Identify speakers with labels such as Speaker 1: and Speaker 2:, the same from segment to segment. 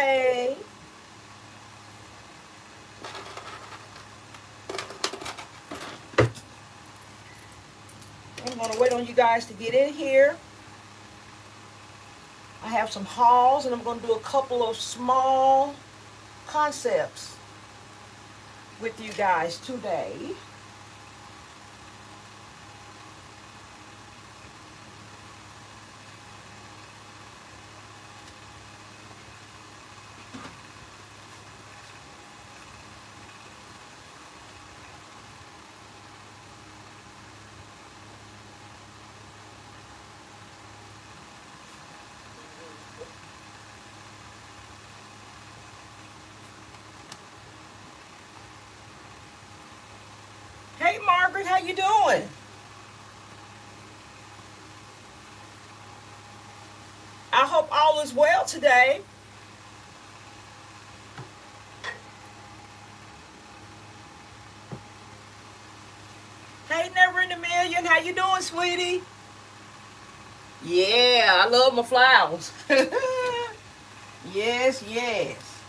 Speaker 1: Hey. I'm going to wait on you guys to get in here. I have some hauls, and I'm going to do a couple of small concepts with you guys today. Hey Margaret, how you doing? I hope all is well today. Hey Never in a Million, how you doing, sweetie? Yeah, I love my flowers. Yes, yes.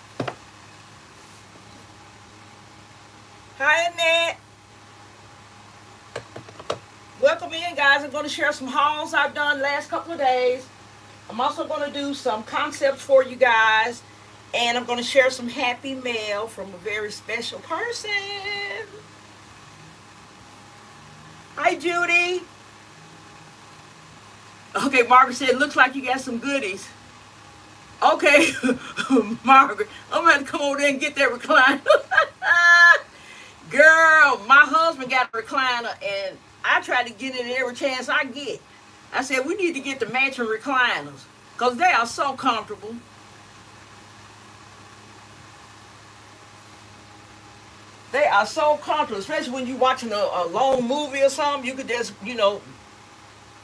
Speaker 1: Hi Annette. Welcome in, guys. I'm going to share some hauls I've done last couple of days. I'm also going to do some concepts for you guys. And I'm going to share some happy mail from a very special person. Hi, Judy. Okay, Margaret said, looks like you got some goodies. Okay, Margaret, I'm going to have to come over there and get that recliner. Girl, my husband got a recliner, and I try to get it every chance I get. I said, we need to get the matching recliners, because they are so comfortable. They are so comfortable, especially when you're watching a long movie or something. You could just,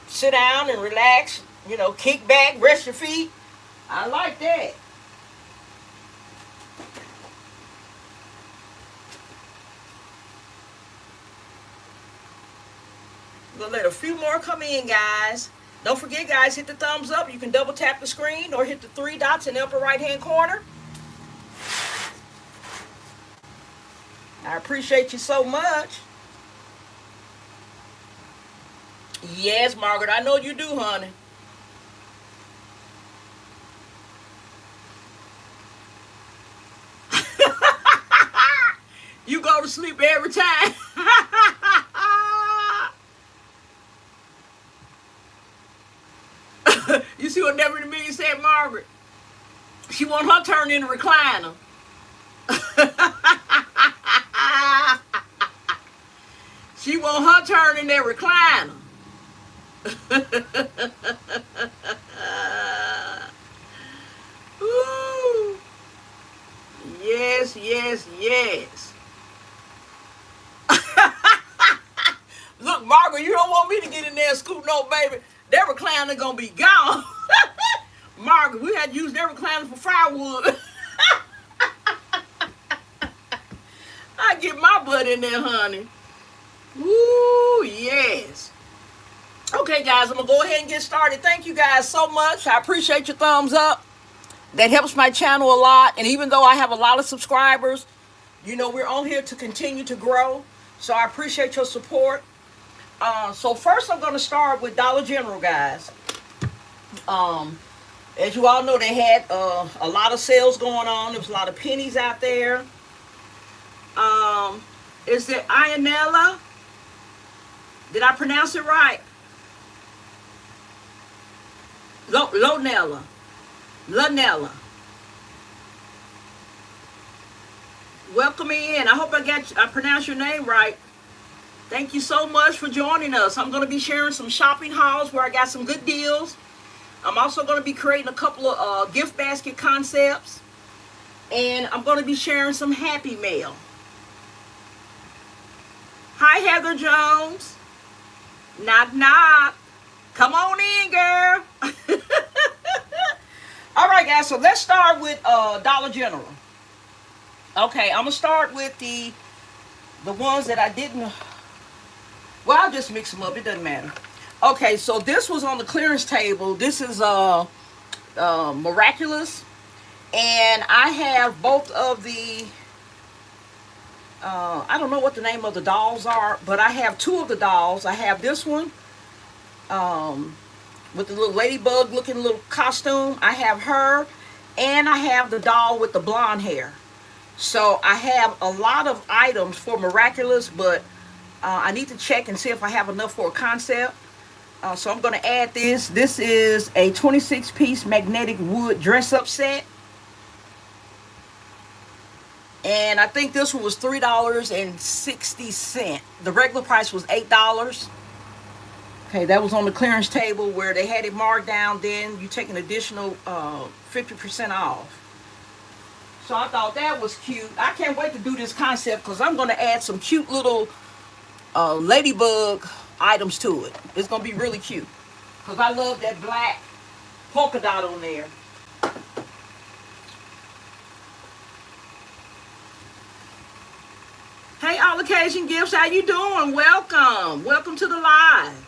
Speaker 1: sit down and relax, kick back, rest your feet. I like that. We'll let a few more come in, guys. Don't forget, guys, hit the thumbs up. You can double tap the screen or hit the three dots in the upper right-hand corner. I appreciate you so much. Yes, Margaret, I know you do, honey. You go to sleep every time. You see what Never in a Million said, Margaret? She want her turn in the recliner. She want her turn in that recliner. Ooh. Yes, yes, yes. Look, Margaret, you don't want me to get in there and scoot no, baby. That recliner gonna be gone. Margaret, we had to use that recliner for firewood. I get my butt in there, honey. Ooh, yes. Okay, guys, I'm going to go ahead and get started. Thank you guys so much. I appreciate your thumbs up. That helps my channel a lot. And even though I have a lot of subscribers, we're on here to continue to grow. So I appreciate your support. So first I'm going to start with Dollar General, guys. As you all know, they had a lot of sales going on. There was a lot of pennies out there. Is it Ionella? Did I pronounce it right? Lonella. Lanella. Welcome in. I hope I pronounced your name right. Thank you so much for joining us. I'm going to be sharing some shopping hauls where I got some good deals. I'm also going to be creating a couple of gift basket concepts. And I'm going to be sharing some happy mail. Hi, Heather Jones. Knock, knock. Come on in, girl. All right, guys, so let's start with Dollar General. Okay, I'm going to start with the ones that I didn't... Well, I'll just mix them up. It doesn't matter. Okay, so this was on the clearance table. This is Miraculous. And I have both of the, I don't know what the name of the dolls are, but I have two of the dolls. I have this one with the little ladybug looking little costume. I have her, and I have the doll with the blonde hair. So I have a lot of items for Miraculous, but I need to check and see if I have enough for a concept. So I'm going to add this. This is a 26-piece magnetic wood dress-up set. And I think this one was $3.60. The regular price was $8. Okay, that was on the clearance table where they had it marked down. Then you take an additional 50% off. So I thought that was cute. I can't wait to do this concept because I'm going to add some cute little ladybug items to it. It's going to be really cute because I love that black polka dot on there. Hey, All Occasion Gifts, how you doing? Welcome. Welcome to the live.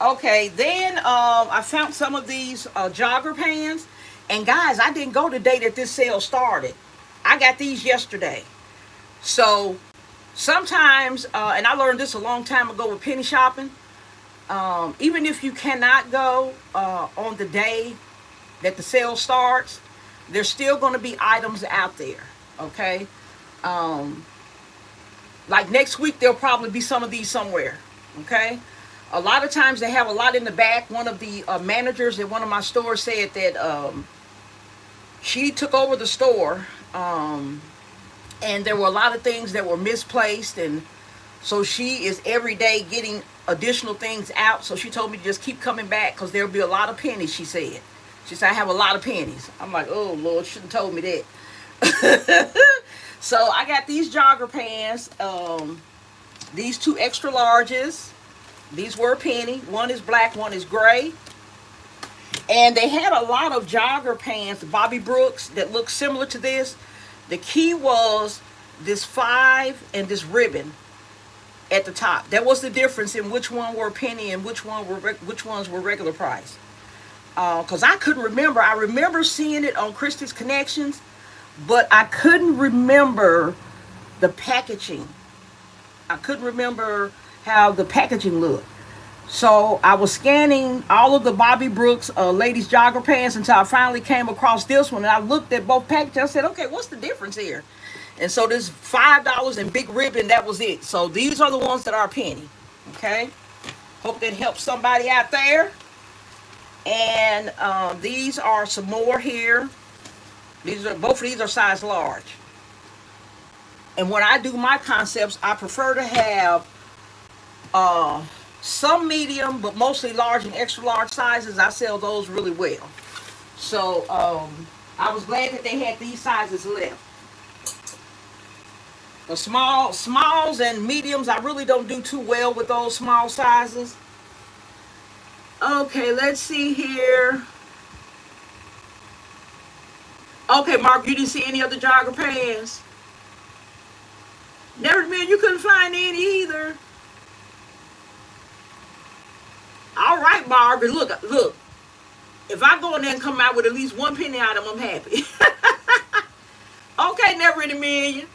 Speaker 1: Okay, then I found some of these jogger pants. And guys, I didn't go the day that this sale started. I got these yesterday. So sometimes, and I learned this a long time ago with penny shopping, even if you cannot go on the day that the sale starts, there's still going to be items out there, okay? Like next week, there'll probably be some of these somewhere, okay? A lot of times they have a lot in the back. One of the managers at one of my stores said that she took over the store, and there were a lot of things that were misplaced, and so she is every day getting additional things out. So she told me to just keep coming back because there'll be a lot of pennies, she said. She said, I have a lot of pennies. I'm like, oh, Lord, shouldn't have told me that. So I got these jogger pants, these two extra larges. These were a penny. One is black, one is gray. And they had a lot of jogger pants, Bobby Brooks, that looked similar to this. The key was this 5 and this ribbon at the top. That was the difference in which one were a penny and which ones were regular price. Because I couldn't remember. I remember seeing it on Christie's Connections, but I couldn't remember the packaging. I couldn't remember how the packaging looked. So I was scanning all of the Bobby Brooks ladies jogger pants until I finally came across this one. And I looked at both packages. I said, okay, what's the difference here? And so this $5 and big ribbon, that was it. So these are the ones that are a penny. Okay. Hope that helps somebody out there. And these are some more here. Both of these are size large. And when I do my concepts, I prefer to have some medium, but mostly large and extra large sizes. I sell those really well. So I was glad that they had these sizes left. The smalls and mediums, I really don't do too well with those small sizes. Okay, let's see here. Okay, Mark, you didn't see any other jogger pants? Never mind, you couldn't find any either. All right, Margaret, look. If I go in there and come out with at least one penny item, I'm happy. Okay, never in a million.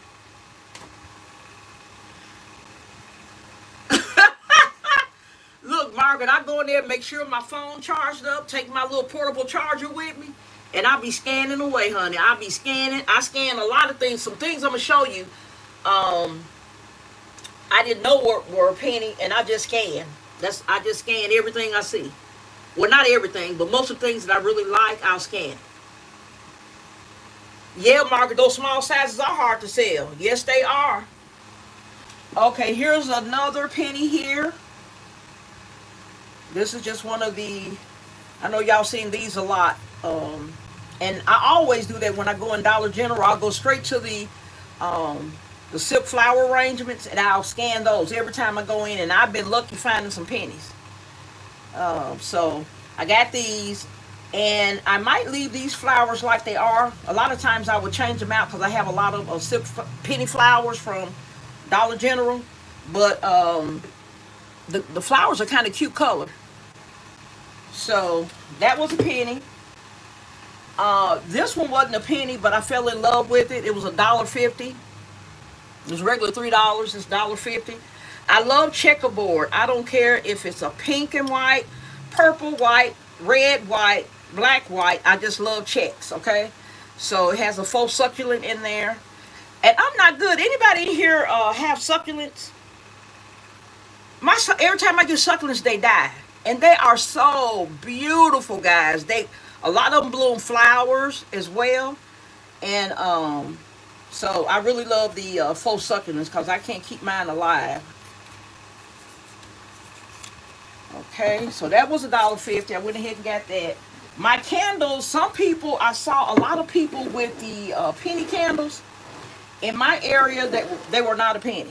Speaker 1: Look, Margaret, I go in there and make sure my phone charged up, take my little portable charger with me, and I'll be scanning away, honey. I'll be scanning. I scan a lot of things. Some things I'm going to show you. I didn't know were a penny, and I just scan. I just scan everything I see. Well, not everything, but most of the things that I really like, I'll scan. Yeah, Margaret, those small sizes are hard to sell. Yes, they are. Okay, here's another penny here. This is just one of the, I know y'all seen these a lot. And I always do that when I go in Dollar General. I'll go straight to the silk flower arrangements, and I'll scan those every time I go in, and I've been lucky finding some pennies. So I got these, and I might leave these flowers like they are. A lot of times I would change them out because I have a lot of silk penny flowers from Dollar General, but the flowers are kind of cute color. So that was a penny. This one wasn't a penny, but I fell in love with it. It was $1.50. It was regular $3. It's $1.50. I love checkerboard. I don't care if it's a pink and white, purple, white, red, white, black, white. I just love checks. Okay, so it has a faux succulent in there, and I'm not good. Anybody in here have succulents? Every time I get succulents, they die, and they are so beautiful, guys. A lot of them bloom flowers as well, and so I really love the faux succulents because I can't keep mine alive. Okay, so that was $1.50. I went ahead and got that. My candles, I saw a lot of people with the penny candles. In my area, that they were not a penny.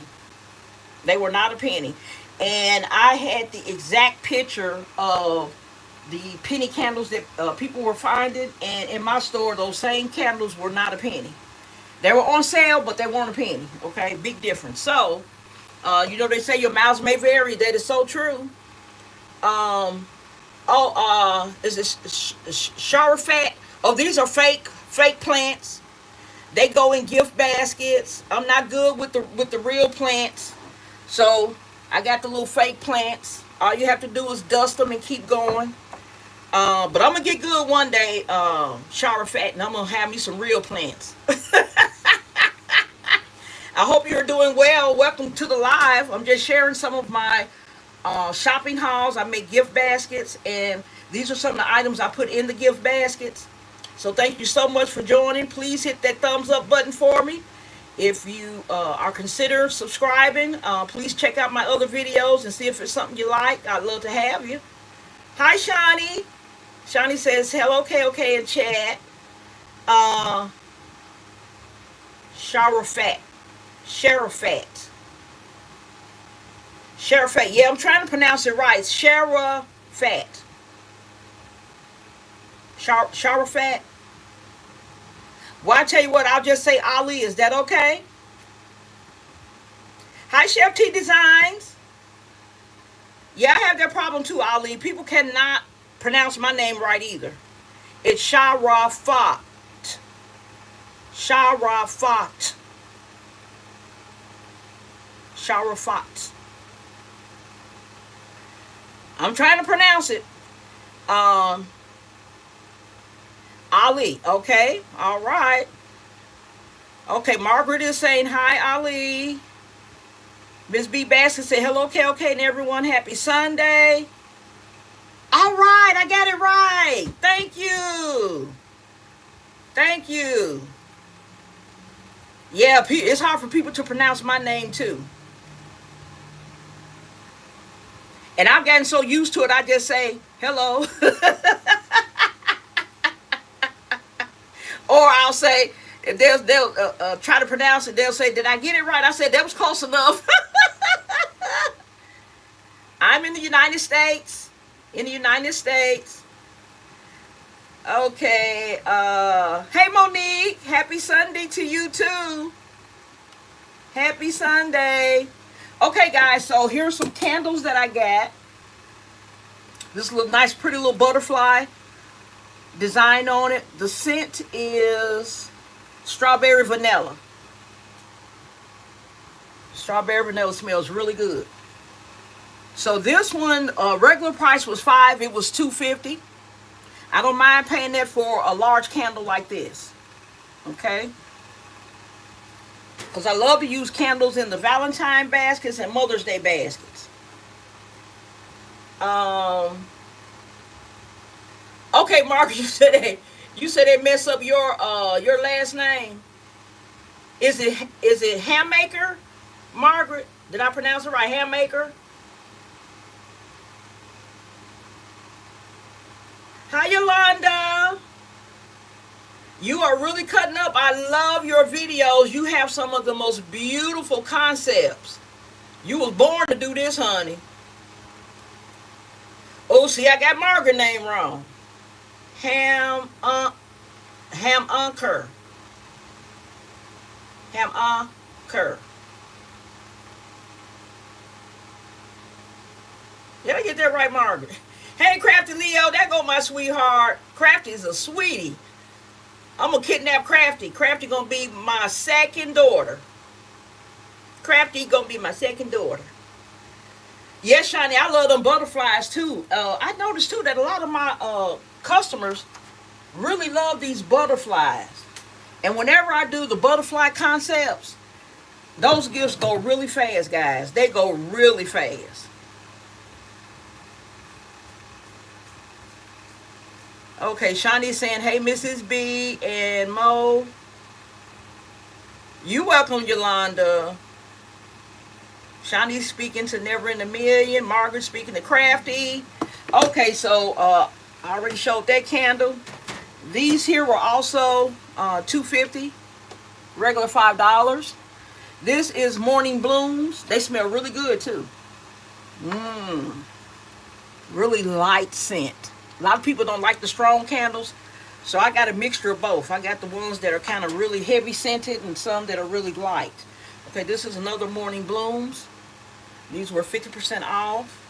Speaker 1: They were not a penny. And I had the exact picture of the penny candles that people were finding. And in my store, those same candles were not a penny. They were on sale, but they weren't a penny. Okay, big difference. So, they say your miles may vary. That is so true. Is it Sharafat? Oh, these are fake plants. They go in gift baskets. I'm not good with the real plants, so I got the little fake plants. All you have to do is dust them and keep going. But I'm gonna get good one day, Sharafat, and I'm gonna have me some real plants. I hope you're doing well. Welcome to the live. I'm just sharing some of my shopping hauls. I make gift baskets, and these are some of the items I put in the gift baskets. So thank you so much for joining. Please hit that thumbs up button for me. If you are considering subscribing, please check out my other videos and see if it's something you like. I'd love to have you. Hi, Shawnee. Shawnee says, hello, KOK in chat. Sharafat. Yeah, I'm trying to pronounce it right. Sharafat. Sharafat. Well, I tell you what, I'll just say Ali. Is that okay? Hi, Chef T Designs. Yeah, I have that problem too, Ali. People cannot pronounce my name right either. It's Sharafat. Sharafat. Sharafat. I'm trying to pronounce it. Ali. Okay. All right. Okay. Margaret is saying hi, Ali. Miss B. Basket said hello, KOK, and everyone. Happy Sunday. All right. I got it right. Thank you. Thank you. Yeah, it's hard for people to pronounce my name too. And I've gotten so used to it, I just say, hello. Or I'll say, if they'll try to pronounce it, they'll say, did I get it right? I said, that was close enough. I'm in the United States. Okay. Hey, Monique. Happy Sunday to you, too. Happy Sunday. Okay, guys, so here's some candles that I got. This little nice, pretty little butterfly design on it. The scent is strawberry vanilla. Strawberry vanilla smells really good. So this one, regular price was $5. It was $2.50. I don't mind paying that for a large candle like this. Okay? Because I love to use candles in the Valentine baskets and Mother's Day baskets. Okay, Mark, you said they mess up your last name. Is it Hammaker, Margaret? Did I pronounce it right? Hammaker? Hi, Yolanda. You are really cutting up. I love your videos. You have some of the most beautiful concepts. You was born to do this, honey. Oh, see, I got Margaret's name wrong. Hammaker. Did I get that right, Margaret? Hey, Crafty Leo, there go my sweetheart. Crafty is a sweetie. I'm going to kidnap Crafty. Crafty going to be my second daughter. Crafty going to be my second daughter. Yes, Shiny, I love them butterflies, too. I noticed, too, that a lot of my customers really love these butterflies. And whenever I do the butterfly concepts, those gifts go really fast, guys. They go really fast. Okay, Shawnee's saying, hey, Mrs. B and Mo. You welcome, Yolanda. Shawnee's speaking to Never in a Million. Margaret speaking to Crafty. Okay, so I already showed that candle. These here were also $2.50, regular $5. This is Morning Blooms. They smell really good too. Really light scent. A lot of people don't like the strong candles, so I got a mixture of both. I got the ones that are kind of really heavy scented and some that are really light. Okay, this is another Morning Blooms. These were 50% off.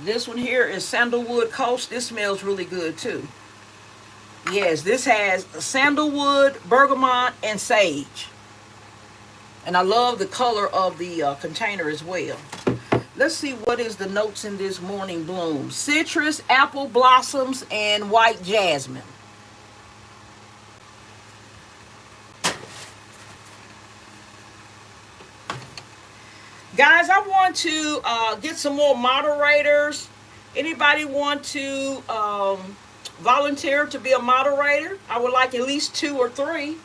Speaker 1: This one here is Sandalwood Coast. This smells really good too. Yes, this has sandalwood, bergamot, and sage. And I love the color of the container as well. Let's see what is the notes in this Morning Bloom. Citrus, apple blossoms, and white jasmine. Guys, I want to get some more moderators. Anybody want to volunteer to be a moderator? I would like at least 2 or 3.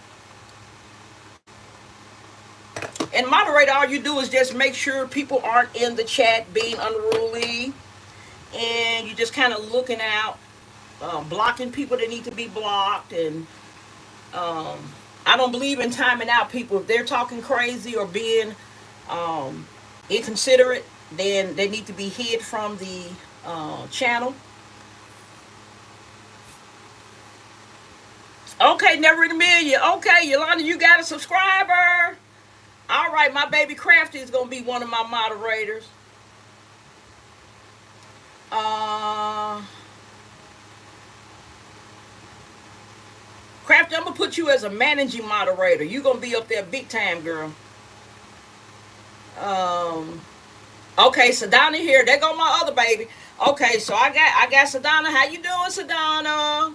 Speaker 1: And moderator, all you do is just make sure people aren't in the chat being unruly. And you're just kind of looking out, blocking people that need to be blocked. And I don't believe in timing out people. If they're talking crazy or being inconsiderate, then they need to be hid from the channel. Okay, Never in a Million. Okay, Yolanda, you got a subscriber. All right, my baby Crafty is going to be one of my moderators. Crafty, I'm going to put you as a managing moderator. You're going to be up there big time, girl. Okay, Sedona here. There go my other baby. Okay, so I got Sedona. How you doing, Sedona?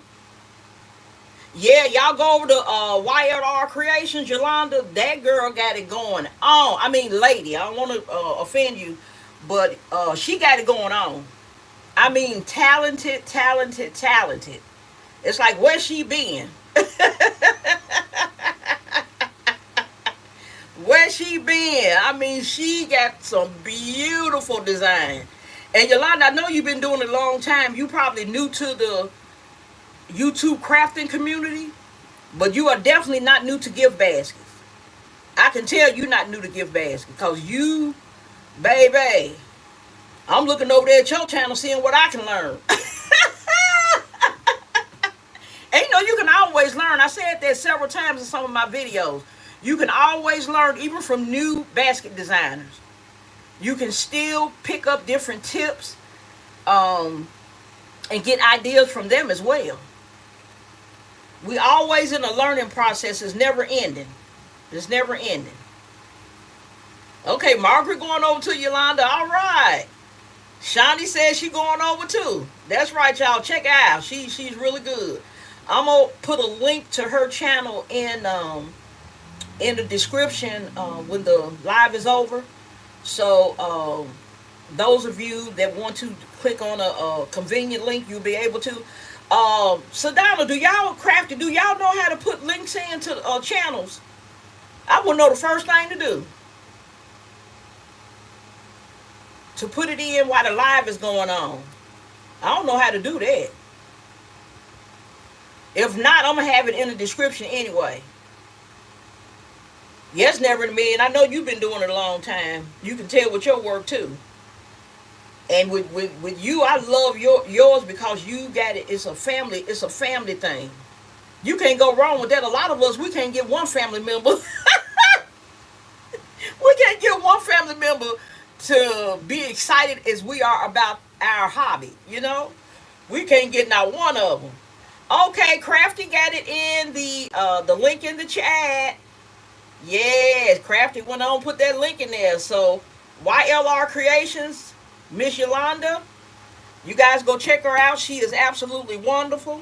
Speaker 1: Yeah, y'all go over to YLR Creations, Yolanda. That girl got it going on. I mean, lady, I don't want to offend you, but she got it going on. I mean, talented, talented, talented. It's like, where's she been? Where's she been? I mean, she got some beautiful design. And Yolanda, I know you've been doing it a long time. You probably new to the YouTube crafting community, but you are definitely not new to gift baskets. I can tell you're not new to gift baskets because you, baby, I'm looking over there at your channel seeing what I can learn. And you know, you can always learn. I said that several times in some of my videos. You can always learn, even from new basket designers. You can still pick up different tips and get ideas from them as well. We always in a learning process. It's never ending. It's never ending. Okay, Margaret going over to Yolanda. All right. Shawnee says she going over too. That's right, y'all. Check her out. She's really good. I'm going to put a link to her channel in the description when the live is over. So those of you that want to click on a convenient link, you'll be able to. Sedona, do y'all know how to put links into channels? I would know the first thing to do. To put it in while the live is going on. I don't know how to do that. If not, I'm going to have it in the description anyway. Yes, Never in a Million. I know you've been doing it a long time. You can tell with your work too. And with you, I love yours because you got it. It's a family thing. You can't go wrong with that. A lot of us, we can't get one family member. We can't get one family member to be excited as we are about our hobby. You know, we can't get not one of them. Okay, Crafty got it in the link in the chat. Yes, Crafty went on put that link in there. So YLR Creations, Miss Yolanda, you guys go check her out. She is absolutely wonderful.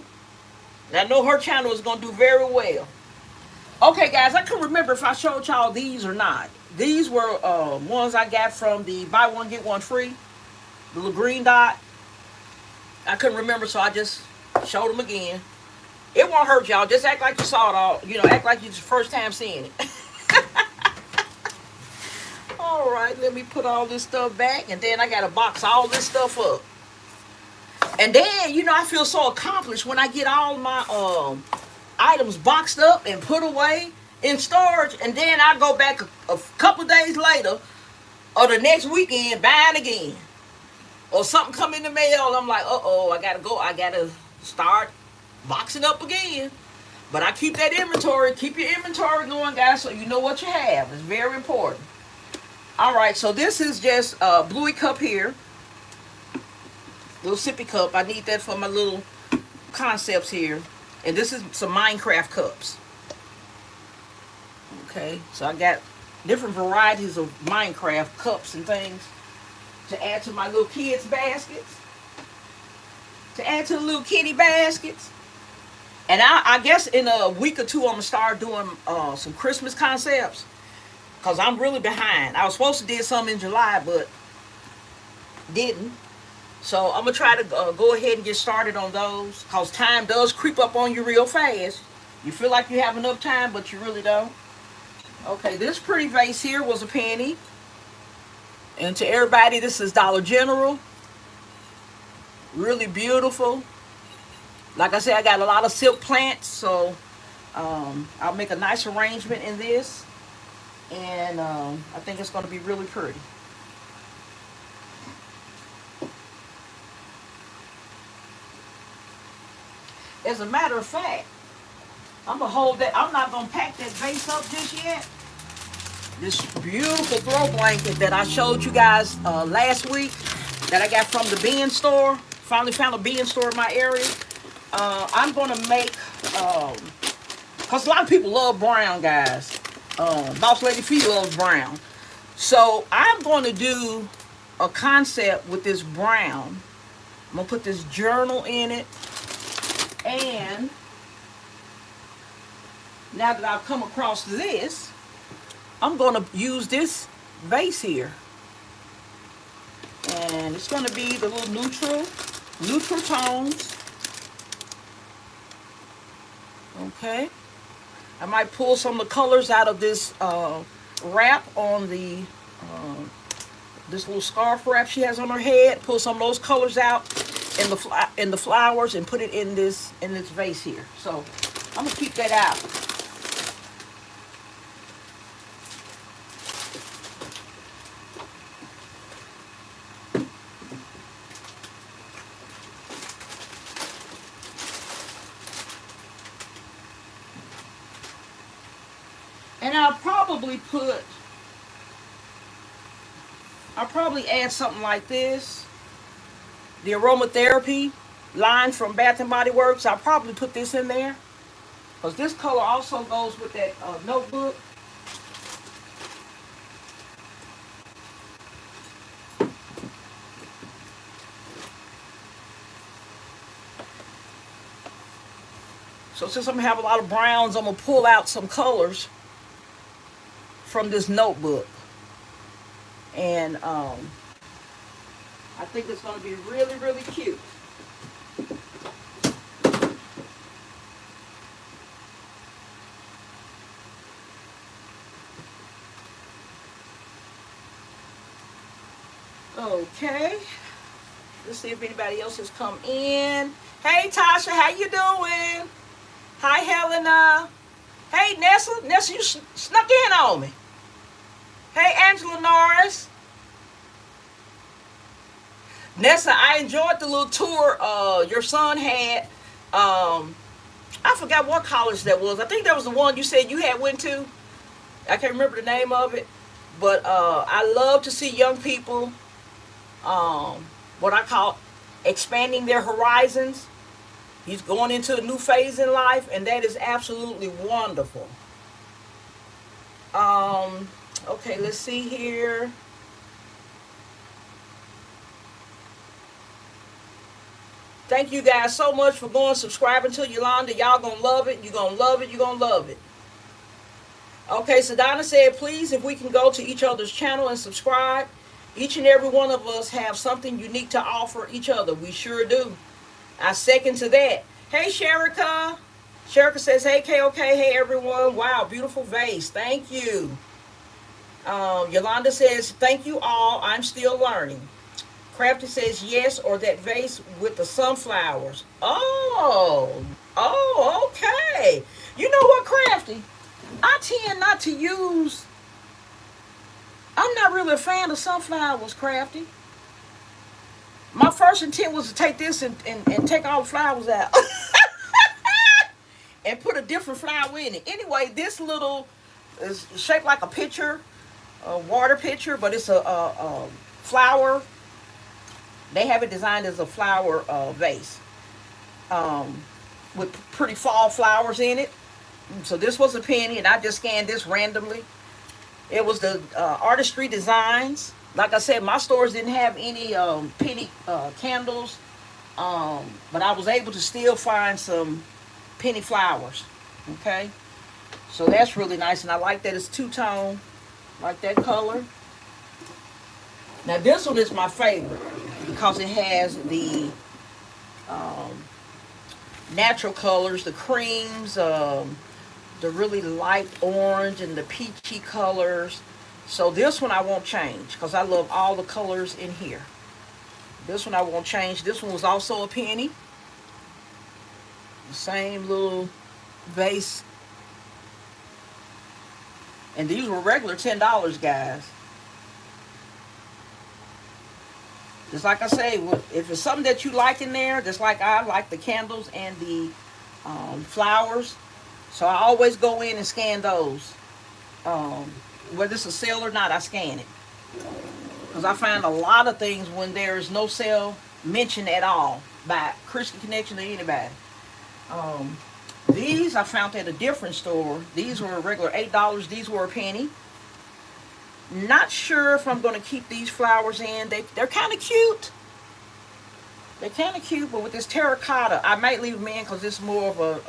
Speaker 1: And I know her channel is going to do very well. Okay, guys, I couldn't remember if I showed y'all these or not. These were ones I got from the buy one, get one free. The little green dot. I couldn't remember, so I just showed them again. It won't hurt y'all. Just act like you saw it all. You know, act like it's your first time seeing it. All right, let me put all this stuff back. And then I got to box all this stuff up. And then, you know, I feel so accomplished when I get all my items boxed up and put away in storage. And then I go back a couple days later or the next weekend buying again. Or something come in the mail. I'm like, uh-oh, I got to go. I got to start boxing up again. But I keep that inventory. Keep your inventory going, guys, so you know what you have. It's very important. All right, so this is just a bluey cup here. Little sippy cup. I need that for my little concepts here. And this is some Minecraft cups. Okay, so I got different varieties of Minecraft cups and things to add to my little kids' baskets. To add to the little kitty baskets. And I guess in a week or two, I'm going to start doing some Christmas concepts. Because I'm really behind. I was supposed to do some in July, but didn't. So I'm going to try to go ahead and get started on those. Because time does creep up on you real fast. You feel like you have enough time, but you really don't. Okay, this pretty vase here was a penny. And to everybody, this is Dollar General. Really beautiful. Like I said, I got a lot of silk plants. So I'll make a nice arrangement in this. And I think it's going to be really pretty. As a matter of fact, I'm going to hold that. I'm not going to pack that vase up just yet. This beautiful throw blanket that I showed you guys last week that I got from the bin store. Finally found a bin store in my area. I'm going to make, because a lot of people love brown, guys. Boss Lady Fee loves brown. So I'm going to do a concept with this brown. I'm going to put this journal in it. And now that I've come across this, I'm going to use this vase here. And it's going to be the little neutral tones. Okay. I might pull some of the colors out of this wrap on the this little scarf wrap she has on her head. Pull some of those colors out in the flowers and put it in this vase here. So I'm gonna keep that out. And I'll probably add something like this. The aromatherapy line from Bath and Body Works. I'll probably put this in there. Because this color also goes with that notebook. So since I'm going to have a lot of browns, I'm going to pull out some colors from this notebook. And I think it's going to be really, really cute. Okay. Let's see if anybody else has come in. Hey, Tasha, how you doing? Hi, Helena. Hey, Nessa. Nessa, you snuck in on me. Hey, Angela Norris. Nessa, I enjoyed the little tour your son had. I forgot what college that was. I think that was the one you said you had went to. I can't remember the name of it. But I love to see young people, what I call expanding their horizons. He's going into a new phase in life, and that is absolutely wonderful. Okay, let's see here. Thank you guys so much for going subscribing to Yolanda. Y'all gonna love it. You're gonna love it. You're gonna love it. Okay, so Donna said, please, if we can go to each other's channel and subscribe. Each and every one of us have something unique to offer each other. We sure do. I second to that. Hey, Sherika. Sherika says, hey, KOK. Hey, everyone. Wow, beautiful vase. Thank you. Yolanda says, thank you all. I'm still learning. Crafty says, yes, or that vase with the sunflowers. Oh, okay. You know what, Crafty? I tend not to use... I'm not really a fan of sunflowers, Crafty. My first intent was to take this and take all the flowers out. And put a different flower in it. Anyway, this little is shaped like a pitcher, a water pitcher, but it's a flower. They have it designed as a flower vase with pretty fall flowers in it. So this was a penny, and I just scanned this randomly. It was the Artistry Designs. Like I said, my stores didn't have any penny candles, but I was able to still find some penny flowers. Okay, so that's really nice, and I like that it's two-tone, like that color. Now this one is my favorite because it has the natural colors, the creams, the really light orange and the peachy colors. So this one I won't change because I love all the colors in here. This one I won't change. This one was also a penny. The same little vase. And these were regular $10, guys. Just like I say, if it's something that you like in there, just like I like the candles and the flowers. So I always go in and scan those. Whether it's a sale or not, I scan it. Because I find a lot of things when there is no sale mentioned at all by Christian Connection or anybody. These I found at a different store. These were a regular $8. These were a penny. Not sure if I'm going to keep these flowers in. They're kind of cute. They're kind of cute, but with this terracotta, I might leave them in because it's more of a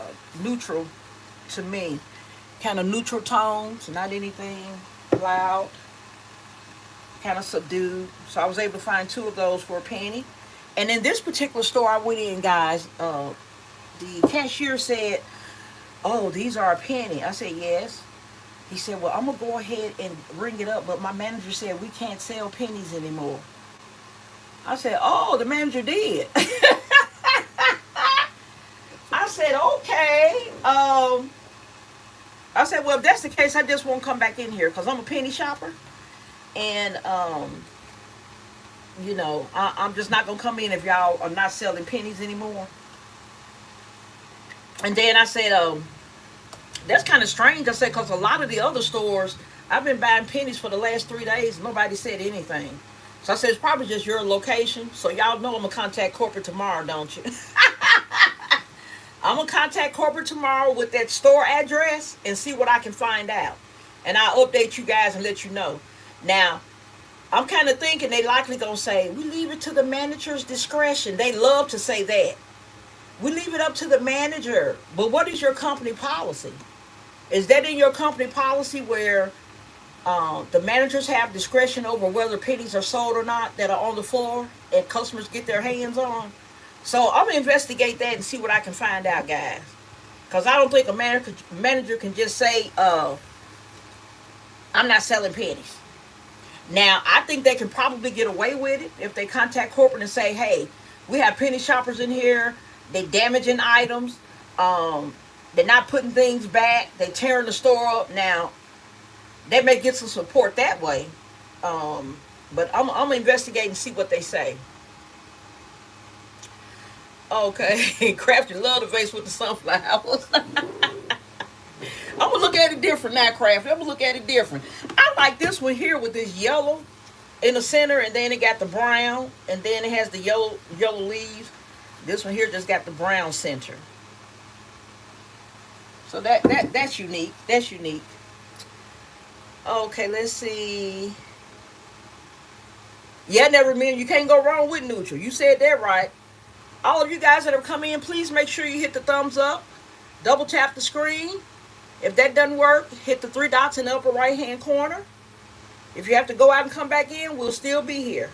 Speaker 1: neutral to me. Kind of neutral tones, not anything loud. Kind of subdued. So I was able to find 2 of those for a penny. And in this particular store I went in, guys, the cashier said, oh, these are a penny. I said, yes. He said, well, I'm going to go ahead and ring it up, but my manager said we can't sell pennies anymore. I said, oh, the manager did. I said, okay. I said, well, if that's the case, I just won't come back in here because I'm a penny shopper. And, you know, I'm just not going to come in if y'all are not selling pennies anymore. And then I said, that's kind of strange. I said, because a lot of the other stores, I've been buying pennies for the last 3 days. Nobody said anything. So I said, it's probably just your location. So y'all know I'm going to contact corporate tomorrow, don't you? I'm going to contact corporate tomorrow with that store address and see what I can find out. And I'll update you guys and let you know. Now, I'm kind of thinking they likely going to say, we leave it to the manager's discretion. They love to say that. We leave it up to the manager. But what is your company policy? Is that in your company policy where the managers have discretion over whether pennies are sold or not that are on the floor and customers get their hands on? So I'm going to investigate that and see what I can find out, guys. Because I don't think a manager can just say, I'm not selling pennies. Now, I think they can probably get away with it if they contact corporate and say, hey, we have penny shoppers in here. They're damaging items. They're not putting things back. They're tearing the store up. Now, they may get some support that way. But I'm going to investigate and see what they say. Okay. Crafty love the vase with the sunflowers. I'm going to look at it different now, Crafty. I'm going to look at it different. I like this one here with this yellow in the center, and then it got the brown, and then it has the yellow leaves. This one here just got the brown center. So that's unique. That's unique. Okay, let's see. Yeah, never mean you can't go wrong with neutral. You said that right. All of you guys that have come in, please make sure you hit the thumbs up. Double tap the screen. If that doesn't work, hit the three dots in the upper right hand corner. If you have to go out and come back in, we'll still be here.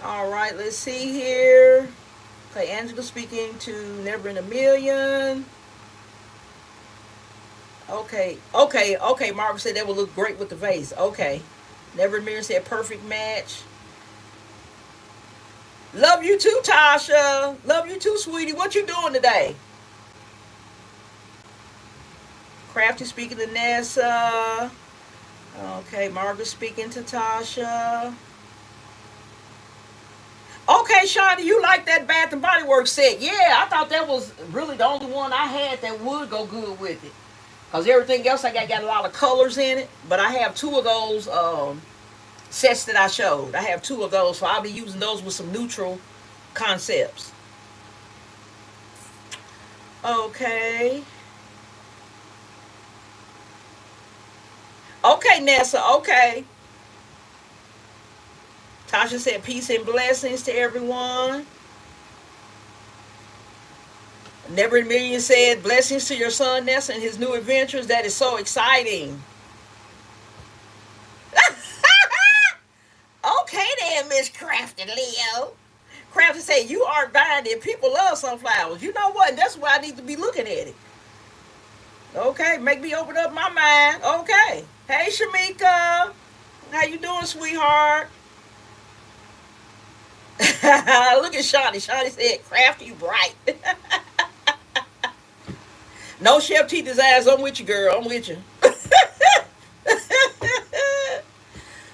Speaker 1: All right, let's see here. Okay, Angela speaking to Never in a Million. Okay. Margaret said that would look great with the vase. Okay. Never in a Million said perfect match. Love you too, Tasha. Love you too, sweetie. What you doing today? Crafty speaking to Nessa. Okay, Margaret speaking to Tasha. Okay, Shawnee, you like that Bath and Body Works set? Yeah, I thought that was really the only one I had that would go good with it. Because everything else I got a lot of colors in it. But I have two of those sets that I showed. I have two of those, so I'll be using those with some neutral concepts. Okay. Okay, Nessa, okay. Tasha said peace and blessings to everyone. Never in a Million said blessings to your son, Nessa, and his new adventures. That is so exciting. Okay then, Miss Crafty Leo. Crafty said you aren't buying it. People love sunflowers. You know what? That's why I need to be looking at it. Okay, make me open up my mind. Okay. Hey, Shamika. How you doing, sweetheart? Look at Shawnee. Shawnee said, crafty bright. No Chef T Designs. I'm with you, girl. I'm with you.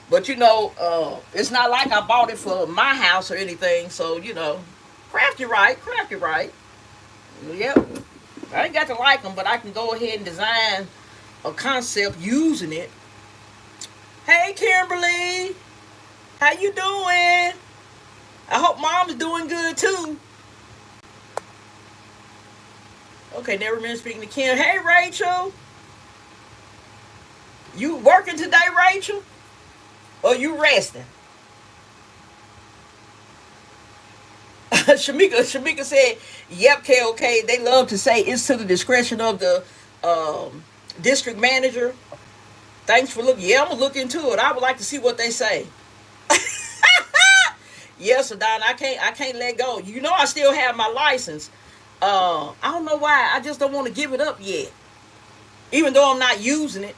Speaker 1: But, you know, it's not like I bought it for my house or anything. So, you know, crafty right. Crafty right. Yep. I ain't got to like them, but I can go ahead and design a concept using it. Hey, Kimberly. How you doing? I hope mom's doing good, too. Okay, never mind speaking to Kim. Hey, Rachel. You working today, Rachel? Or you resting? Shamika said, yep, KOK. They love to say it's to the discretion of the district manager. Thanks for looking. Yeah, I'm going to look into it. I would like to see what they say. Yes, Adon, I can't let go. You know I still have my license. I don't know why. I just don't want to give it up yet. Even though I'm not using it.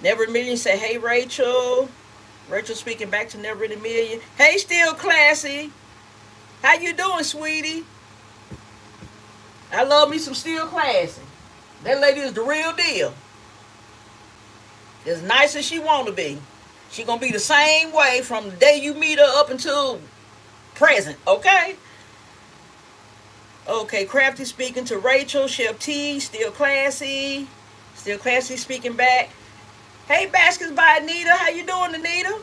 Speaker 1: Never in a Million say, hey, Rachel. Rachel speaking back to Never in a Million. Hey, Still Classy. How you doing, sweetie? I love me some Still Classy. That lady is the real deal. As nice as she want to be. She gonna be the same way from the day you meet her up until present, okay? Okay, Crafty speaking to Rachel. Chef T, Still Classy. Still Classy speaking back. Hey, Baskets by Anita. How you doing, Anita?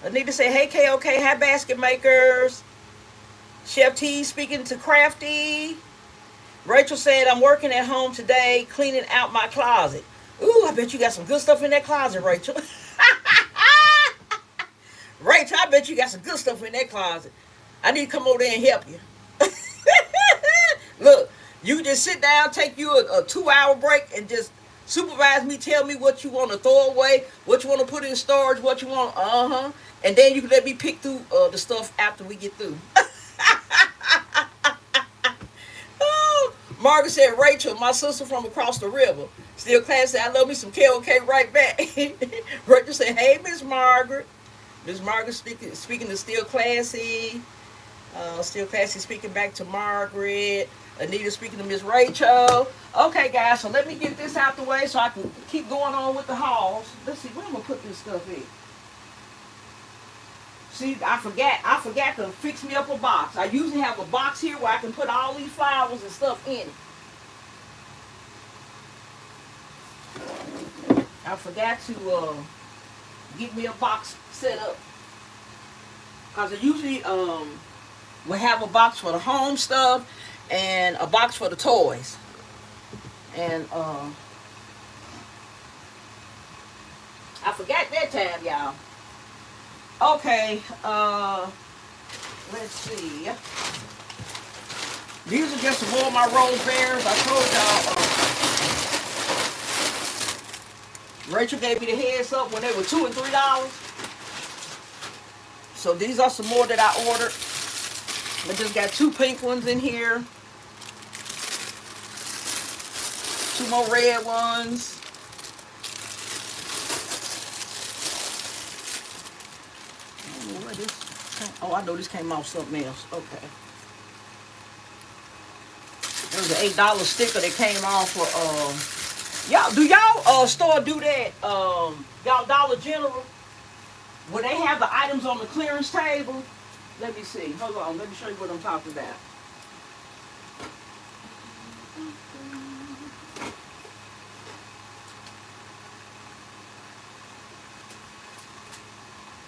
Speaker 1: Anita say, hey, KOK. Hi, basket makers. Chef T speaking to Crafty. Rachel said, I'm working at home today, cleaning out my closet. Ooh, I bet you got some good stuff in that closet, Rachel. Rachel, I bet you got some good stuff in that closet. I need to come over there and help you. Look, you just sit down, take you a 2-hour break, and just supervise me, tell me what you want to throw away, what you want to put in storage, what you want, and then you can let me pick through the stuff after we get through. Oh, Margaret said, Rachel, my sister from across the river. Still Classy, I love me some KOK right back. Rachel said, hey, Miss Margaret. Miss Margaret speaking to Still Classy. Still Classy speaking back to Margaret. Anita speaking to Miss Rachel. Okay, guys, so let me get this out the way so I can keep going on with the hauls. Let's see, where am I going to put this stuff in? See, I forgot to fix me up a box. I usually have a box here where I can put all these flowers and stuff in it. I forgot to get me a box set up. Because I usually will have a box for the home stuff and a box for the toys. And I forgot that tab, y'all. Okay, let's see. These are just some more of my rose bears. I told y'all, Rachel gave me the heads up when they were $2 and $3. So these are some more that I ordered. I just got 2 pink ones in here. 2 more red ones. Oh, I know this came off something else. Okay. There was an $8 sticker that came off for y'all. Do y'all store do that? Y'all Dollar General, when they have the items on the clearance table. Let me see. Hold on. Let me show you what I'm talking about.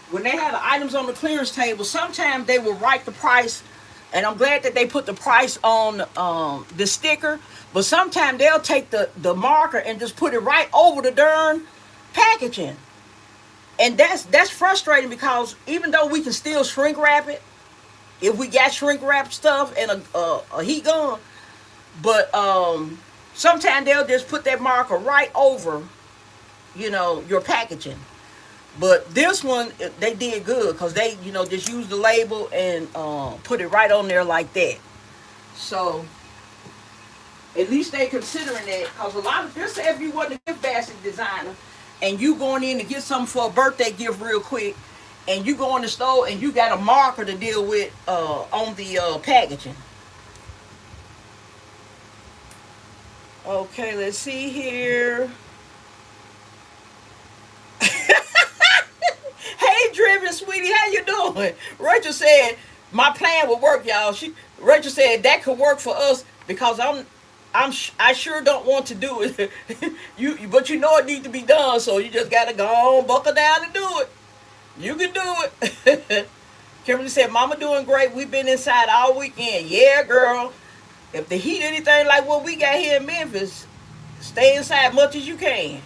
Speaker 1: When they have the items on the clearance table, sometimes they will write the price, and I'm glad that they put the price on the sticker, but sometimes they'll take the marker and just put it right over the darn packaging. And that's frustrating, because even though we can still shrink wrap it, if we got shrink wrap stuff and a heat gun, but sometimes they'll just put that marker right over, your packaging. But this one, they did good, because they, just used the label and put it right on there like that. So, at least they considering that, because a lot of this, if you wasn't a gift basket designer, and you going in to get something for a birthday gift real quick, and you go in the store and you got a marker to deal with on the packaging. Okay, let's see here. Hey, Driven Sweetie, how you doing? Rachel said my plan would work, y'all. Rachel said that could work for us, because I sure don't want to do it. But you know it needs to be done, so you just gotta go on, buckle down and do it. You can do it. Kimberly said, Mama doing great. We've been inside all weekend. Yeah, girl. If the heat anything like what we got here in Memphis, stay inside much as you can.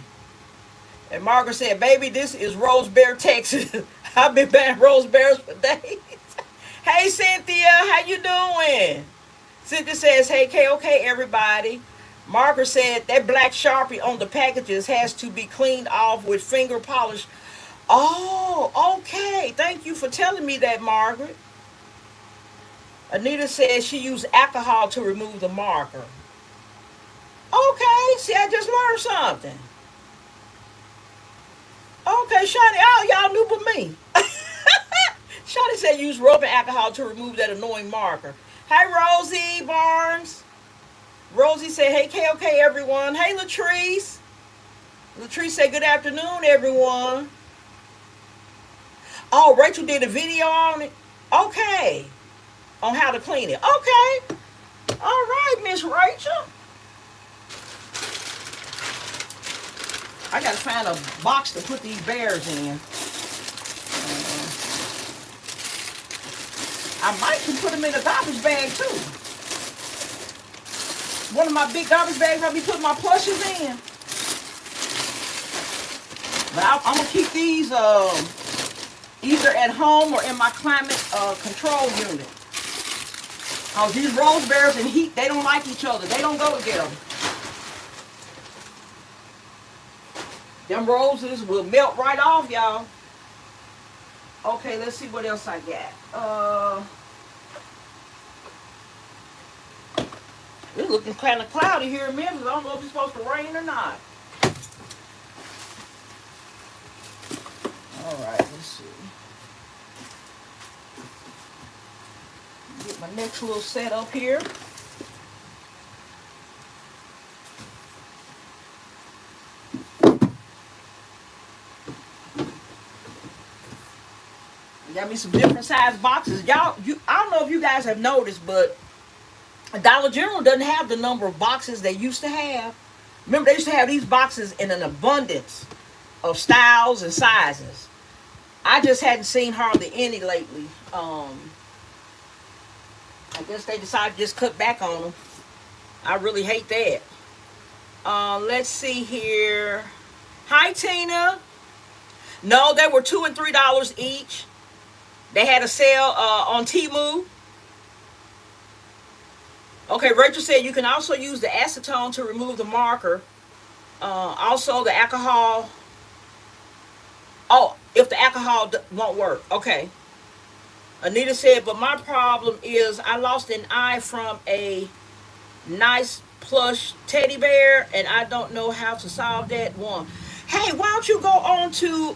Speaker 1: And Margaret said, baby, this is Roseberry, Texas. I've been buying Roseberries for days. Hey, Cynthia, how you doing? Cynthia says, hey, KOK, everybody. Margaret said, that black Sharpie on the packages has to be cleaned off with finger polish. Oh, okay. Thank you for telling me that, Margaret. Anita says she used alcohol to remove the marker. Okay, see, I just learned something. Okay, Shawty, oh, y'all knew but me. Shawty said use rubbing alcohol to remove that annoying marker. Hi, Rosie Barnes. Rosie said, hey, KOK, everyone. Hey, Latrice. Latrice said, good afternoon, everyone. Oh, Rachel did a video on it? Okay. On how to clean it. Okay. All right, Miss Rachel. I got to find a box to put these bears in. I might can put them in a garbage bag, too. One of my big garbage bags I'll be putting my plushes in. But I'm going to keep these either at home or in my climate control unit. Because these rose bears and heat, they don't like each other. They don't go together. Them roses will melt right off, y'all. Okay, let's see what else I got. It's looking kind of cloudy here in Memphis. I don't know if it's supposed to rain or not. All right, let's see. Get my next little set up here. Got me some different size boxes. Y'all, I don't know if you guys have noticed, but Dollar General doesn't have the number of boxes they used to have. Remember, they used to have these boxes in an abundance. of styles and sizes. I just hadn't seen hardly any lately. I guess they decided to just cut back on them. I really hate that. Let's see here. Hi, Tina. No, they were $2 and $3 each. They had a sale on Temu. Okay, Rachel said you can also use the acetone to remove the marker. Also, the alcohol. Oh, if the alcohol won't work. Okay. Anita said, but my problem is I lost an eye from a nice plush teddy bear, and I don't know how to solve that one. Hey, why don't you go on to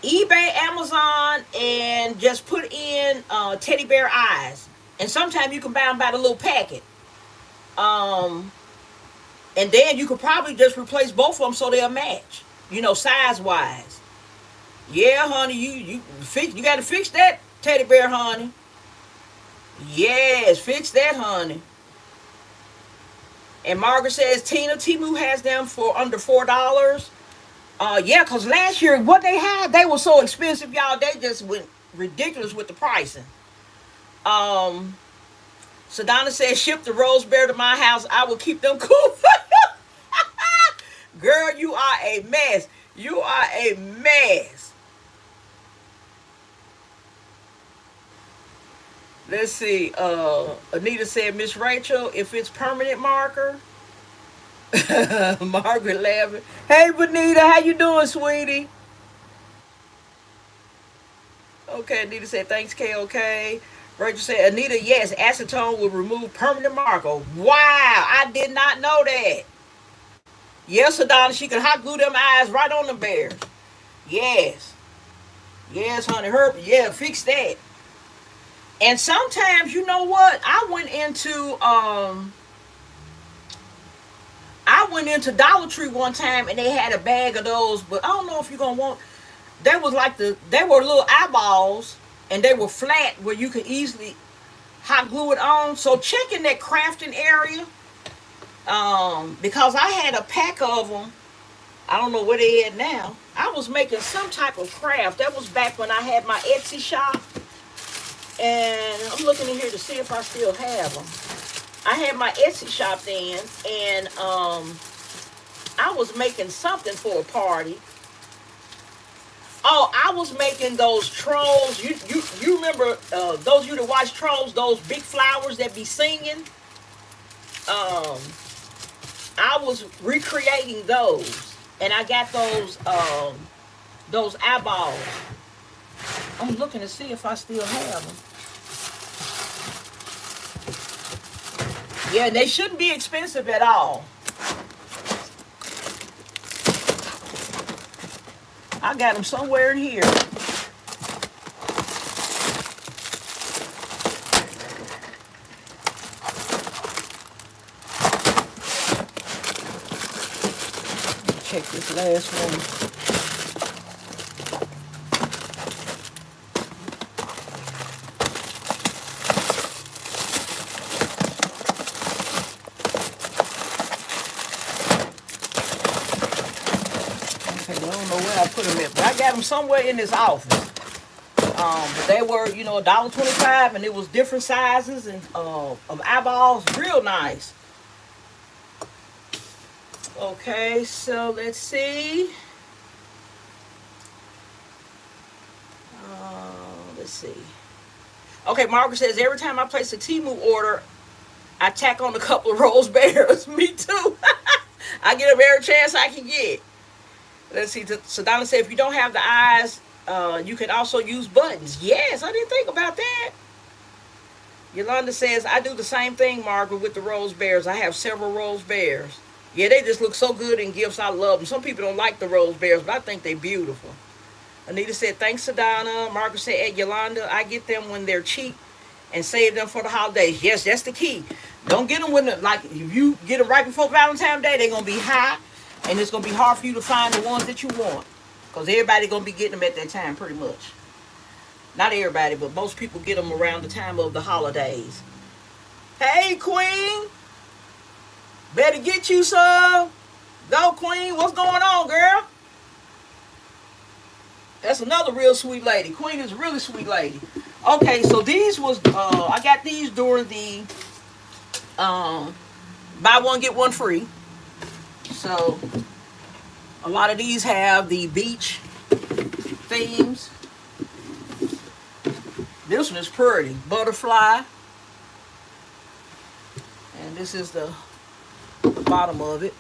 Speaker 1: eBay, Amazon, and just put in teddy bear eyes. And sometimes you can buy them by the little packet. And then you could probably just replace both of them so they'll match, you know, size wise. Yeah, honey, you got to fix that teddy bear, honey. Yes, fix that, honey. And Margaret says Tina, Temu has them for under $4. Yeah, because last year what they had, they were so expensive, y'all. They just went ridiculous with the pricing. Sedona says ship the rose bear to my house. I will keep them cool. Girl, you are a mess. You are a mess. Let's see. Anita said, Miss Rachel, if it's permanent marker. Margaret laughing. Hey, Benita, how you doing, sweetie? Okay, Anita said, thanks, KOK. Rachel said, Anita, yes, acetone will remove permanent marker. Wow, I did not know that. Yes, Adonna, she can hot glue them eyes right on the bears. Yes. Yes, honey, yeah, fix that. And sometimes, you know what? I went into Dollar Tree one time and they had a bag of those, but I don't know if you're gonna want. They were little eyeballs and they were flat where you could easily hot glue it on. So check in that crafting area, because I had a pack of them. I don't know where they at now. I was making some type of craft. That was back when I had my Etsy shop. And I'm looking in here to see if I still have them. I had my Etsy shop then, and I was making something for a party. Oh, I was making those trolls. You remember those of you that watch trolls, those big flowers that be singing? I was recreating those, and I got those eyeballs. I'm looking to see if I still have them. Yeah, they shouldn't be expensive at all. I got them somewhere in here. Check this last one. But I got them somewhere in this office. But they were, you know, $1.25, and it was different sizes and of eyeballs. Real nice. Okay, so let's see. Let's see. Okay, Margaret says every time I place a Temu order, I tack on a couple of rose bears. Me too. I get them every chance I can get. Let's see. Sedona said, if you don't have the eyes, you can also use buttons. Yes, I didn't think about that. Yolanda says, I do the same thing, Margaret, with the rose bears. I have several rose bears. Yeah, they just look so good in gifts. I love them. Some people don't like the rose bears, but I think they're beautiful. Anita said, thanks, Sedona. Margaret said, hey, Yolanda, I get them when they're cheap and save them for the holidays. Yes, that's the key. Don't get them when, if you get them right before Valentine's Day, they're going to be high. And it's going to be hard for you to find the ones that you want. Because everybody's going to be getting them at that time pretty much. Not everybody, but most people get them around the time of the holidays. Hey, Queen. Better get you some. Go, Queen. What's going on, girl? That's another real sweet lady. Queen is a really sweet lady. Okay, so these was I got these during the buy one get one free. So a lot of these have the beach themes. This one is pretty. Butterfly. And this is the bottom of it.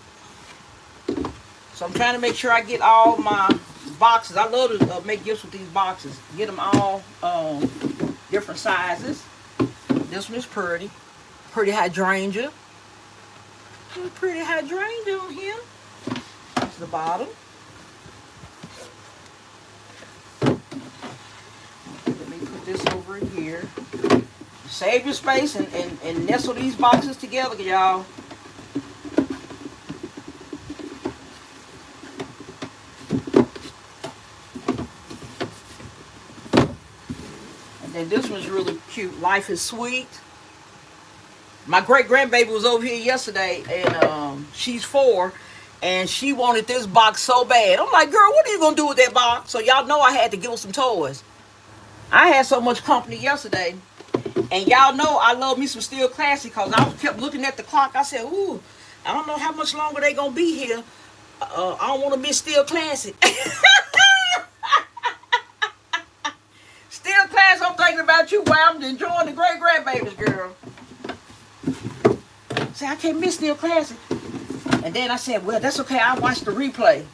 Speaker 1: So I'm trying to make sure I get all my boxes. I love to make gifts with these boxes. Get them all different sizes. This one is pretty. Pretty hydrangea. Pretty hydrangea on here. That's the bottom. Let me put this over in here. Save your space and nestle these boxes together, y'all. And this one's really cute. Life is Sweet. My great-grandbaby was over here yesterday, and she's 4, and she wanted this box so bad. I'm like, girl, what are you going to do with that box? So y'all know I had to give her some toys. I had so much company yesterday, and y'all know I love me some Still Classy because I kept looking at the clock. I said, ooh, I don't know how much longer they going to be here. I don't want to miss Still Classy. Still Classy, I'm thinking about you while I'm enjoying the great-grandbabies, girl. See, I can't miss Still Classy. And then I said, well, that's okay. I'll watch the replay.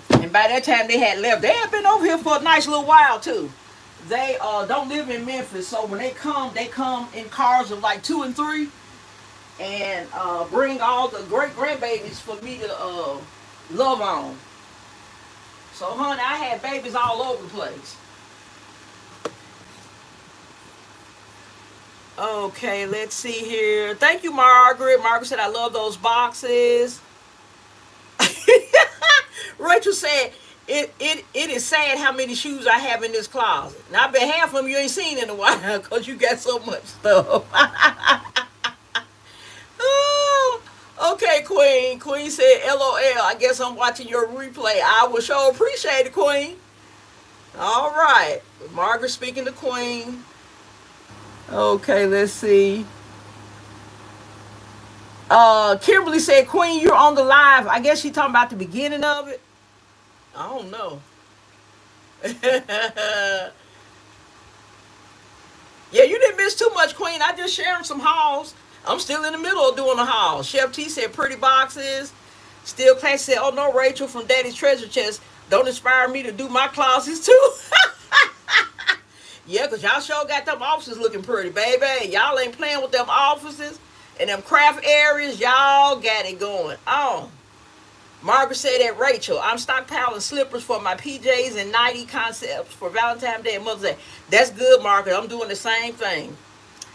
Speaker 1: And by that time, they had left. They had been over here for a nice little while, too. They don't live in Memphis, so when they come in cars of like 2 and 3. And bring all the great-grandbabies for me to love on. So, honey, I had babies all over the place. Okay, let's see here. Thank you, Margaret. Margaret said, I love those boxes. Rachel said, it is sad how many shoes I have in this closet. Now, I bet half of them you ain't seen in a while because you got so much stuff. Oh, okay, Queen. Queen said, LOL. I guess I'm watching your replay. I will sure appreciate it, Queen. All right. Margaret speaking to Queen. Okay, let's see. Kimberly said, Queen, you're on the live. I guess she's talking about the beginning of it. I don't know. Yeah, you didn't miss too much, Queen. I just sharing some hauls. I'm still in the middle of doing the haul. Chef T said, pretty boxes. Still Classy said, oh no, Rachel from Daddy's Treasure Chest. Don't inspire me to do my closets too. Yeah, because y'all sure got them offices looking pretty, baby. Y'all ain't playing with them offices and them craft areas. Y'all got it going on. Margaret said that, Rachel, I'm stockpiling slippers for my PJs and nighty concepts for Valentine's Day and Mother's Day. That's good, Margaret. I'm doing the same thing.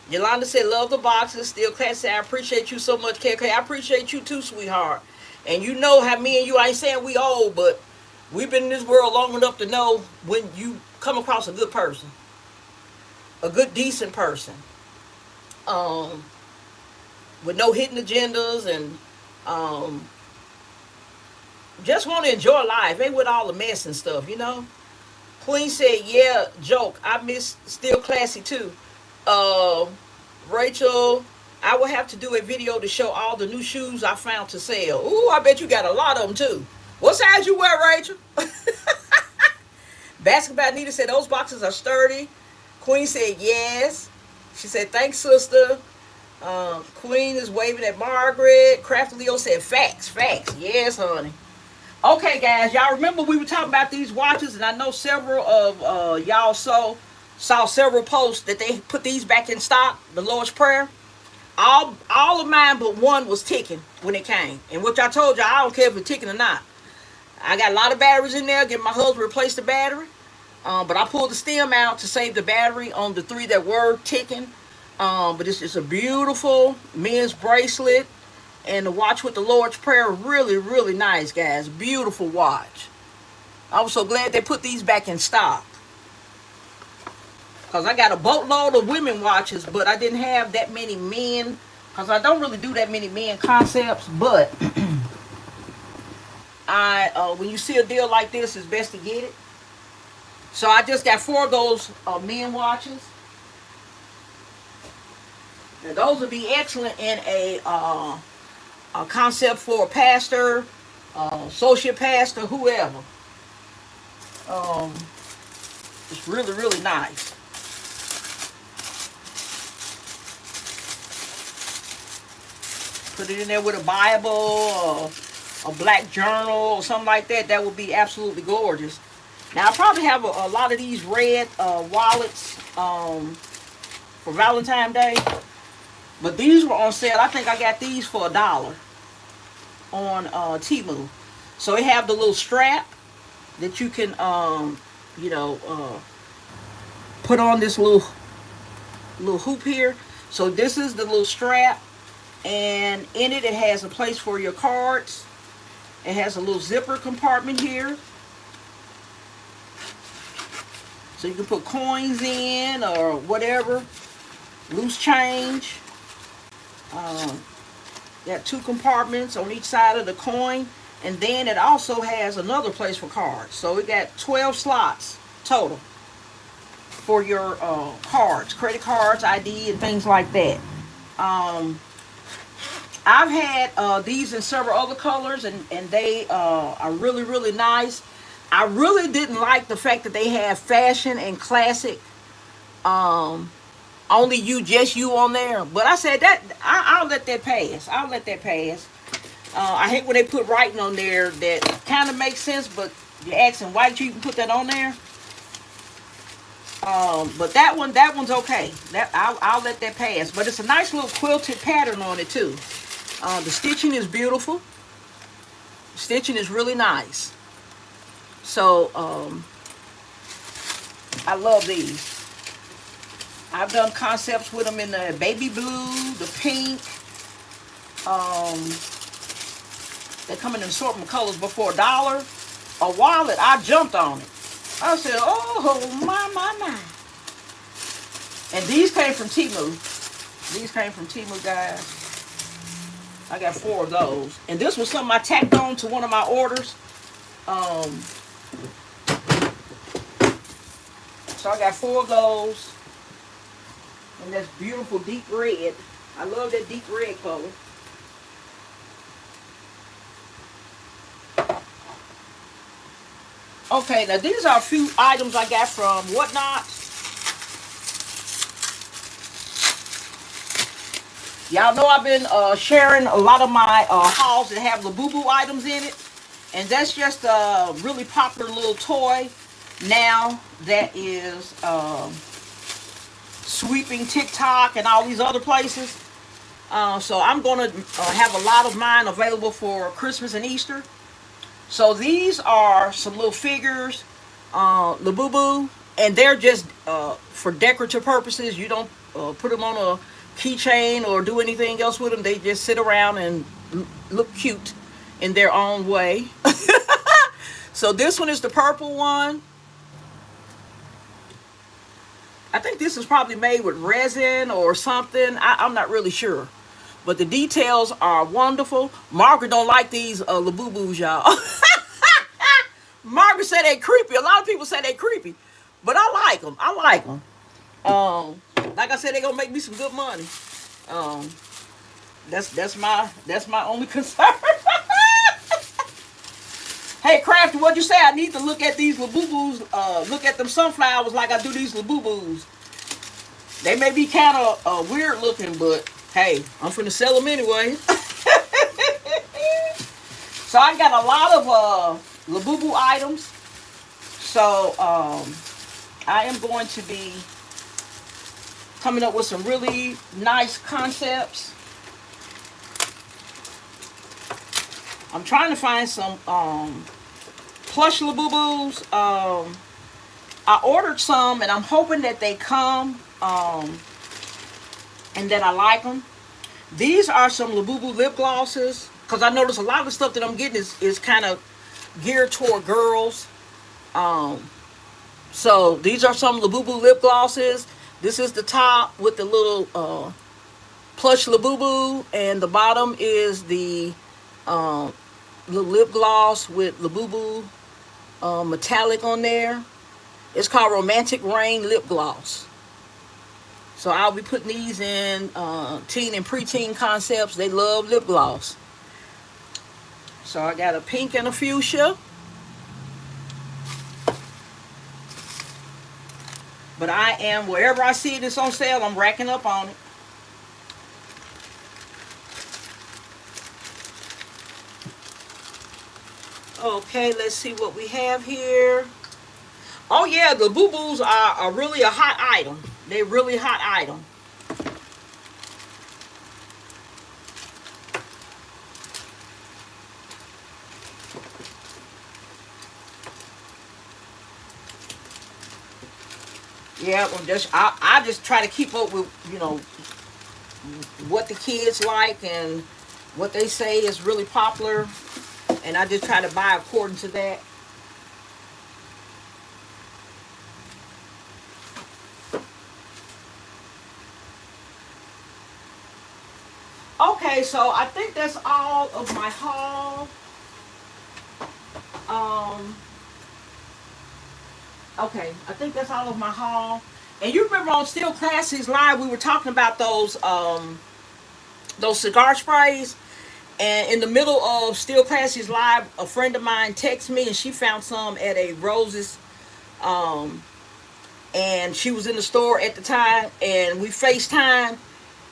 Speaker 1: Yolanda said, love the boxes. Still Classy. I appreciate you so much, KK. I appreciate you too, sweetheart. And you know how me and you, I ain't saying we old, but we've been in this world long enough to know when you come across a good person. A good, decent person. With no hidden agendas and just want to enjoy life. Ain't with all the mess and stuff, you know. Queen said, yeah, joke. I miss Still Classy too. Rachel, I will have to do a video to show all the new shoes I found to sell. Ooh, I bet you got a lot of them too. What size you wear, Rachel? Basketball Nita said, those boxes are sturdy. Queen said, yes. She said, thanks, sister. Queen is waving at Margaret. Crafty Leo said, facts, facts. Yes, honey. Okay, guys, y'all remember we were talking about these watches, and I know several of y'all saw several posts that they put these back in stock, the Lord's Prayer. All of mine but one was ticking when it came. And which I told y'all, I don't care if it's ticking or not. I got a lot of batteries in there. Get my husband to replace the battery. But I pulled the stem out to save the battery on the 3 that were ticking. But it's just a beautiful men's bracelet. And the watch with the Lord's Prayer, really, really nice, guys. Beautiful watch. I was so glad they put these back in stock. Because I got a boatload of women watches, but I didn't have that many men. Because I don't really do that many men concepts. But When you see a deal like this, it's best to get it. So I just got 4 of those men watches. Now those would be excellent in a concept for a pastor, associate pastor, whoever. It's really, really nice. Put it in there with a Bible or a black journal or something like that. That would be absolutely gorgeous. Now, I probably have a lot of these red wallets for Valentine's Day. But these were on sale. I think I got these for $1 on Temu. So they have the little strap that you can, put on this little hoop here. So this is the little strap. And in it, it has a place for your cards. It has a little zipper compartment here. So you can put coins in or whatever. Loose change. Got 2 compartments on each side of the coin. And then it also has another place for cards. So it got 12 slots total for your cards. Credit cards, ID, and things like that. I've had these in several other colors, and they are really, really nice. I really didn't like the fact that they have fashion and classic, only you, just you on there. But I said that I'll let that pass. I'll let that pass. I hate when they put writing on there that kind of makes sense, but you're asking why did you even put that on there? But that one's okay. I'll let that pass. But it's a nice little quilted pattern on it too. The stitching is beautiful. Stitching is really nice. So, I love these. I've done concepts with them in the baby blue, the pink. They come in an assortment of colors, but for $1, a wallet, I jumped on it. I said, oh, my. And these came from Temu. These came from Temu, guys. I got 4 of those. And this was something I tacked on to one of my orders. So I got 4 of those. And that's beautiful deep red. I love that deep red color. Okay, now these are a few items I got from Whatnot. Y'all know I've been sharing a lot of my hauls that have Labubu items in it. And that's just a really popular little toy now that is sweeping TikTok and all these other places. So I'm going to have a lot of mine available for Christmas and Easter. So these are some little figures, Labubu, and they're just for decorative purposes. You don't put them on a keychain or do anything else with them. They just sit around and look cute in their own way. So this one is the purple one. I think this is probably made with resin or something. I'm not really sure. But the details are wonderful. Margaret don't like these Labubus, y'all. Margaret said they creepy. A lot of people say they creepy. But I like them. I like them. Like I said, they're gonna make me some good money. That's my only concern. Hey, Crafty, what'd you say? I need to look at these Labubus, look at them sunflowers like I do these Labubus. They may be kind of weird looking, but hey, I'm finna sell them anyway. So I got a lot of Labubu items. So I am going to be coming up with some really nice concepts. I'm trying to find some plush Labubus. I ordered some and I'm hoping that they come and that I like them. These are some Labubu lip glosses because I notice a lot of the stuff that I'm getting is kind of geared toward girls. So these are some Labubu lip glosses. This is the top with the little plush Labubu, and the bottom is the little lip gloss with Labubu metallic on there. It's called Romantic Rain Lip Gloss. So I'll be putting these in teen and preteen concepts. They love lip gloss. So I got a pink and a fuchsia. But I am, wherever I see this on sale, I'm racking up on it. Okay, let's see what we have here. Oh yeah, the boo-boos are really a hot item. They're really hot item. Yeah, I just try to keep up with, you know, what the kids like and what they say is really popular, and I just try to buy according to that. Okay, so I think that's all of my haul. Okay, I think that's all of my haul. And you remember on Still Classics Live, we were talking about those cigar sprays. And in the middle of Still Classics Live, a friend of mine texted me, and she found some at a Rose's. And she was in the store at the time, and we FaceTime.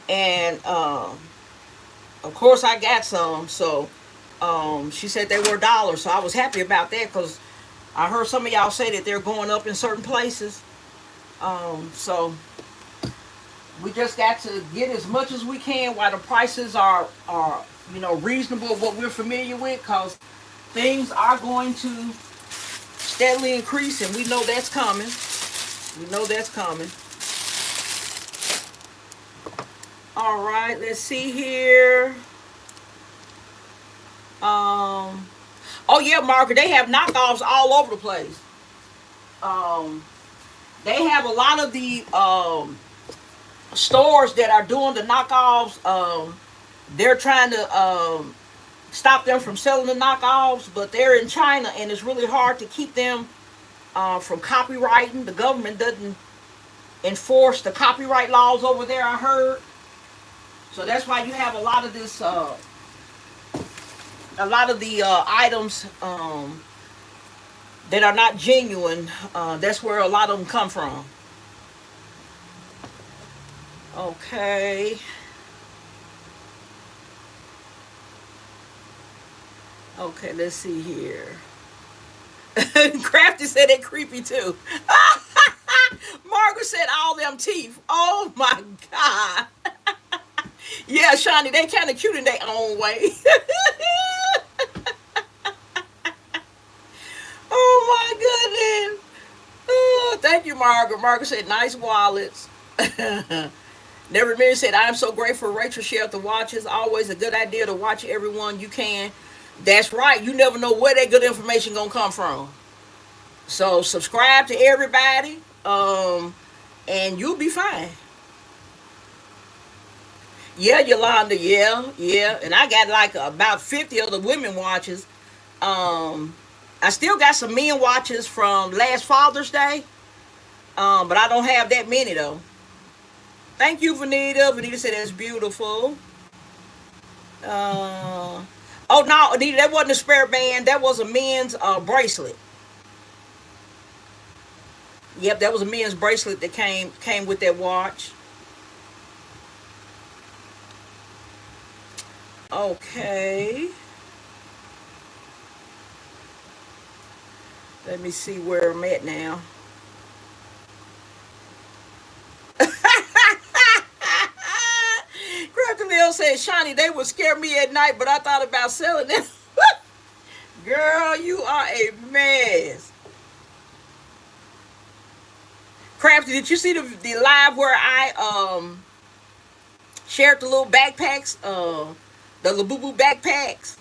Speaker 1: And of course, I got some. So she said they were $1. So I was happy about that, because I heard some of y'all say that they're going up in certain places. So we just got to get as much as we can while the prices are you know, reasonable, what we're familiar with, because things are going to steadily increase, and we know that's coming. We know that's coming. All right, let's see here. Oh yeah, Margaret, they have knockoffs all over the place. They have a lot of the stores that are doing the knockoffs. They're trying to stop them from selling the knockoffs, but they're in China, and it's really hard to keep them from copyrighting. The government doesn't enforce the copyright laws over there, I heard. So that's why you have a lot of this, a lot of the items that are not genuine. That's where a lot of them come from. Okay. Okay, let's see here. Crafty said it creepy too. Margaret said all them teeth. Oh my God. Yeah, Shawnee, they kind of cute in their own way. Oh my goodness. Oh, thank you, Margaret. Margaret said nice wallets. Never Mary said, I'm so grateful Rachel shared the watches. Always a good idea to watch everyone you can. That's right. You never know where that good information gonna come from. So subscribe to everybody, and you'll be fine. Yeah, Yolanda. Yeah. And I got like about 50 of the women watches. I still got some men watches from last Father's Day, but I don't have that many though. Thank you, Vanita. Vanita said that's beautiful. Uh, oh no, Anita, that wasn't a spare band. That was a men's bracelet. Yep, that was a men's bracelet that came with that watch. Okay. Let me see where I'm at now. Crafty Lil said, Shawnee, they would scare me at night, but I thought about selling them. Girl, you are a mess. Crafty, did you see the live where I shared the little backpacks, the Labubu backpacks?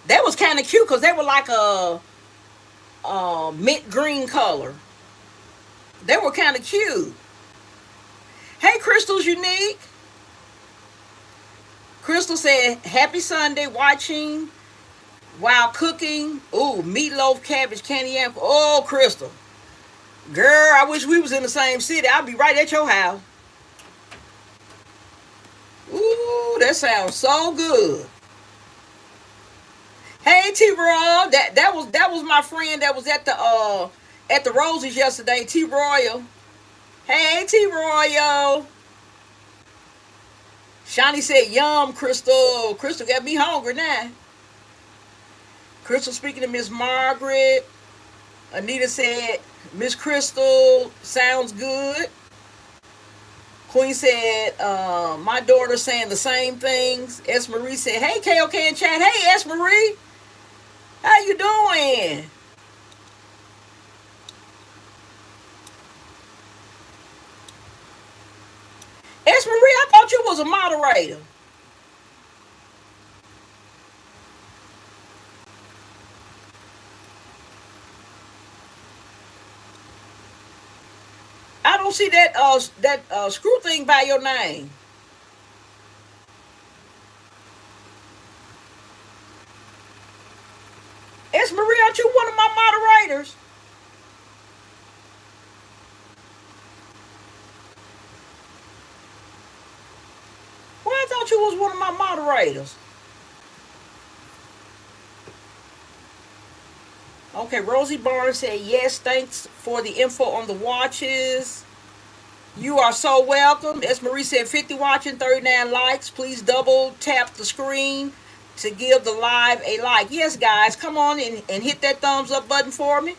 Speaker 1: That was kind of cute because they were like a mint green color. They were kind of cute. Hey, Crystal's Unique. Crystal said, happy Sunday watching while cooking. Ooh, meatloaf, cabbage, candy yam. Oh, Crystal. Girl, I wish we was in the same city. I'd be right at your house. Ooh, that sounds so good. Hey T Royal, that was my friend that was at the Roses yesterday, T Royal. Hey T Royal. Shawnee said, "Yum, Crystal. Crystal got me hungry now." Crystal speaking to Miss Margaret. Anita said, "Miss Crystal sounds good." Queen said, "My daughter saying the same things." S. Marie said, "Hey KOK in chat. Hey S. Marie, how you doing?" S. Marie, I thought you was a moderator. I don't see that screw thing by your name. S. Marie, aren't you one of my moderators? Well, I thought you was one of my moderators. Okay, Rosie Barnes said, "Yes, thanks for the info on the watches. You are so welcome." S. Marie said, "50 watching, 39 likes. Please double tap the screen to give the live a like." Yes, guys, come on and hit that thumbs up button for me.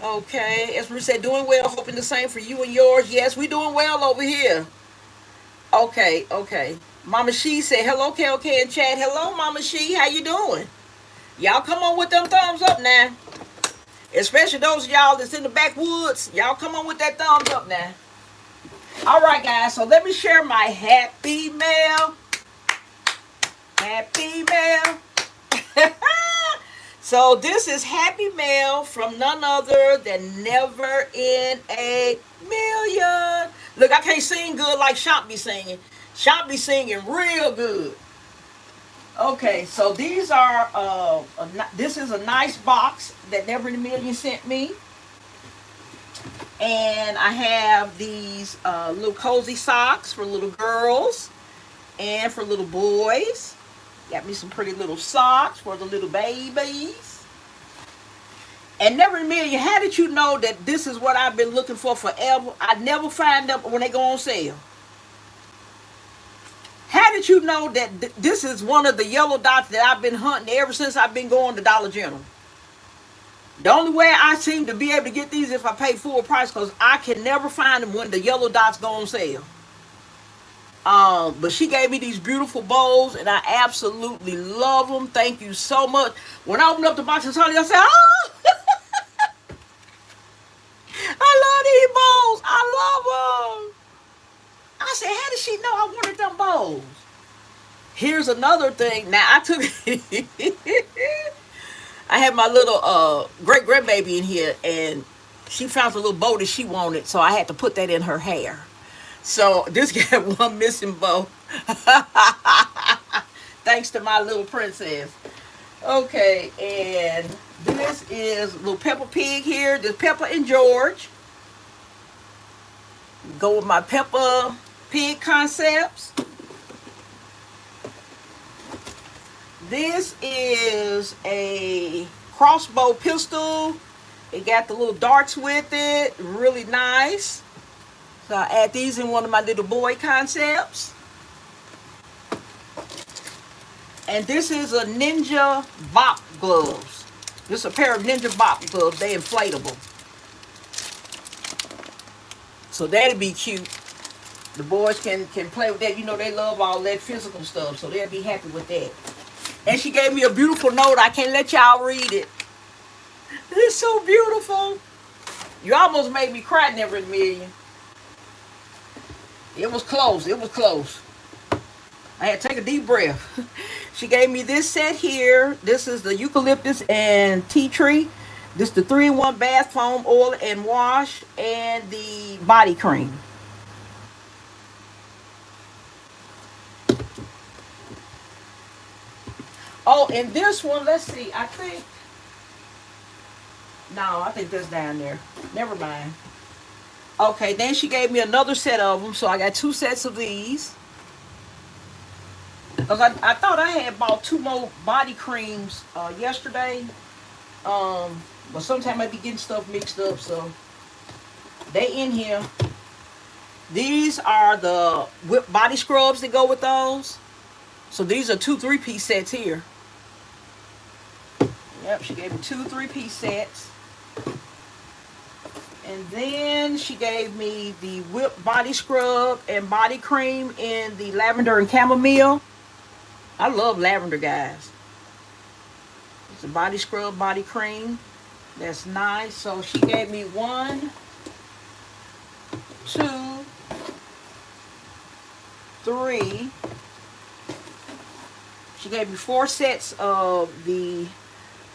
Speaker 1: Okay, as Marie said, "Doing well, hoping the same for you and yours." Yes, we doing well over here. Okay, okay. Mama She said, "Hello, KOK in chat." Hello, Mama She, how you doing? Y'all come on with them thumbs up now. Especially those of y'all that's in the backwoods. Y'all come on with that thumbs up now. All right, guys, so let me share my happy mail. Happy mail. So this is happy mail from none other than Never in a Million. Look, I can't sing good like Shop be singing. Shop be singing real good. Okay, so these are this is a nice box that Never in a Million sent me, and I have these little cozy socks for little girls and for little boys. Got me some pretty little socks for the little babies. And Never in a Million, how did you know that this is what I've been looking for forever? I never find them when they go on sale. How did you know that this is one of the yellow dots that I've been hunting ever since I've been going to Dollar General? The only way I seem to be able to get these is if I pay full price, because I can never find them when the yellow dots go on sale. But she gave me these beautiful bowls, and I absolutely love them. Thank you so much. When I opened up the box and saw it, I said, "Oh, I love these bowls. I love them." I said, "How did she know I wanted them bowls?" Here's another thing. Now I took, I had my little great grandbaby in here, and she found a little bow that she wanted, so I had to put that in her hair. So this got one missing bow. Thanks to my little princess. Okay, and this is little Peppa Pig here. This Peppa and George. Go with my Peppa Pig concepts. This is a crossbow pistol. It got the little darts with it. Really nice. So I add these in one of my little boy concepts. And this is a Ninja Bop gloves. This is a pair of Ninja Bop gloves. They're inflatable. So that'd be cute. The boys can play with that. You know, they love all that physical stuff, so they'll be happy with that. And she gave me a beautiful note. I can't let y'all read it. It's so beautiful. You almost made me cry, Never in a Million. It was close. It was close. I had to take a deep breath. She gave me this set here. This is the eucalyptus and tea tree. This is the 3-in-1 bath foam, oil and wash, and the body cream. Oh, and this one, let's see. I think. No, I think that's down there. Never mind. Okay, then she gave me another set of them, so I got 2 sets of these. Because I thought I had bought 2 more body creams yesterday. But sometimes I be getting stuff mixed up, so they in here. These are the whip body scrubs that go with those. So these are 2 3-piece sets here. Yep, she gave me 2 3-piece sets. And then she gave me the whip body scrub and body cream in the lavender and chamomile. I love lavender, guys. It's a body scrub, body cream. That's nice. So she gave me 1, 2, 3. She gave me 4 sets of the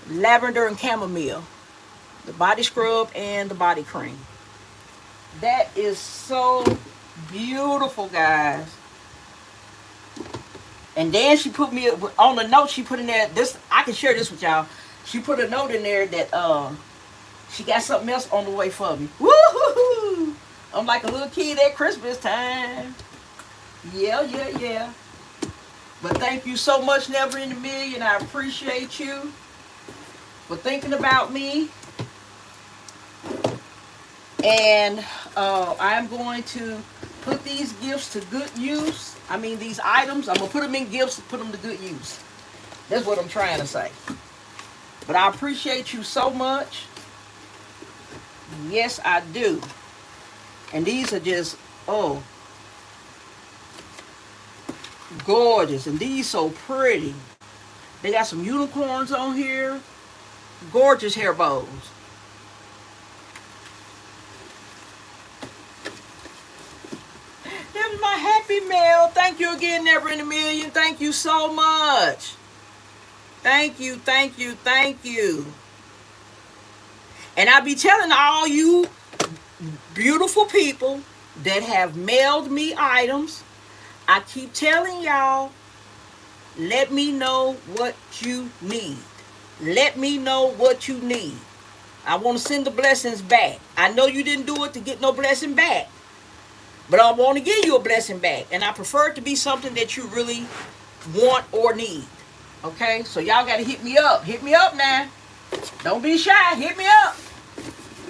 Speaker 1: lavender and chamomile. The body scrub and the body cream. That is so beautiful, guys. And then she put me on the note. She put in there. This I can share this with y'all. She put a note in there that she got something else on the way for me. Woo-hoo-hoo! I'm like a little kid at Christmas time. Yeah. But thank you so much, Never in a Million. I appreciate you for thinking about me. And I'm going to put these gifts to good use. I mean, these items, I'm going to put them in gifts and put them to good use. That's what I'm trying to say. But I appreciate you so much. Yes, I do. And these are just, oh, gorgeous. And these so pretty. They got some unicorns on here. Gorgeous hair bows. There's my happy mail. Thank you again, Never in a Million. Thank you so much. Thank you. And I be telling all you beautiful people that have mailed me items, I keep telling y'all, let me know what you need. Let me know what you need. I want to send the blessings back. I know you didn't do it to get no blessing back, but I want to give you a blessing back. And I prefer it to be something that you really want or need. Okay? So y'all got to hit me up. Hit me up now. Don't be shy. Hit me up.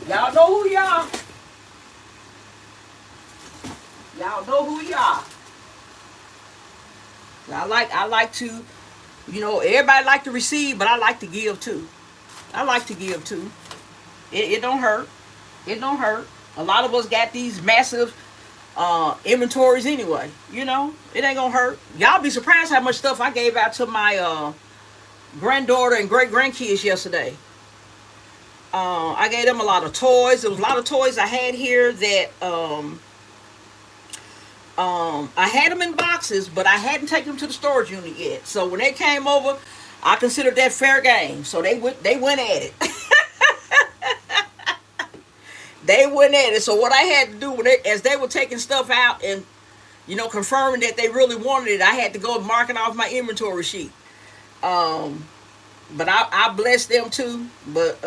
Speaker 1: Y'all know who y'all. Y'all know who y'all. I like to, you know, everybody like to receive, but I like to give too. I like to give too. It don't hurt. It don't hurt. A lot of us got these massive inventories anyway. You know, it ain't gonna hurt. Y'all be surprised how much stuff I gave out to my granddaughter and great grandkids yesterday. I gave them a lot of toys. There was a lot of toys I had here that I had them in boxes, but I hadn't taken them to the storage unit yet. So when they came over, I considered that fair game. So they went at it. They went at it. So what I had to do as they were taking stuff out and, you know, confirming that they really wanted it, I had to go and mark it off my inventory sheet. But I bless them too. But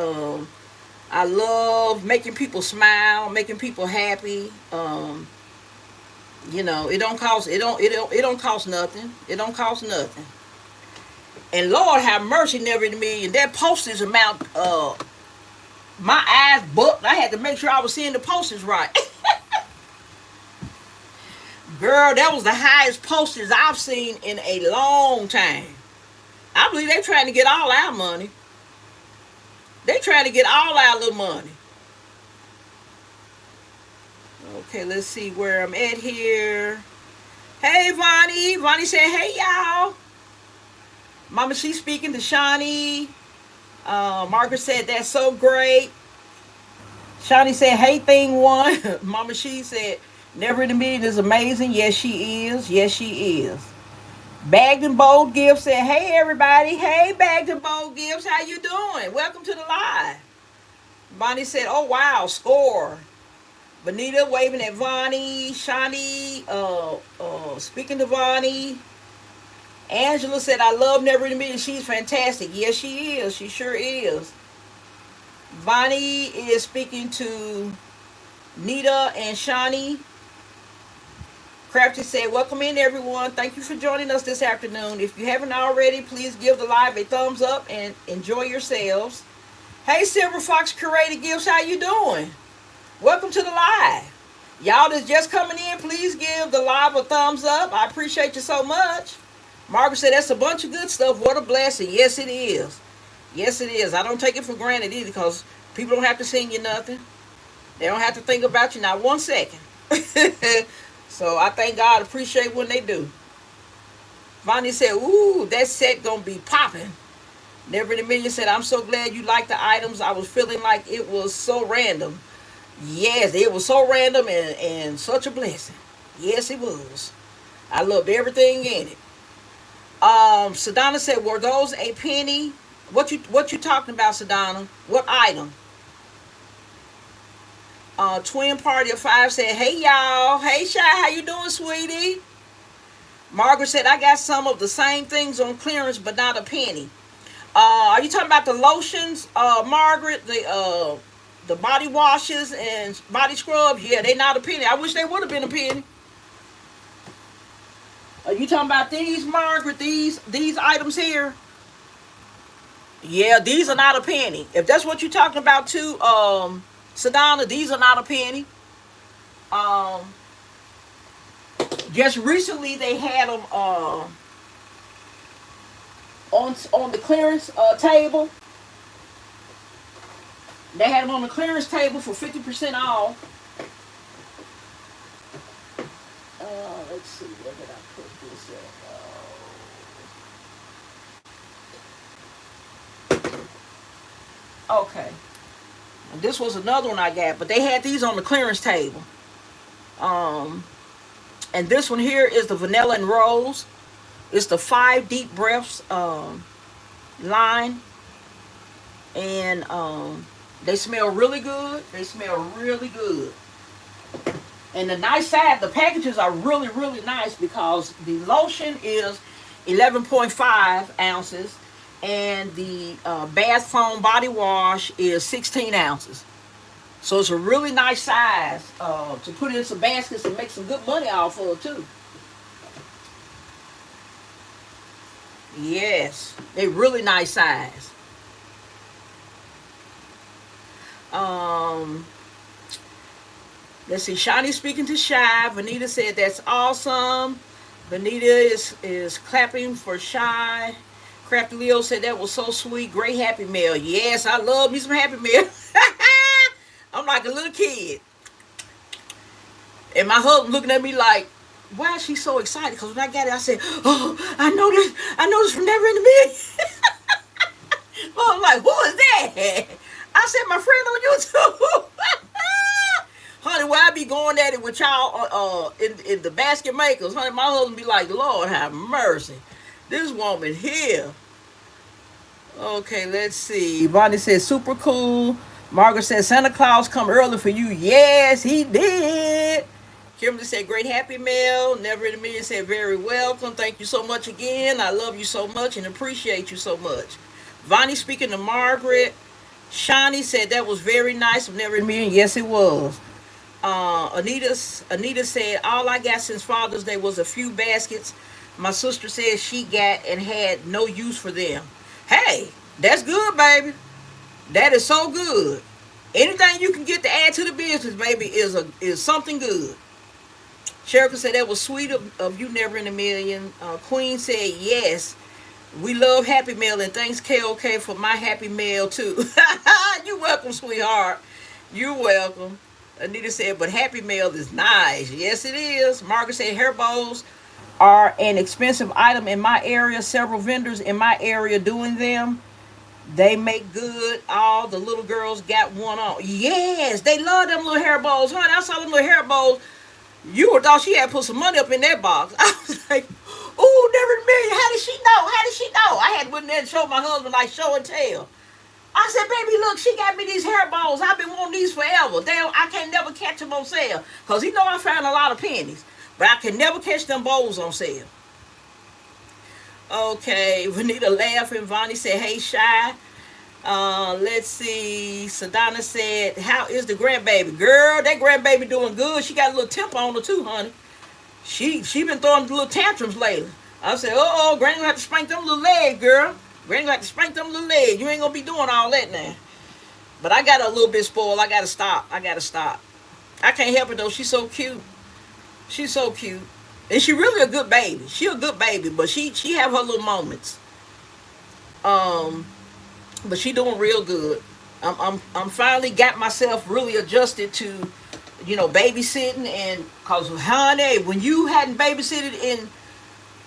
Speaker 1: I love making people smile, making people happy. You know, it don't cost nothing. It don't cost nothing. And Lord have mercy, Never in a Million. That postage amount, my eyes bucked. I had to make sure I was seeing the postage right. Girl, that was the highest postage I've seen in a long time. I believe they trying to get all our money. They trying to get all our little money. Okay, let's see where I'm at here. Hey, Vonnie. Vonnie said, hey, y'all. Mama, she's speaking to Shawnee. Margaret said, that's so great. Shawnee said, hey, thing one. Mama, she said, Never in a Million is amazing. Yes, she is. Yes, she is. Bagged and Bold Gifts said, hey, everybody. Hey, Bagged and Bold Gifts. How you doing? Welcome to the live. Bonnie said, oh, wow, score. Bonita waving at Vonnie. Shawnee speaking to Vonnie. Angela said, I love Never in a Million. She's fantastic. Yes, she is. She sure is. Vonnie is speaking to Nita and Shawnee. Crafty said, welcome in, everyone. Thank you for joining us this afternoon. If you haven't already, please give the live a thumbs up and enjoy yourselves. Hey, Silver Fox Curated Gifts, how you doing? Welcome to the live. Y'all that's just coming in, please give the live a thumbs up. I appreciate you so much. Margaret said, that's a bunch of good stuff. What a blessing. Yes, it is. Yes, it is. I don't take it for granted either, because people don't have to sing you nothing. They don't have to think about you not 1 second. So I thank God, appreciate when they do. Vonnie said, ooh, that set gonna be popping. Never in a Million said, I'm so glad you liked the items. I was feeling like it was so random. Yes, it was so random and such a blessing. Yes, it was. I loved everything in it. Sedona said, were those a penny? What you talking about, Sedona? What item? Twin Party of 5 said, hey y'all. Hey Shy, how you doing, sweetie? Margaret said, I got some of the same things on clearance, but not a penny. Are you talking about the lotions, Margaret? The body washes and body scrubs? Yeah, they not a penny. I wish they would have been a penny. Are you talking about these, Margaret? These items here? Yeah, these are not a penny. If that's what you're talking about too, Sedona, these are not a penny. Just recently they had them on the clearance table. They had them on the clearance table for 50% off. Let's see, where did I put this at? Okay. And this was another one I got, but they had these on the clearance table. And this one here is the Vanilla and Rose. It's the 5 Deep Breaths line. And they smell really good. They smell really good. And the nice side, the packages are really, really nice, because the lotion is 11.5 ounces. And the bath foam body wash is 16 ounces. So it's a really nice size to put in some baskets and make some good money off of too. Yes, they really nice size. Let's see, Shani speaking to Shy. Vanita said, that's awesome. Vanita is clapping for Shy. Crafty Leo said, that was so sweet. Great Happy Meal. Yes, I love me some Happy Meal. I'm like a little kid. And my husband looking at me like, why is she so excited? Because when I got it, I said, oh, I know this from Never in a Million. Well, I'm like, who is that? I said, my friend on YouTube. Honey, why I be going at it with y'all in the basket makers? Honey, my husband be like, Lord have mercy. This woman here. Okay, let's see. Bonnie says, super cool. Margaret says, Santa Claus come early for you. Yes, he did. Kimberly said, great Happy Meal. Never in a Million said, very welcome. Thank you so much again. I love you so much and appreciate you so much. Vonnie speaking to Margaret. Shawnee said, that was very nice of Never in a Million. Yes, it was. Anita said, all I got since Father's Day was a few baskets. My sister said she got and had no use for them. Hey, that's good, baby. That is so good. Anything you can get to add to the business, baby, is something good. Sherika said, that was sweet of you, Never in a Million. Queen said, yes, we love Happy Meal, and thanks KOK for my Happy Meal too. You're welcome, sweetheart. You're welcome. Anita said, but Happy Meal is nice. Yes, it is. Margaret said, hair bows are an expensive item in my area. Several vendors in my area doing them. They make good. All the little girls got one on. Yes, they love them little hair bows. Honey, I saw them little hair bows. You would thought she had put some money up in that box. I was like, oh, Never in a Million. How did she know? How did she know? I had to put in there and show my husband, like show and tell. I said, baby, look, she got me these hair bows. I've been wanting these forever. I can't never catch them on sale. Because he know I found a lot of pennies. But I can never catch them bowls on sale. Okay, Vanita laughing. Vonnie said, "Hey, Shy." Let's see. Sadonna said, "How is the grandbaby, girl? That grandbaby doing good. She got a little temper on her too, honey. She been throwing little tantrums lately." I said, "Oh, Granny gonna have to spank them little legs, girl. Granny gonna have to spank them little legs. You ain't gonna be doing all that now." But I got a little bit spoiled. I gotta stop. I gotta stop. I can't help it though. She's so cute. She's so cute. And she really a good baby. She a good baby, but she have her little moments. Um, but she doing real good. I'm finally got myself really adjusted to, babysitting, and cause honey, when you hadn't babysitted in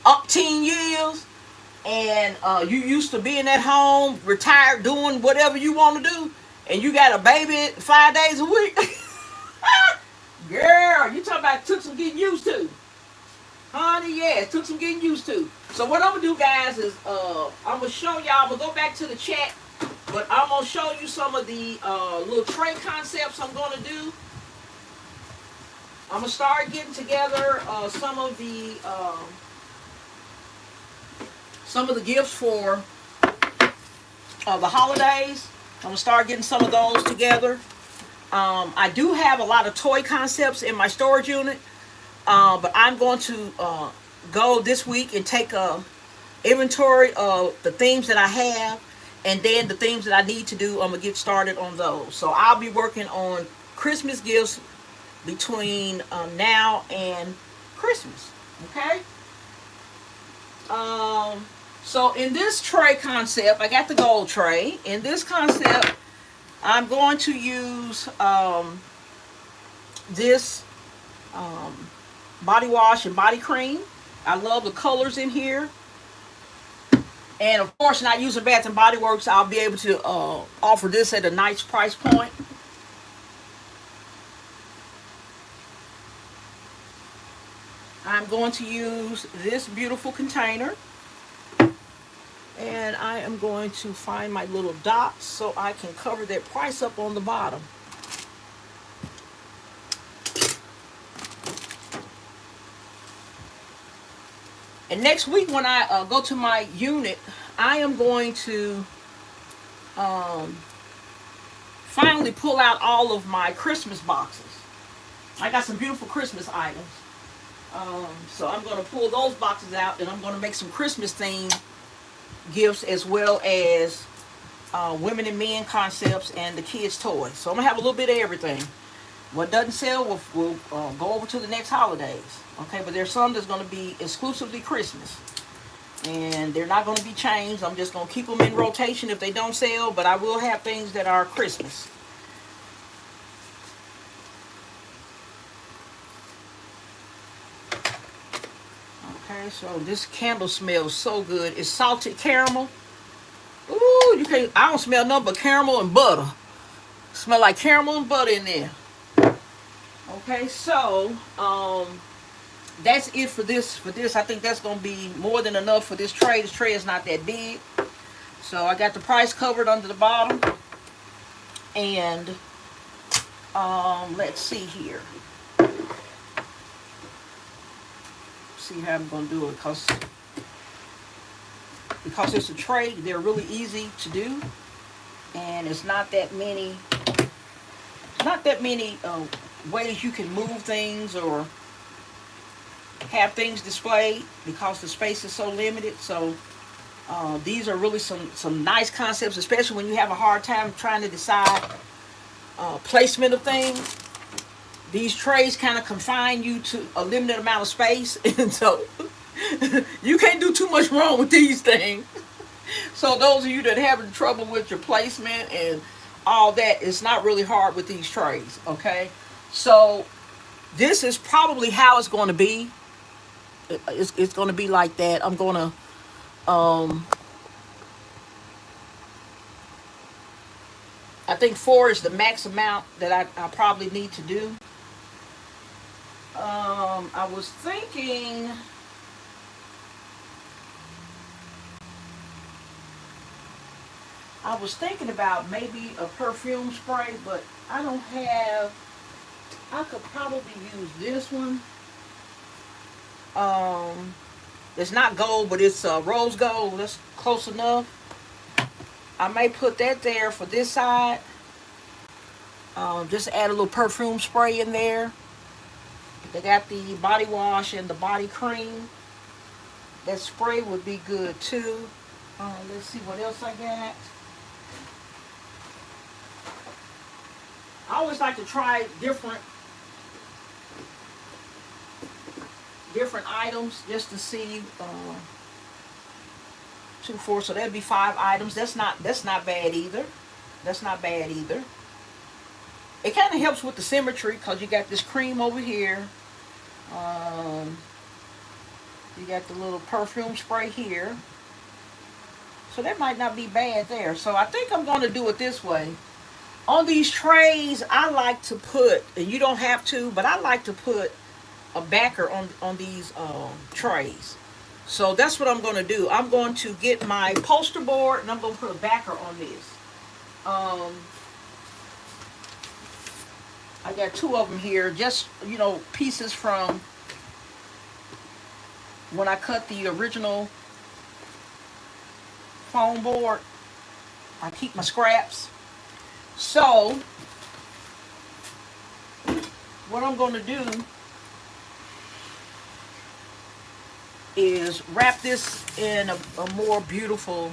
Speaker 1: up 10 years, and you used to being at home, retired, doing whatever you want to do, and you got a baby 5 days a week, girl, you talking about took some getting used to. Honey, yeah, it took some getting used to. So what I'm gonna do, guys, is I'm gonna show y'all. I'm gonna go back to the chat, but I'm gonna show you some of the little tray concepts I'm gonna do. I'm gonna start getting together some of the gifts for the holidays. I'm gonna start getting some of those together. I do have a lot of toy concepts in my storage unit. But I'm going to go this week and take a inventory of the things that I have, and then the things that I need to do. I'm gonna get started on those. So I'll be working on Christmas gifts between now and Christmas. Okay. So in this tray concept, I got the gold tray. In this concept, I'm going to use this. Body wash and body cream. I love the colors in here. And of course, not using Bath and Body Works, I'll be able to offer this at a nice price point. I'm going to use this beautiful container. And I am going to find my little dots so I can cover that price up on the bottom. And next week when I go to my unit, I am going to finally pull out all of my Christmas boxes. I got some beautiful Christmas items. So I'm going to pull those boxes out, and I'm going to make some Christmas themed gifts, as well as women and men concepts and the kids' toys. So I'm going to have a little bit of everything. What doesn't sell, we'll go over to the next holidays. Okay, but there's some that's going to be exclusively Christmas. And they're not going to be changed. I'm just going to keep them in rotation if they don't sell. But I will have things that are Christmas. Okay, so this candle smells so good. It's salted caramel. Ooh, you can't. I don't smell nothing but caramel and butter. Smell like caramel and butter in there. Okay, so that's it for this. I think that's going to be more than enough for this tray. This tray is not that big. So I got the price covered under the bottom. And let's see here. See how I'm going to do it, because it's a tray. They're really easy to do, and it's not that many ways you can move things or have things displayed, because the space is so limited. So these are really some nice concepts, especially when you have a hard time trying to decide placement of things. These trays kind of confine you to a limited amount of space, and so you can't do too much wrong with these things. So those of you that are having trouble with your placement and all that, it's not really hard with these trays. Okay, so this is probably how it's going to be. It's going to be like that. I'm going to I think 4 is the max amount that I probably need to do. I was thinking about maybe a perfume spray, but I don't have. I could probably use this one. It's not gold, but it's rose gold. That's close enough. I may put that there for this side. Just add a little perfume spray in there. They got the body wash and the body cream. That spray would be good too. Let's see what else I got. I always like to try different items just to see. 2, 4, so that'd be 5 items. That's not bad either. That's not bad either. It kind of helps with the symmetry because you got this cream over here. You got the little perfume spray here. So that might not be bad there. So I think I'm going to do it this way. On these trays, I like to put, and you don't have to, but I like to put a backer on these trays. So that's what I'm going to do. I'm going to get my poster board and I'm going to put a backer on this. I got 2 of them here, just, you know, pieces from when I cut the original foam board. I keep my scraps. So what I'm going to do is wrap this in a more beautiful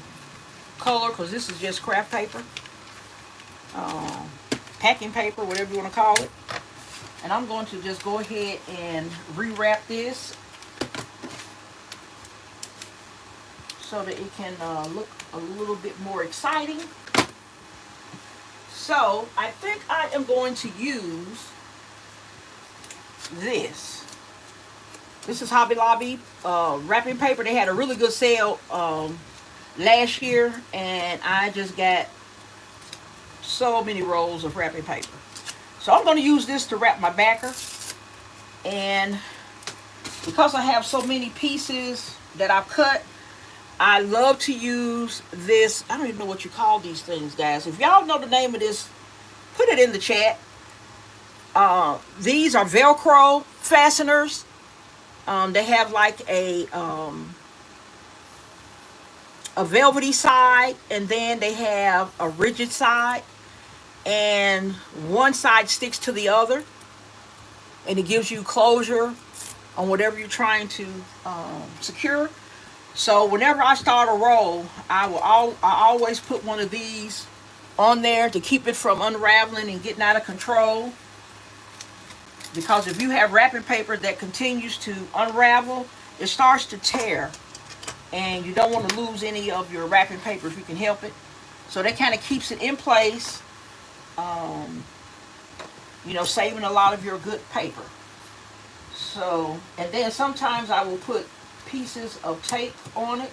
Speaker 1: color, because this is just craft paper, packing paper, whatever you want to call it. And I'm going to just go ahead and rewrap this so that it can look a little bit more exciting. So I think I am going to use this. This is Hobby Lobby wrapping paper. They had a really good sale last year, and I just got so many rolls of wrapping paper. So I'm going to use this to wrap my backer. And because I have so many pieces that I've cut, I love to use this. I don't even know what you call these things, guys. If y'all know the name of this, put it in the chat. These are Velcro fasteners. They have like a velvety side, and then they have a rigid side, and one side sticks to the other, and it gives you closure on whatever you're trying to secure. So whenever I start a roll, I always put one of these on there to keep it from unraveling and getting out of control. Because if you have wrapping paper that continues to unravel, it starts to tear. And you don't want to lose any of your wrapping paper if you can help it. So that kind of keeps it in place. You know, saving a lot of your good paper. So, and then sometimes I will put pieces of tape on it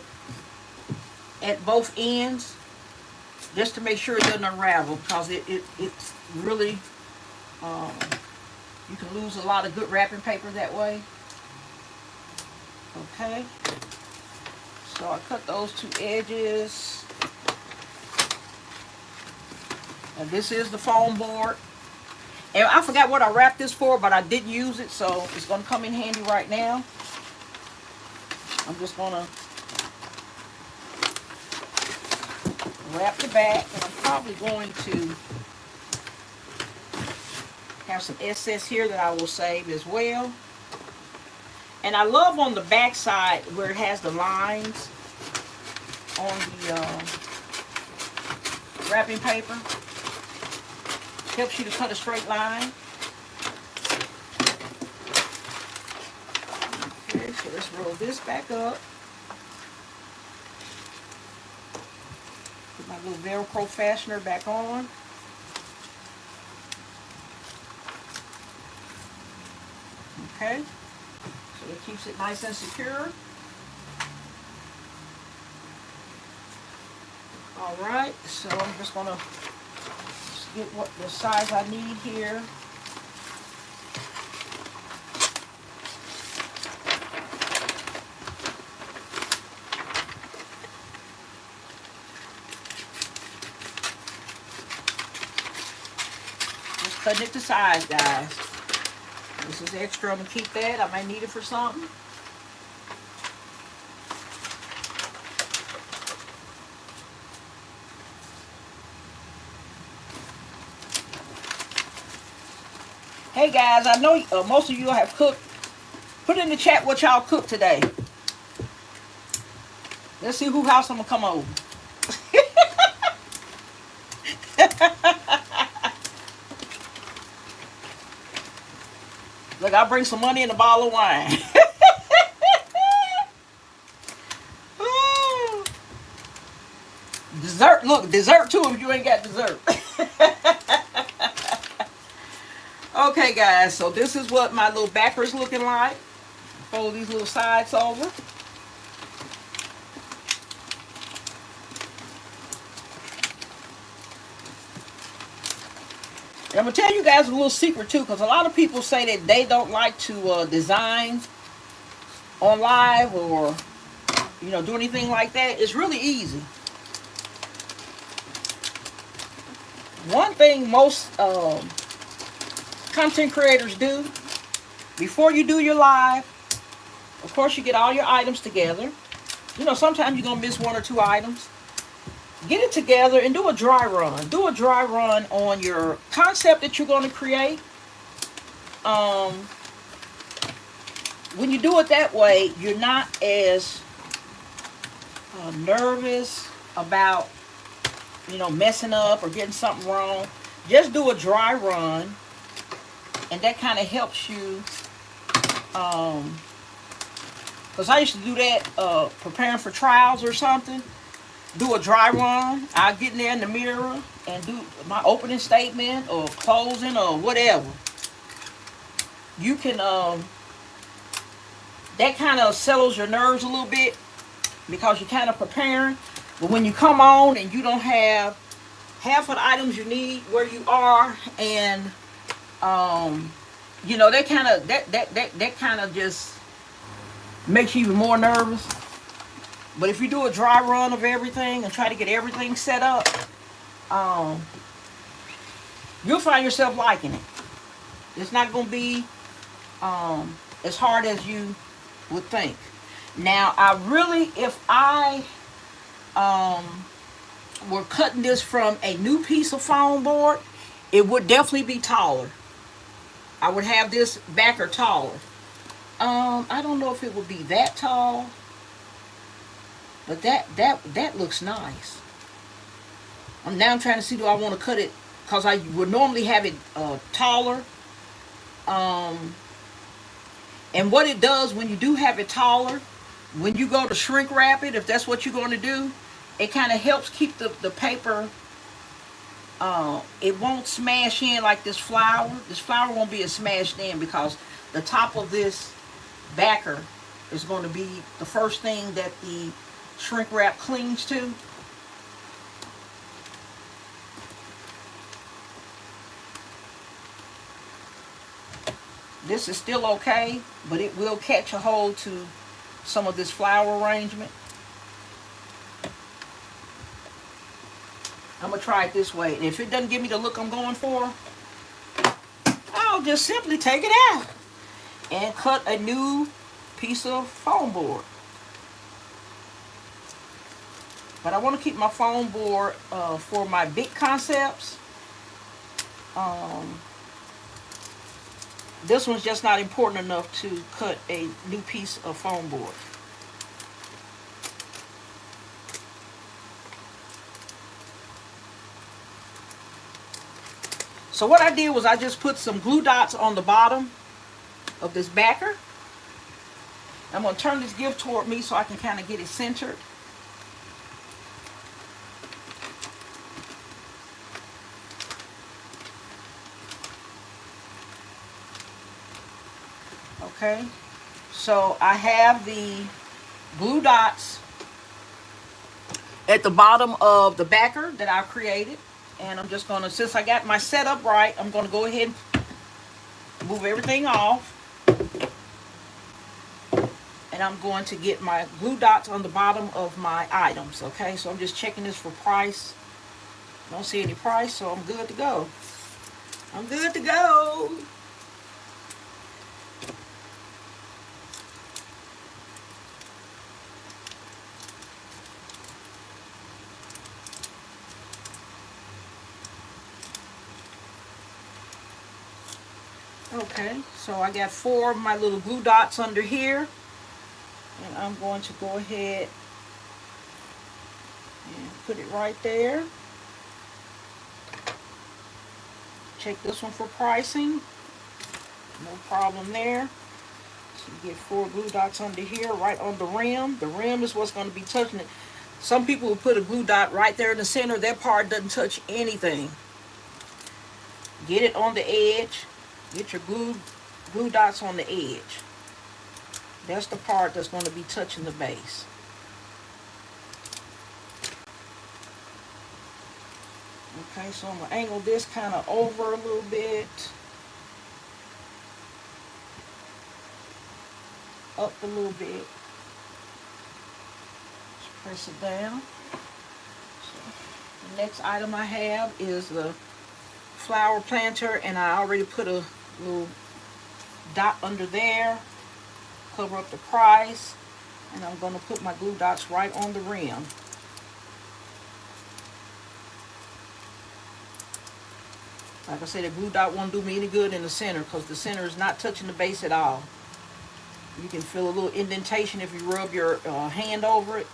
Speaker 1: at both ends, just to make sure it doesn't unravel, because it's really, you can lose a lot of good wrapping paper that way. Okay, so I cut those 2 edges, and this is the foam board. And I forgot what I wrapped this for, but I didn't use it, so it's going to come in handy right now. I'm just going to wrap the back, and I'm probably going to have some excess here that I will save as well. And I love on the back side where it has the lines on the wrapping paper. Helps you to cut a straight line. Okay, so let's roll this back up. Put my little Velcro fastener back on. Okay, so it keeps it nice and secure. All right, so I'm just gonna get what the size I need here. Just cutting it to size, guys. This is extra. I'm gonna keep that. I might need it for something. Hey guys, I know most of you have cooked. Put in the chat what y'all cooked today. Let's see who house I'm gonna come over. Look, I'll bring some money and a bottle of wine. Dessert, look, dessert too if you ain't got dessert. Okay guys, so this is what my little backer is looking like. Fold these little sides over. And I'm going to tell you guys a little secret too, because a lot of people say that they don't like to design on live or, you know, do anything like that. It's really easy. One thing most content creators do, before you do your live, of course you get all your items together. You know, sometimes you're going to miss one or two items. Get it together and do a dry run. Do a dry run on your concept that you're going to create. When you do it that way, you're not as nervous about, you know, messing up or getting something wrong. Just do a dry run, and that kind of helps you. Because I used to do that preparing for trials or something. Do a dry run. I'll get in there in the mirror and do my opening statement or closing or whatever. You can, that kind of settles your nerves a little bit because you're kind of preparing. But when you come on and you don't have half of the items you need where you are, and you know, that kind of just makes you even more nervous. But if you do a dry run of everything and try to get everything set up, you'll find yourself liking it. It's not going to be as hard as you would think. Now, if I were cutting this from a new piece of foam board, it would definitely be taller. I would have this backer taller. I don't know if it would be that tall. But that looks nice. Now I'm trying to see, do I want to cut it, because I would normally have it taller. And what it does when you do have it taller, when you go to shrink wrap it, if that's what you're going to do, it kind of helps keep the paper, it won't smash in like this flower. This flower won't be as smashed in because the top of this backer is going to be the first thing that the shrink wrap clings to. This is still okay, but it will catch a hold to some of this flower arrangement. I'm going to try it this way. And if it doesn't give me the look I'm going for, I'll just simply take it out and cut a new piece of foam board. But I want to keep my foam board for my big concepts. This one's just not important enough to cut a new piece of foam board. So what I did was I just put some glue dots on the bottom of this backer. I'm going to turn this gift toward me so I can kind of get it centered. Okay, so I have the glue dots at the bottom of the backer that I created. And I'm just going to, since I got my setup right, I'm going to go ahead and move everything off. And I'm going to get my glue dots on the bottom of my items. Okay, so I'm just checking this for price. Don't see any price, so I'm good to go. I'm good to go. Okay, so I got 4 of my little glue dots under here, and I'm going to go ahead and put it right there. Check this one for pricing. No problem there. So you get 4 glue dots under here, right on the rim. The rim is what's going to be touching it. Some people will put a glue dot right there in the center. That part doesn't touch anything. Get it on the edge. Get your glue dots on the edge. That's the part that's going to be touching the base. Okay, so I'm going to angle this kind of over a little bit. Up a little bit. Just press it down. So the next item I have is the flower planter, and I already put a little dot under there. Cover up the price, and I'm going to put my glue dots right on the rim. Like I said, the glue dot won't do me any good in the center because the center is not touching the base at all. You can feel a little indentation if you rub your hand over it.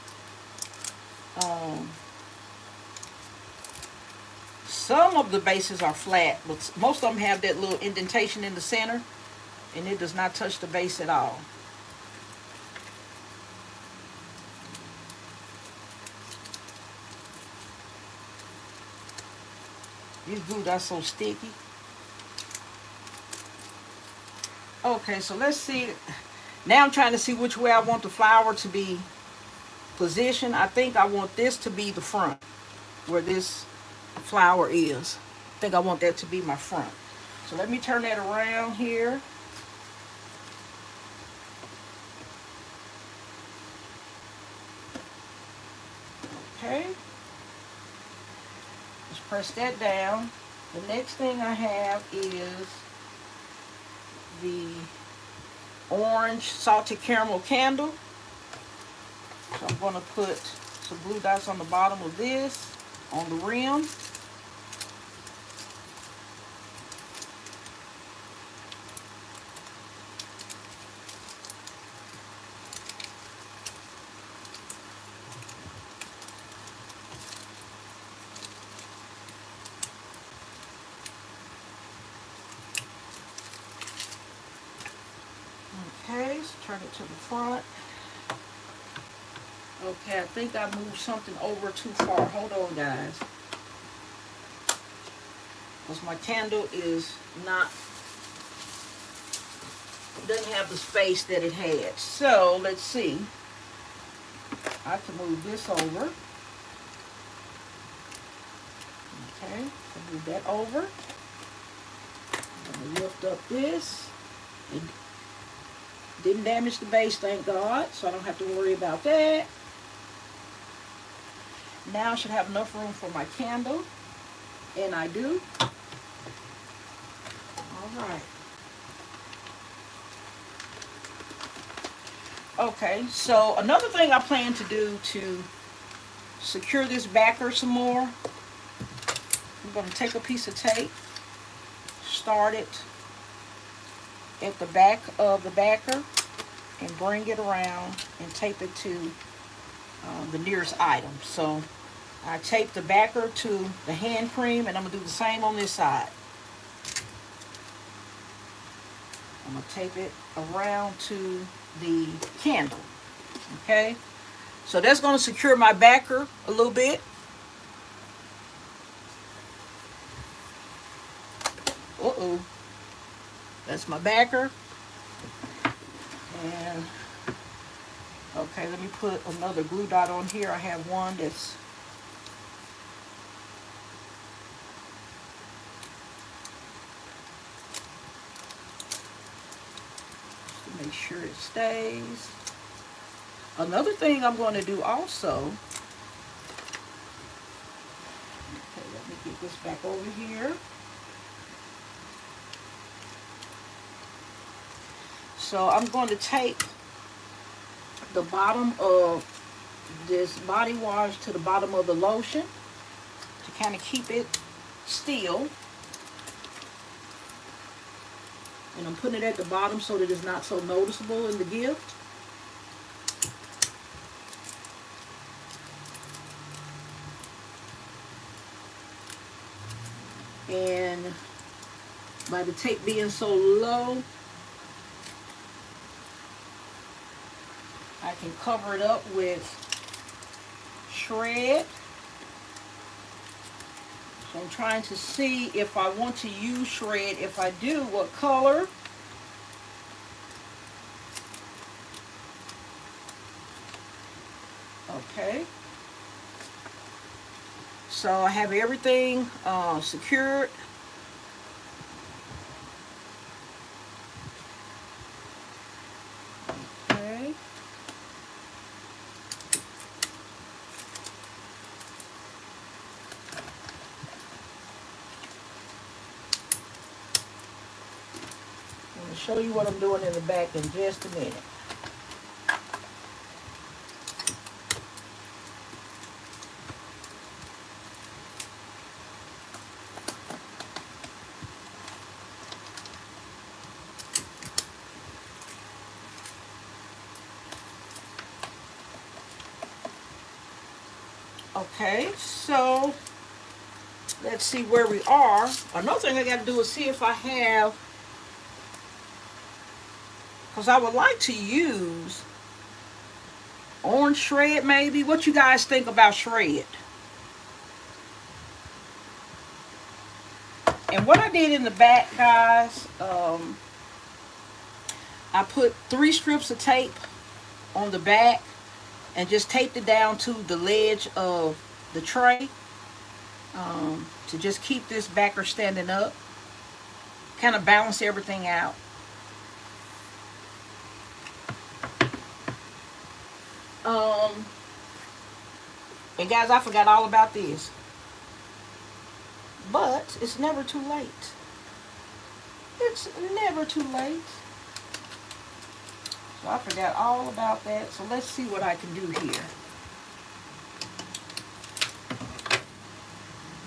Speaker 1: Some of the bases are flat, but most of them have that little indentation in the center, and it does not touch the base at all. These glue dots so sticky. Okay, so let's see. Now I'm trying to see which way I want the flower to be positioned. I think I want this to be the front, where this flower is. I think I want that to be my front. So let me turn that around here. Okay. Just press that down. The next thing I have is the orange salted caramel candle. So I'm going to put some glue dots on the bottom of this, on the rim. Okay, so turn it to the front. Okay, I think I moved something over too far. Hold on, guys. Because my candle is not, doesn't have the space that it had. So, let's see. I can move this over. Okay, so move that over. I'm going to lift up this. It didn't damage the base, thank God, so I don't have to worry about that. Now I should have enough room for my candle, and I do. All right. Okay, so another thing I plan to do to secure this backer some more, I'm going to take a piece of tape, start it at the back of the backer, and bring it around and tape it to the nearest item. So I tape the backer to the hand cream, and I'm going to do the same on this side. I'm going to tape it around to the candle. Okay, so that's going to secure my backer a little bit. Uh-oh. That's my backer. And okay, let me put another glue dot on here. I have one that's just to make sure it stays. Another thing I'm going to do also, okay, let me get this back over here. So I'm going to tape the bottom of this body wash to the bottom of the lotion to kind of keep it still. And I'm putting it at the bottom so that it's not so noticeable in the gift. And by the tape being so low, I can cover it up with shred. So I'm trying to see if I want to use shred. If I do, what color? Okay. So I have everything secured. Okay. I'm going to show you what I'm doing in the back in just a minute. Okay, so let's see where we are. Another thing I got to do is see if I have, because I would like to use orange shred maybe. What you guys think about shred? And what I did in the back, guys, I put 3 strips of tape on the back and just taped it down to the ledge of the tray to just keep this backer standing up, kind of balance everything out. And guys, I forgot all about this, but it's never too late. It's never too late. So I forgot all about that. So let's see what I can do here.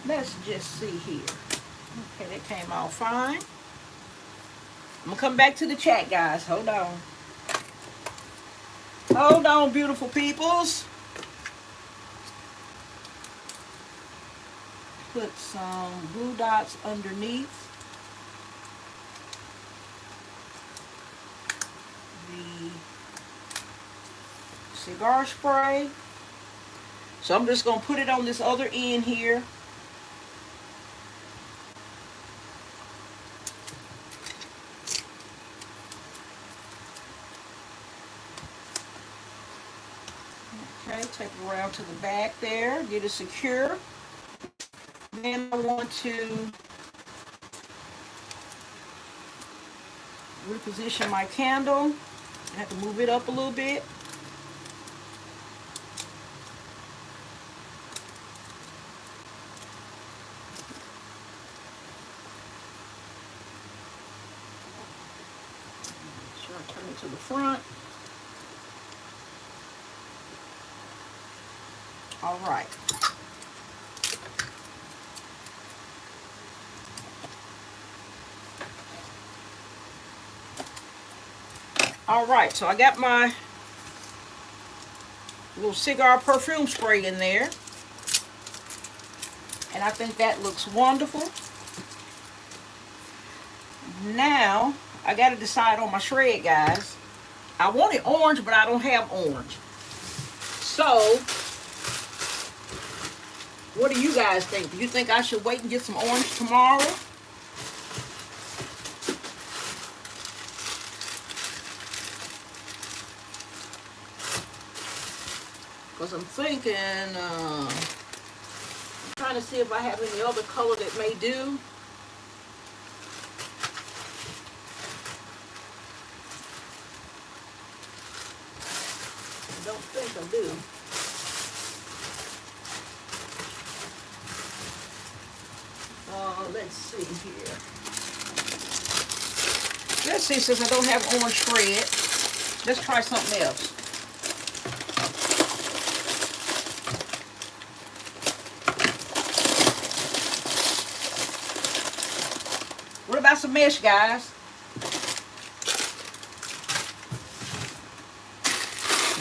Speaker 1: Let's just see here. Okay, that came out fine. I'm going to come back to the chat, guys. Hold on. Hold on, beautiful peoples. Put some blue dots underneath the cigar spray. So I'm just going to put it on this other end here. Okay, take it around to the back there, get it secure. Then I want to reposition my candle. I have to move it up a little bit. Make sure I turn it to the front. All right. All right, so I got my little cigar perfume spray in there. And I think that looks wonderful. Now, I got to decide on my shred, guys. I wanted orange, but I don't have orange. So, what do you guys think? Do you think I should wait and get some orange tomorrow? Because I'm thinking, I'm trying to see if I have any other color that may do. I don't think I do. Let's see here. Let's see, since I don't have orange shred, let's try something else. What about some mesh, guys?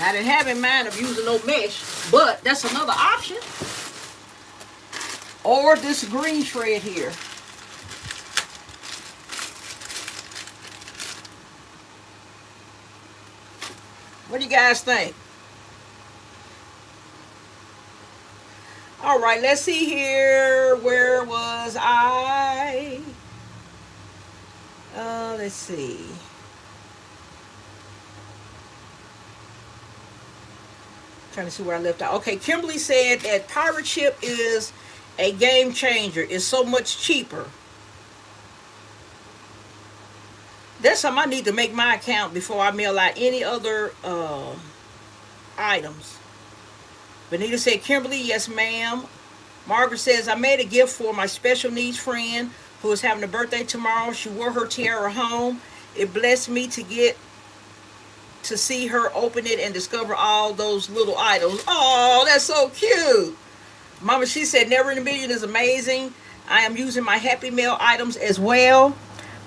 Speaker 1: I didn't have in mind of using no mesh, but that's another option. Or this green shred here. What do you guys think? All right, let's see here. Where was I? Let's see. Trying to see where I left out. Okay, Kimberly said that pirate ship is a game changer. It's so much cheaper. That's something I need to make my account before I mail out any other items. Benita said, Kimberly, yes ma'am. Margaret says, I made a gift for my special needs friend who is having a birthday tomorrow. She wore her tiara home. It blessed me to get to see her open it and discover all those little items. Oh, that's so cute. Mama, she said, Never in a Million is amazing. I am using my Happy Mail items as well.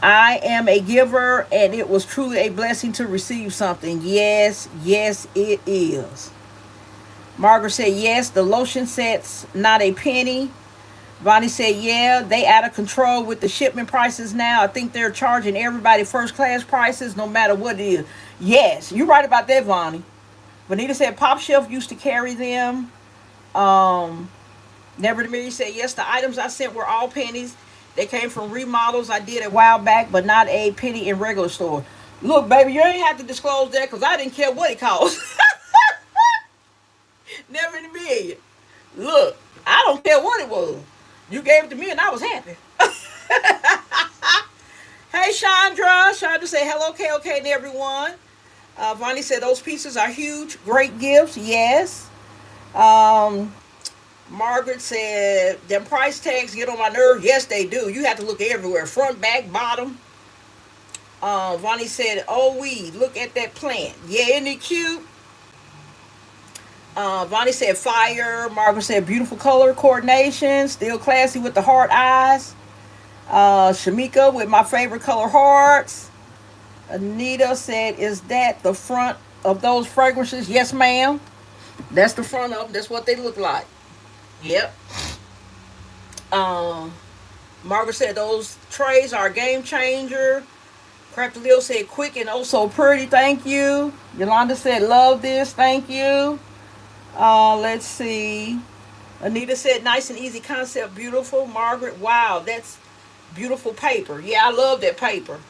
Speaker 1: I am a giver, and it was truly a blessing to receive something. Yes, yes, it is. Margaret said, yes, the lotion sets, not a penny. Bonnie said, yeah, they out of control with the shipment prices now. I think they're charging everybody first class prices no matter what it is. Yes, you're right about that, Bonnie. Bonita said, Pop Shelf used to carry them. Never to Mary said, yes, the items I sent were all pennies. They came from remodels I did a while back, but not a penny in regular store. Look, baby, you ain't have to disclose that because I didn't care what it cost. Never in a million. Look, I don't care what it was. You gave it to me and I was happy. Hey, Chandra. Chandra said, hello, KOK and everyone. Vonnie said, those pieces are huge. Great gifts. Yes. Margaret said, them price tags get on my nerves. Yes, they do. You have to look everywhere. Front, back, bottom. Vonnie said, oh, look at that plant. Yeah, isn't it cute? Vonnie said, fire. Margaret said, beautiful color coordination. Still classy with the heart eyes. Shamika with my favorite color hearts. Anita said, is that the front of those fragrances? Yes, ma'am. That's the front of them. That's what they look like. Yep. Margaret said those trays are a game changer. Crafty Lil said quick and oh so pretty. Thank you. Yolanda said love this. Thank you. Let's see. Anita said nice and easy concept. Beautiful. Margaret, wow, that's beautiful paper. Yeah, I love that paper.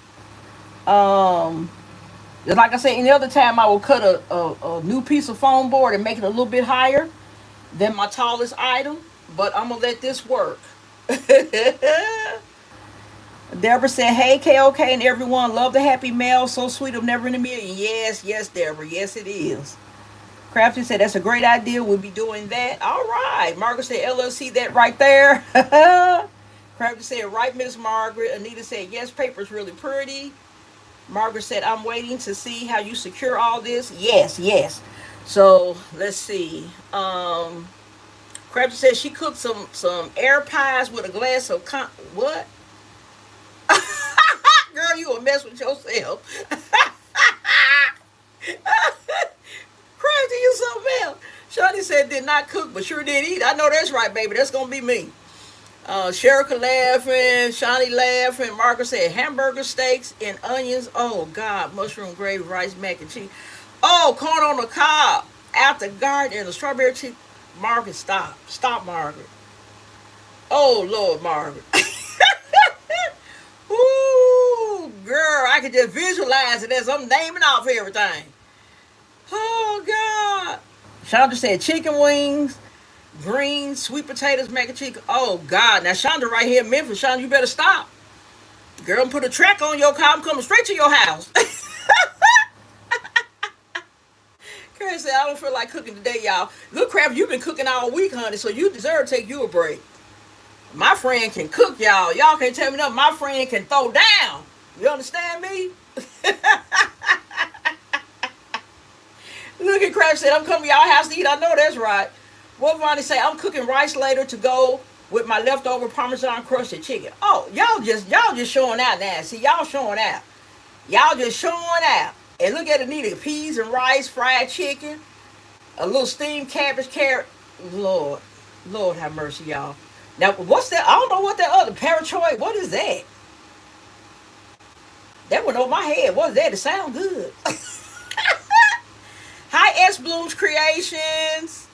Speaker 1: Just like I said, any other time I will cut a new piece of foam board and make it a little bit higher than my tallest item, but I'm gonna let this work. Deborah said, hey, KOK and everyone, love the Happy Mail, so sweet of Never in a Million. Yes, yes, Deborah, yes it is. Crafty said, that's a great idea, we'll be doing that. All right. Margaret said, LLC, that right there. Crafty said, right, Miss Margaret. Anita said, yes, paper's really pretty. Margaret said, I'm waiting to see how you secure all this. Yes, yes. So let's see. Crafty said she cooked some air pies with a glass of what? Girl, you a mess with yourself. Crafty, you something else. Shawty said did not cook, but sure did eat. I know that's right, baby. That's gonna be me. Sherika laughing, Shawnee laughing. Margaret said hamburger steaks and onions. Oh God, mushroom gravy, rice, mac and cheese. Oh, corn on the cob, after garden and the strawberry cheese. Margaret, stop, Margaret. Oh Lord, Margaret. Ooh, girl, I can just visualize it as I'm naming off everything. Oh God. Chandra said chicken wings. Greens, sweet potatoes, mac and cheese. Oh God! Now Shonda right here in Memphis. Shonda, you better stop. Girl, put a track on your car. I'm coming straight to your house. Karen said, I don't feel like cooking today, y'all. Good crap, you've been cooking all week, honey, so you deserve to take you a break. My friend can cook, y'all. Y'all can't tell me nothing. My friend can throw down. You understand me? Look at Crab said, I'm coming to y'all house to eat. I know that's right. What Vonnie say? I'm cooking rice later to go with my leftover Parmesan crusted chicken. Oh, y'all just showing out now. See, y'all showing out. Y'all just showing out. And look at Anita, peas and rice, fried chicken, a little steamed cabbage, carrot. Lord, Lord have mercy, y'all. Now, what's that? I don't know what that other parachoy. What is that? That went over my head. What is that? It sound good. Hi, S Blooms Creations.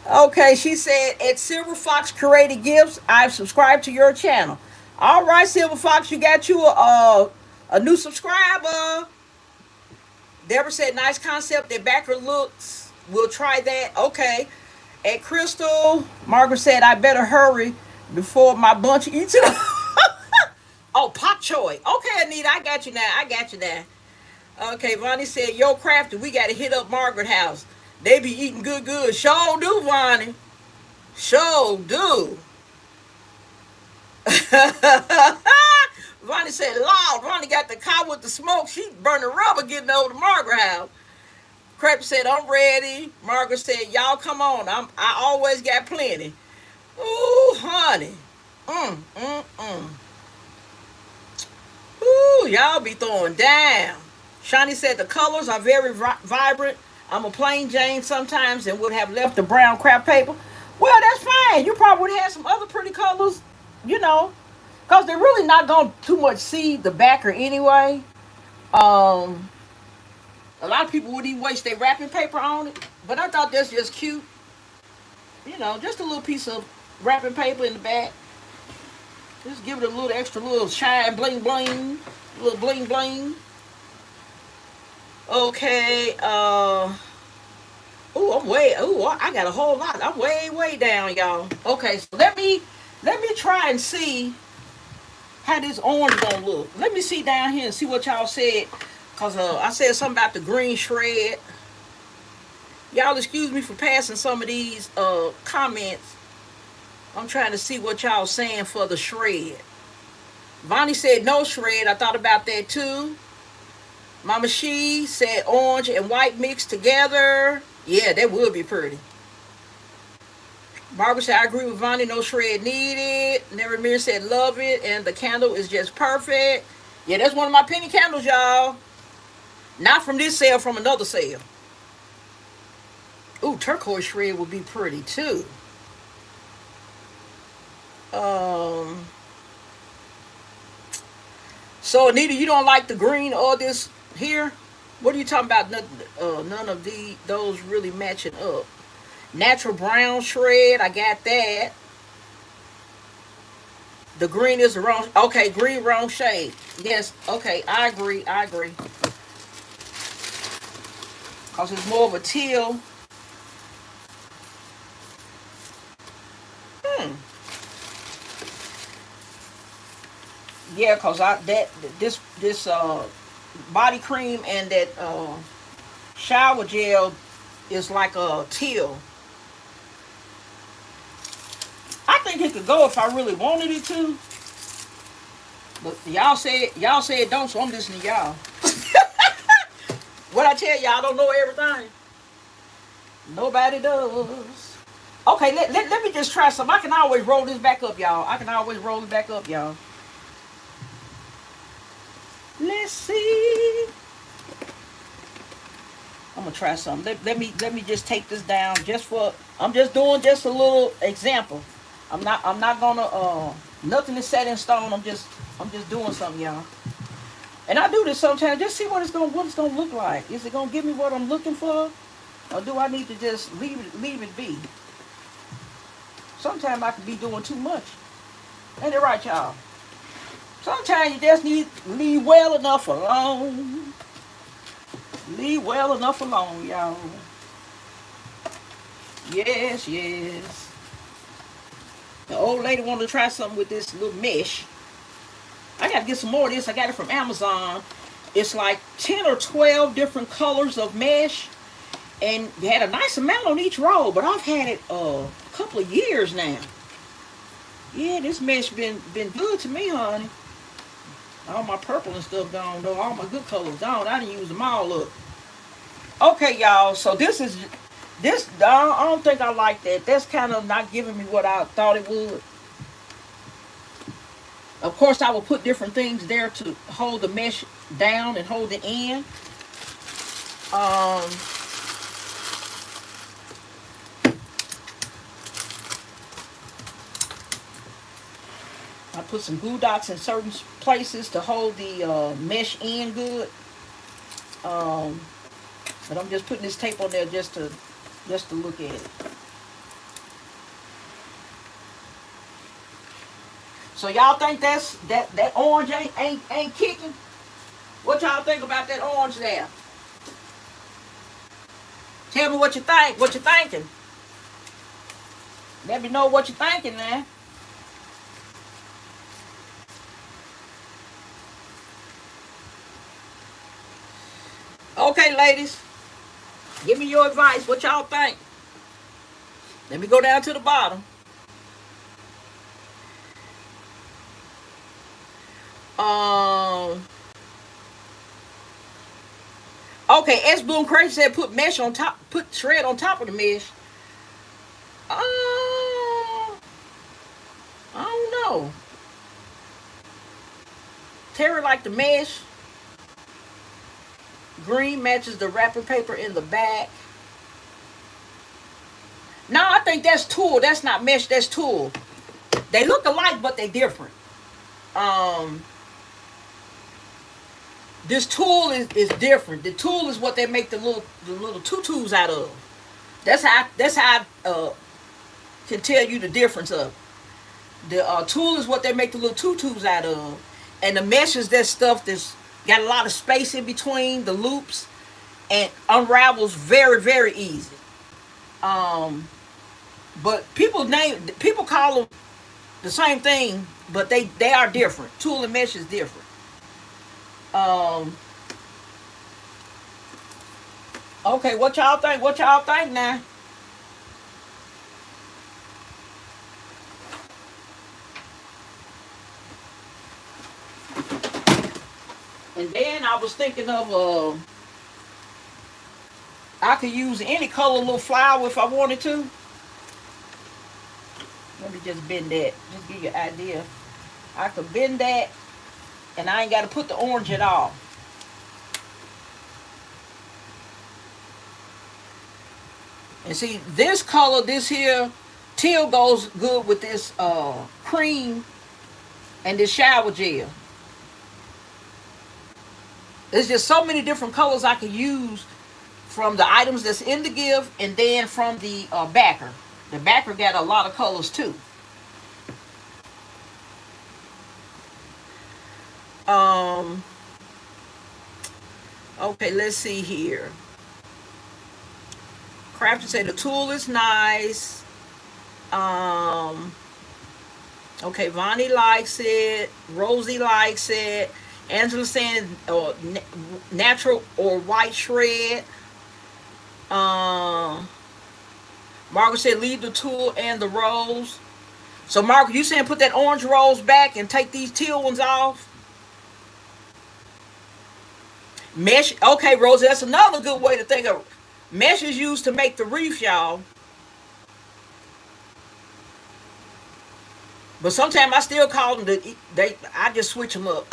Speaker 1: Okay, she said at Silver Fox Creative Gifts, I've subscribed to your channel. All right, Silver Fox, you got you a new subscriber. Deborah said, nice concept. Their backer looks. We'll try that. Okay. At Crystal, Margaret said, I better hurry before my bunch eats it up. Oh, pak choy. Okay, Anita, I got you now. I got you now. Okay, Vonnie said, yo, Crafty, we got to hit up Margaret house. They be eating good, good. Sure do, Vonnie. Sure do. Vonnie said, Lord, Vonnie got the car with the smoke. She burning rubber getting over to Margaret house. Crafty said, I'm ready. Margaret said, y'all come on. I always got plenty. Ooh, honey. Ooh, y'all be throwing down. Shani said the colors are very vibrant. I'm a plain Jane sometimes and would have left the brown craft paper. Well, that's fine. You probably would have some other pretty colors, you know, because they're really not going to too much see the backer anyway. A lot of people would even waste their wrapping paper on it, but I thought that's just cute. You know, just a little piece of wrapping paper in the back. Just give it a little extra little shine, bling bling, a little bling bling. Okay, I got a whole lot. I'm way down, y'all. Okay, so let me try and see how this orange gonna look. Let me see down here and see what y'all said. Cause I said something about the green shred. Y'all excuse me for passing some of these comments. I'm trying to see what y'all saying for the shred. Vonnie said no shred. I thought about that too. Mama She said orange and white mixed together. Yeah, that would be pretty. Barbara said, I agree with Vonnie, no shred needed. Never Mir said love it, and the candle is just perfect. Yeah, that's one of my penny candles, y'all. Not from this sale, from another sale. Ooh, turquoise shred would be pretty too. So Anita, you don't like the green or this here? What are you talking about? None of those really matching up. Natural brown shred, I got that. The green is the wrong. Okay, green wrong shade. Yes. Okay, I agree. Cause it's more of a teal. Yeah, cause this body cream and that shower gel is like a teal. I think it could go if I really wanted it to. But y'all said don't, so I'm listening to y'all. What I tell y'all, I don't know everything. Nobody does. Okay, let me just try some. I can always roll this back up, y'all. Let's see. I'm gonna try something. Let me just take this down just for. I'm just doing just a little example. I'm not gonna nothing is set in stone. I'm just doing something, y'all. And I do this sometimes. Just see what it's gonna look like. Is it gonna give me what I'm looking for, or do I need to just leave it be? Sometimes I could be doing too much. Ain't it right, y'all? Sometimes you just need leave well enough alone. Leave well enough alone, y'all. Yes. The old lady wanted to try something with this little mesh. I got to get some more of this. I got it from Amazon. It's like 10 or 12 different colors of mesh. And you had a nice amount on each roll, but I've had it a couple of years now. Yeah, this mesh been good to me, honey. All my purple and stuff gone, though. All my good colors gone. I didn't use them all up. Okay, y'all. So this. I don't think I like that. That's kind of not giving me what I thought it would. Of course, I will put different things there to hold the mesh down and hold it in. Um, I put some glue dots in certain places to hold the mesh in good. But I'm just putting this tape on there just to look at it. So y'all think that orange ain't kicking? What y'all think about that orange there? Tell me what you think. What you thinking? Let me know what you're thinking now. Okay, ladies. Give me your advice. What y'all think? Let me go down to the bottom. Okay, S Boom Crazy said put mesh on top, put shred on top of the mesh. I don't know. Terry like the mesh. Green matches the wrapping paper in the back. No, I think that's tulle. That's not mesh, that's tulle. They look alike, but they different. This tulle is different. The tulle is what they make the little tutus out of. That's how I can tell you the difference of. The tulle is what they make the little tutus out of, and the mesh is that stuff that's got a lot of space in between the loops and unravels very, very easy. But people call them the same thing, but they are different. Tulle and mesh is different. Okay, what y'all think? What y'all think now? And then I was thinking of I could use any color little flower if I wanted to. Let me just bend that. Just give you an idea. I could bend that, and I ain't got to put the orange at all. And see, this color, this here, teal goes good with this cream and this shower gel. There's just so many different colors I can use from the items that's in the gift, and then from the backer. The backer got a lot of colors too. Okay, let's see here. Crafter said the tulle is nice. Okay, Vonnie likes it. Rosie likes it. Angela saying natural or white shred. Margaret said leave the tulle and the rose. So Margaret, you saying put that orange rose back and take these teal ones off? Mesh. Okay, Rosie, that's another good way to think of it. Mesh is used to make the wreath, y'all. But sometimes I still call them I just switch them up.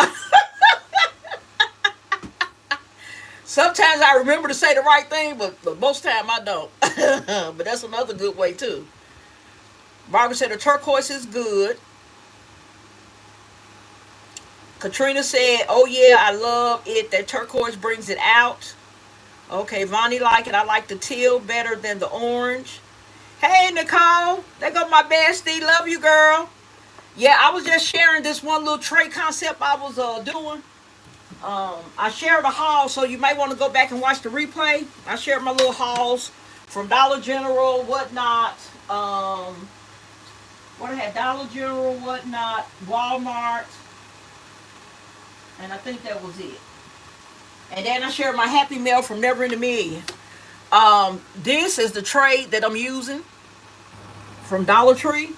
Speaker 1: Sometimes I remember to say the right thing, but most time I don't. But that's another good way too. Barbara said the turquoise is good. Katrina said, oh yeah, I love it. That turquoise brings it out. Okay, Vonnie like it. I like the teal better than the orange. Hey, Nicole. There go my bestie. Love you, girl. Yeah, I was just sharing this one little tray concept I was doing. I shared a haul, so you may want to go back and watch the replay. I shared my little hauls from Dollar General, whatnot. What I had, Dollar General, whatnot, Walmart, and I think that was it. And then I shared my Happy Mail from Never in a Million. This is the tray that I'm using from Dollar Tree.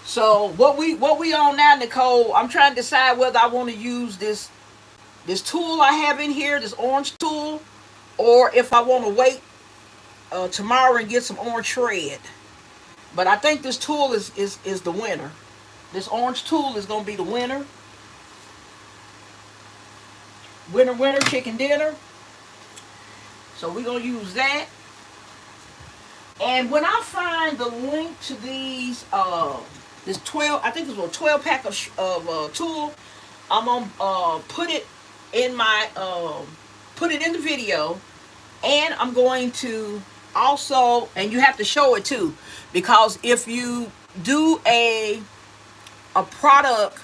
Speaker 1: So what we on now, Nicole? I'm trying to decide whether I want to use this tulle I have in here, this orange tulle, or if I want to wait tomorrow and get some orange shred. But I think this tulle is the winner. This orange tulle is gonna be the winner. Winter chicken dinner. So we're going to use that. And when I find the link to these, this 12, I think it was a 12 pack of Tulle, I'm gonna put it in my, put it in the video, and I'm going to also, and you have to show it too, because if you do a product,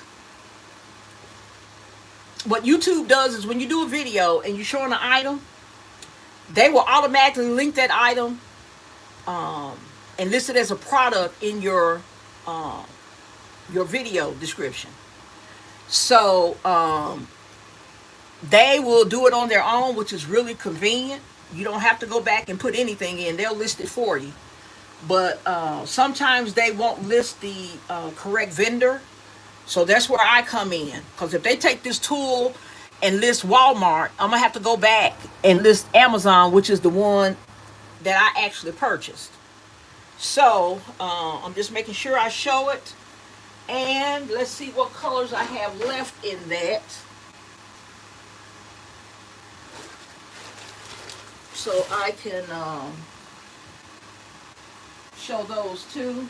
Speaker 1: what YouTube does is when you do a video and you're showing an item, they will automatically link that item and list it as a product in your video description. So they will do it on their own, which is really convenient. You don't have to go back and put anything in. They'll list it for you. But sometimes they won't list the correct vendor. So that's where I come in. Because if they take this Tulle and list Walmart, I'm going to have to go back and list Amazon, which is the one that I actually purchased. So I'm just making sure I show it. And let's see what colors I have left in that. So I can show those too.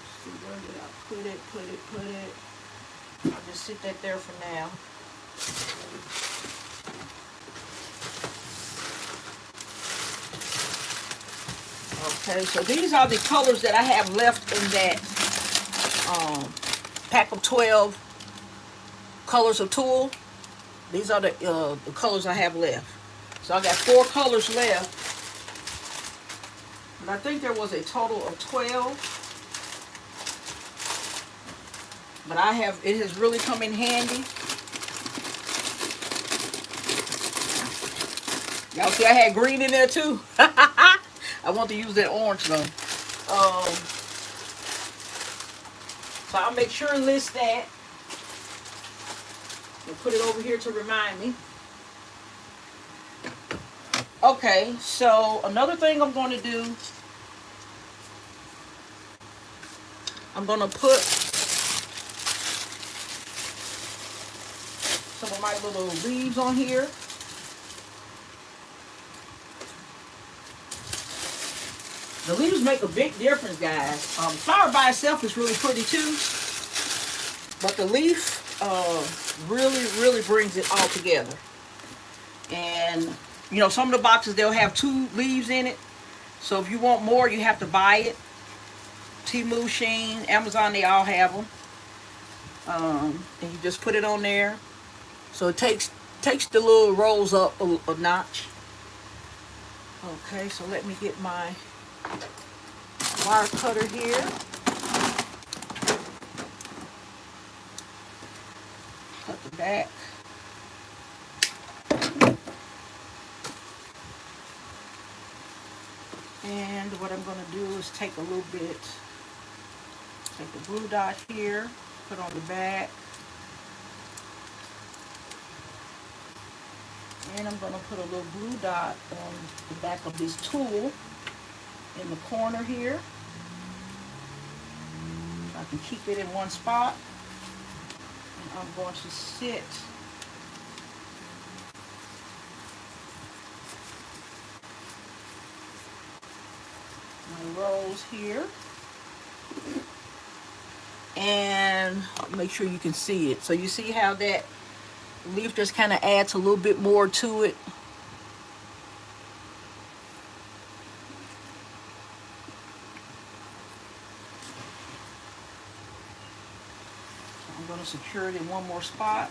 Speaker 1: Let's see, where did I put it? I'll just sit that there for now. Okay, so these are the colors that I have left in that pack of 12 colors of Tulle. These are the colors I have left. So I got 4 colors left. And I think there was a total of 12. But it has really come in handy. Y'all see I had green in there too. I want to use that orange though. So I'll make sure and list that. And put it over here to remind me. Okay, so another thing I'm going to do, I'm going to put some of my little leaves on here. The leaves make a big difference, guys. Flower by itself is really pretty too, but the leaf really brings it all together. And you know, some of the boxes, they'll have 2 leaves in it. So if you want more, you have to buy it. Temu, Shein, Amazon, they all have them. And you just put it on there. So it takes the little rolls up a notch. Okay, so let me get my wire cutter here. Cut the back. And what I'm going to do is take a little bit, take the blue dot here, put on the back. And I'm going to put a little blue dot on the back of this Tulle in the corner here. So I can keep it in one spot. And I'm going to sit my rolls here. And make sure you can see it. So you see how that leaf just kind of adds a little bit more to it. I'm going to secure it in one more spot.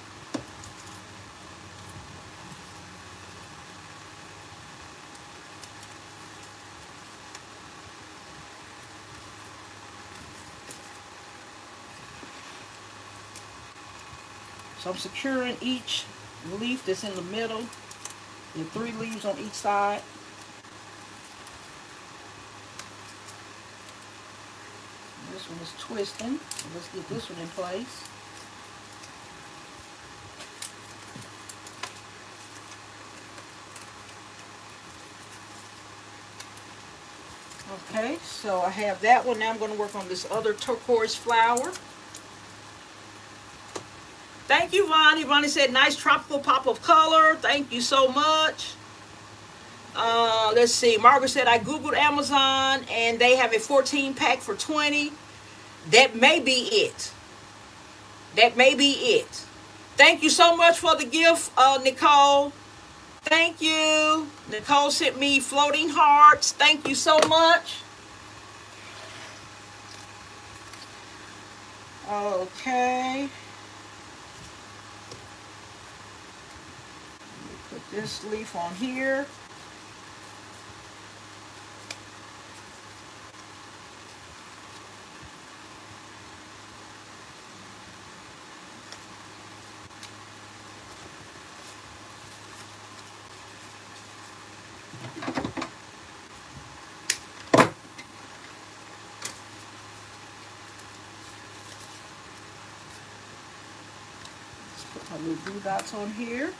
Speaker 1: So I'm securing each leaf that's in the middle. There are 3 leaves on each side. This one is twisting. So let's get this one in place. Okay, so I have that one. Now I'm going to work on this other turquoise flower. Thank you, Vonnie. Vonnie said, nice tropical pop of color. Thank you so much. Let's see. Margaret said, I Googled Amazon and they have a 14 pack for 20. That may be it. That may be it. Thank you so much for the gift, Nicole. Thank you. Nicole sent me floating hearts. Thank you so much. Okay. Put this leaf on here. My little blue dots on here.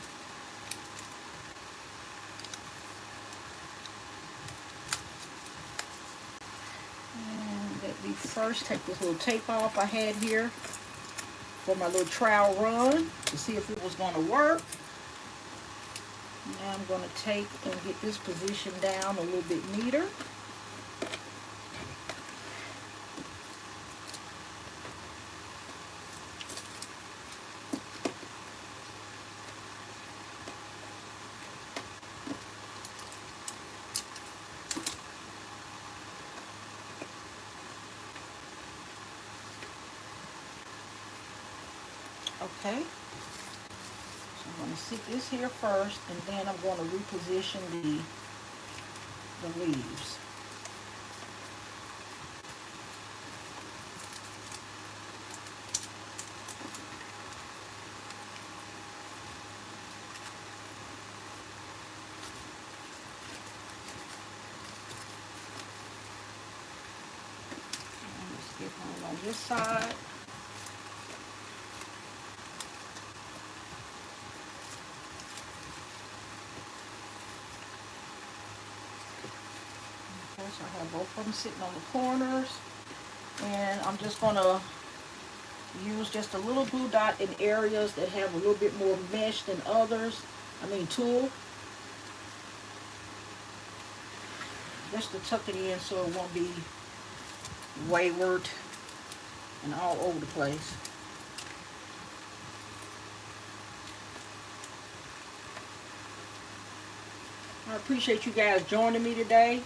Speaker 1: And let me first take this little tape off I had here for my little trial run to see if it was going to work. Now I'm going to take and get this position down a little bit neater. Okay, so I'm going to sit this here first, and then I'm going to reposition the leaves. Let's get one on this side. So I have both of them sitting on the corners, and I'm just going to use just a little blue dot in areas that have a little bit more mesh than others. Tulle. Just to tuck it in so it won't be wayward and all over the place. I appreciate you guys joining me today.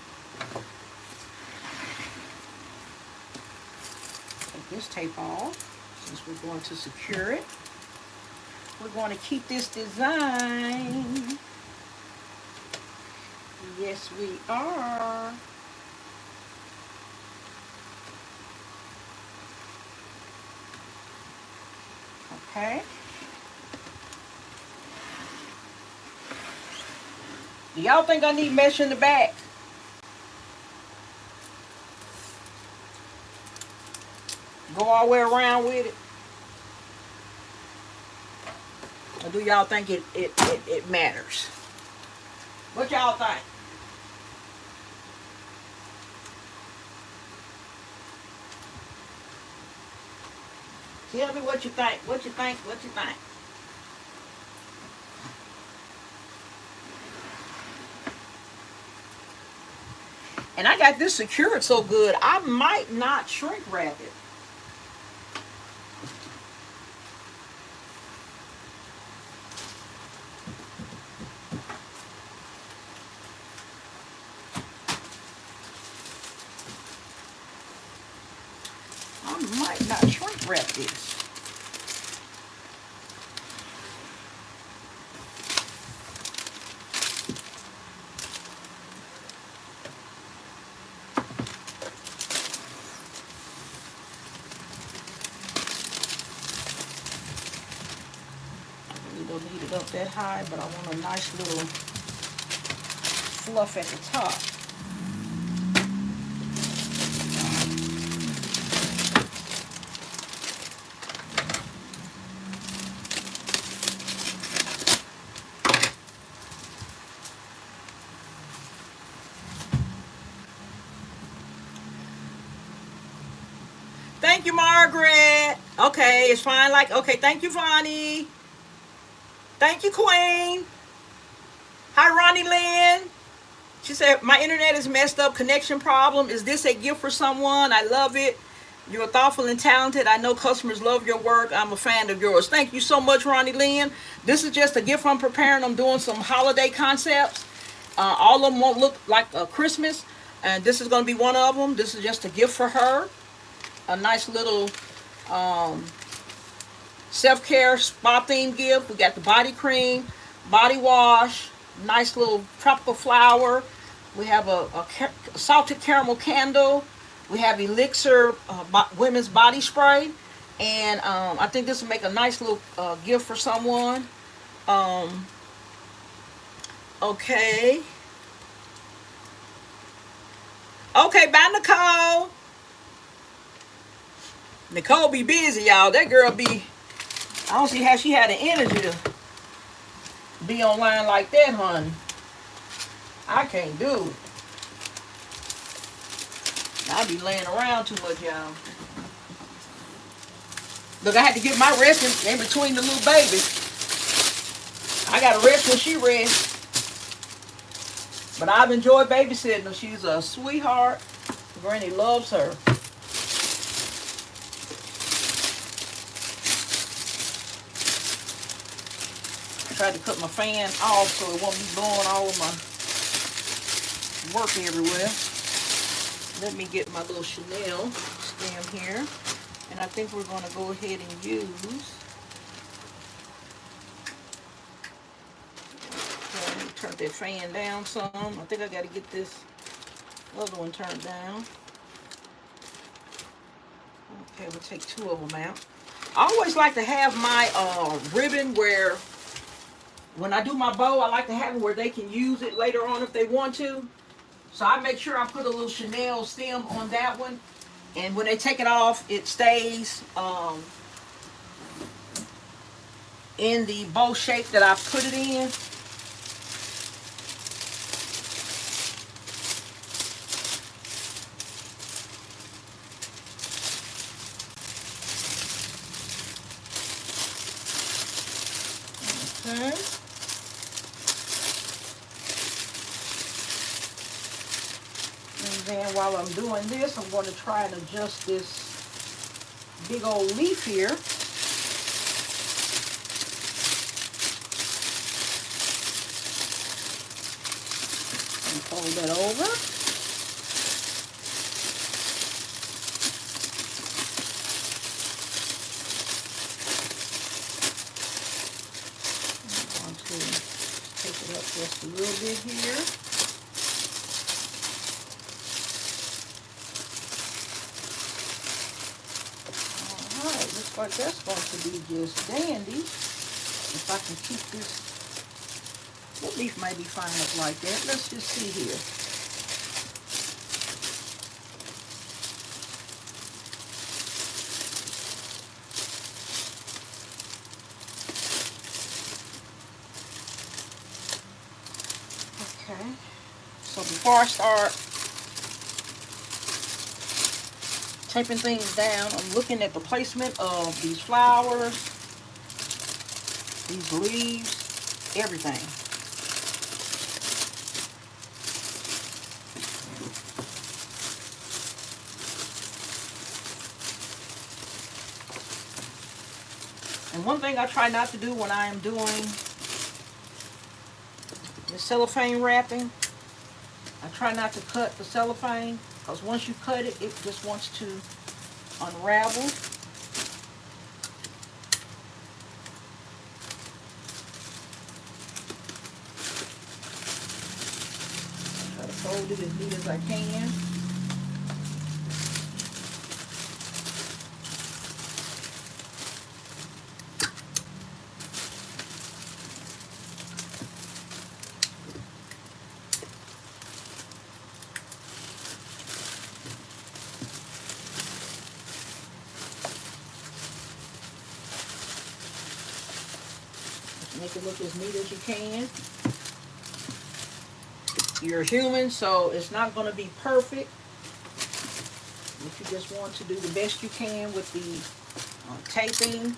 Speaker 1: Take this tape off since we're going to secure it. We're going to keep this design. Yes, we are. Okay. Do y'all think I need mesh in the back? Go all the way around with it? Or do y'all think it matters? What y'all think? Tell me what you think. What you think? What you think? And I got this secured so good, I might not shrink wrap it. I might not shrink wrap this. Up that high, but I want a nice little fluff at the top. Thank you, Margaret. Okay, it's fine. Like, okay, thank you, Vonnie. Thank you, Queen. Hi, Ronnie Lynn. She said, my internet is messed up. Connection problem. Is this a gift for someone? I love it. You're thoughtful and talented. I know customers love your work. I'm a fan of yours. Thank you so much, Ronnie Lynn. This is just a gift I'm preparing. I'm doing some holiday concepts. All of them won't look like Christmas. And this is going to be one of them. This is just a gift for her. A nice little self-care spa theme gift. We got the body cream, body wash, nice little tropical flower. We have a salted caramel candle. We have elixir women's body spray. And I think this will make a nice little gift for someone. Okay. Okay, bye, Nicole. Nicole be busy, y'all. That girl be... I don't see how she had the energy to be online like that, honey. I can't do it. I be laying around too much, y'all. Look, I had to get my rest in between the little babies. I got to rest when she rests. But I've enjoyed babysitting her. She's a sweetheart. Granny loves her. I tried to cut my fan off so it won't be blowing all of my work everywhere. Let me get my little Chanel stem here. And I think we're going to go ahead and use... Turn that fan down some. I think I got to get this other one turned down. Okay, we'll take two of them out. I always like to have my ribbon where, when I do my bow, I like to have it where they can use it later on if they want to. So I make sure I put a little Chanel stem on that one. And when they take it off, it stays in the bow shape that I put it in. Okay. And then while I'm doing this, I'm going to try and adjust this big old leaf here. And fold that over. Just a little bit here. Alright, looks like that's going to be just dandy. If I can keep this, what leaf may be fine up like that? Let's just see here. Okay, so before I start taping things down, I'm looking at the placement of these flowers, these leaves, everything. And one thing I try not to do when I am doing the cellophane wrapping, I try not to cut the cellophane, because once you cut it, it just wants to unravel. Try to fold it as neat as I can. Make it look as neat as you can. You're human, so it's not going to be perfect. But you just want to do the best you can with the taping.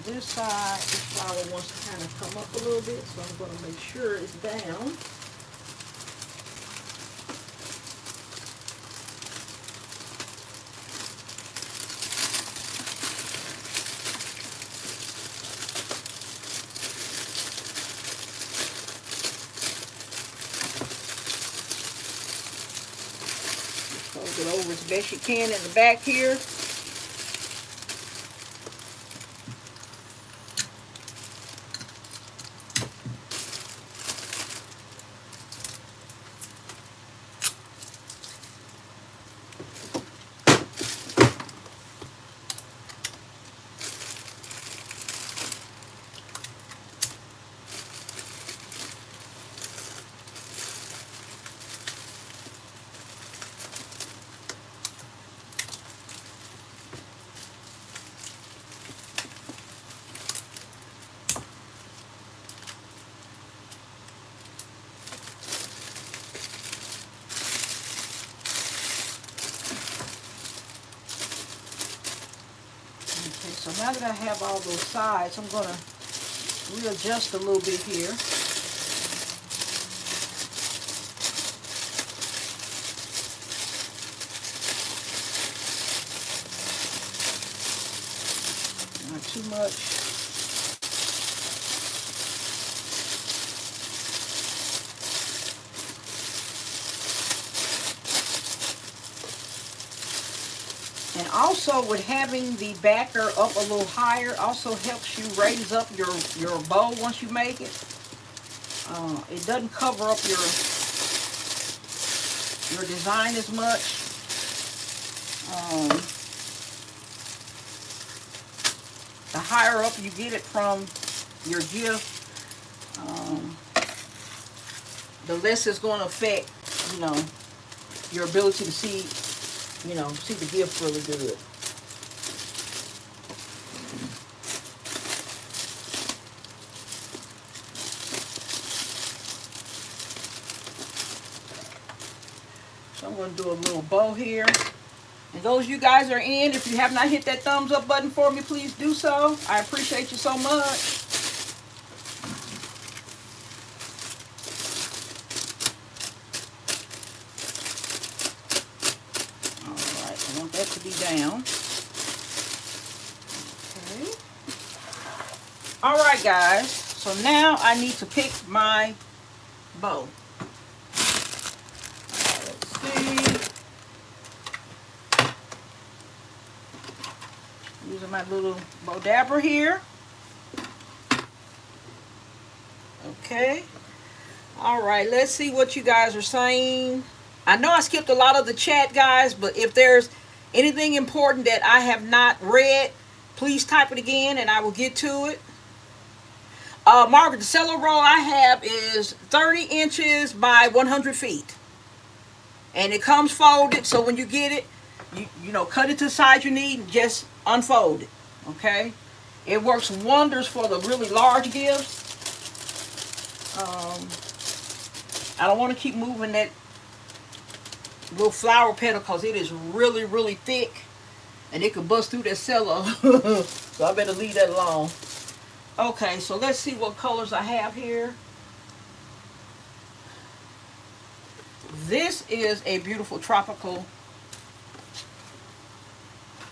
Speaker 1: This side, this flower wants to kind of come up a little bit, so I'm going to make sure it's down. Fold it over as best you can in the back here. So now that I have all those sides, I'm going to readjust a little bit here. Not too much. And also with having the backer up a little higher also helps you raise up your bow once you make it. It doesn't cover up your design as much. The higher up you get it from your gift, the less it's going to affect, your ability to see the gift really good. So I'm going to do a little bow here. And those of you guys are in, if you have not hit that thumbs up button for me, please do so. I appreciate you so much. To be down. Okay. All right, guys. So now I need to pick my bow. Let's see. Using my little bow dabber here. Okay. All right. Let's see what you guys are saying. I know I skipped a lot of the chat, guys, but if there's anything important that I have not read, please type it again and I will get to it. Margaret, the cello roll I have is 30 inches by 100 feet. And it comes folded, so when you get it, you cut it to the size you need and just unfold it. Okay? It works wonders for the really large gifts. I don't want to keep moving that little flower petal because it is really, really thick and it could bust through that cello. So I better leave that alone. Okay, so let's see what colors I have here. This is a beautiful tropical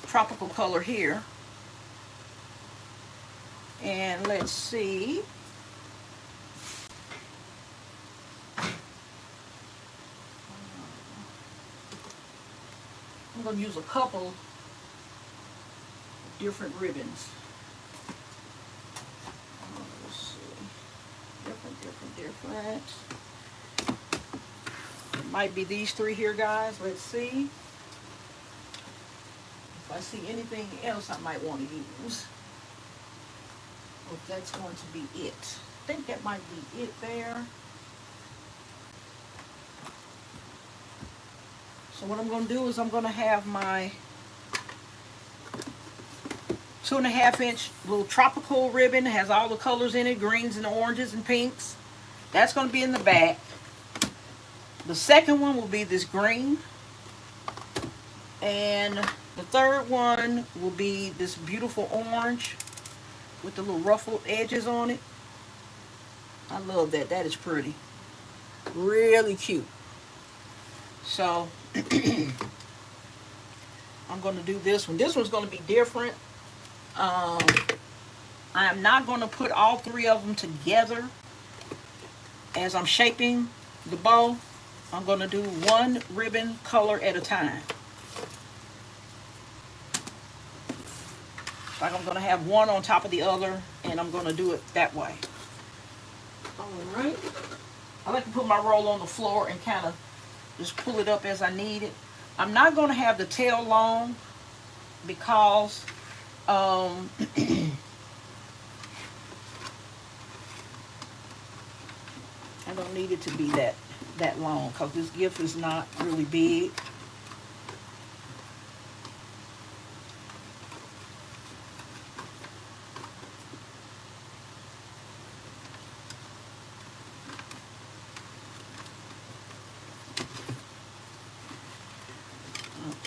Speaker 1: color here. And let's see. I'm going to use a couple different ribbons. Let's see. Different. It might be these three here, guys. Let's see. If I see anything else I might want to use. If that's going to be it. I think that might be it there. So what I'm going to do is I'm going to have my 2.5-inch little tropical ribbon. It has all the colors in it, greens and oranges and pinks. That's going to be in the back. The second one will be this green. And the third one will be this beautiful orange with the little ruffled edges on it. I love that. That is pretty. Really cute. So I'm going to do this one. This one's going to be different. I am not going to put all three of them together as I'm shaping the bow. I'm going to do one ribbon color at a time. Like I'm going to have one on top of the other, and I'm going to do it that way. Alright. I like to put my roll on the floor and kind of just pull it up as I need it. I'm not going to have the tail long because I don't need it to be that long because this gift is not really big.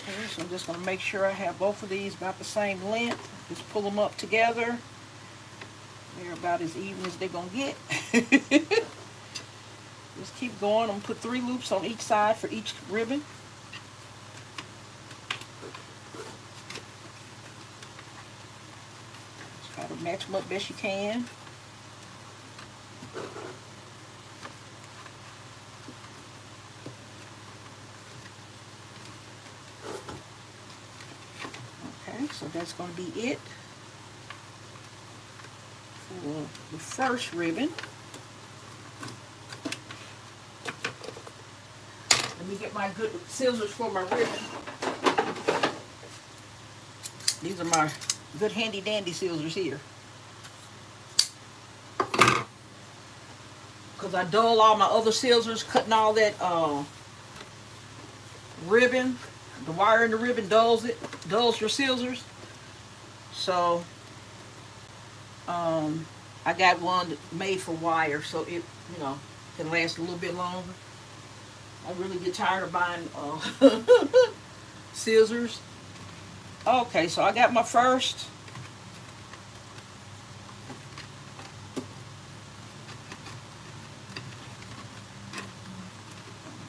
Speaker 1: Okay, so I'm just going to make sure I have both of these about the same length. Just pull them up together. They're about as even as they're going to get. Just keep going. I'm going to put 3 loops on each side for each ribbon. Just try to match them up best you can. Okay, so that's going to be it for the first ribbon. Let me get my good scissors for my ribbon. These are my good handy dandy scissors here. Because I dull all my other scissors, cutting all that ribbon. The wire in the ribbon dulls your scissors. So I got one made for wire, so it can last a little bit longer. I really get tired of buying scissors. Okay, so I got my first.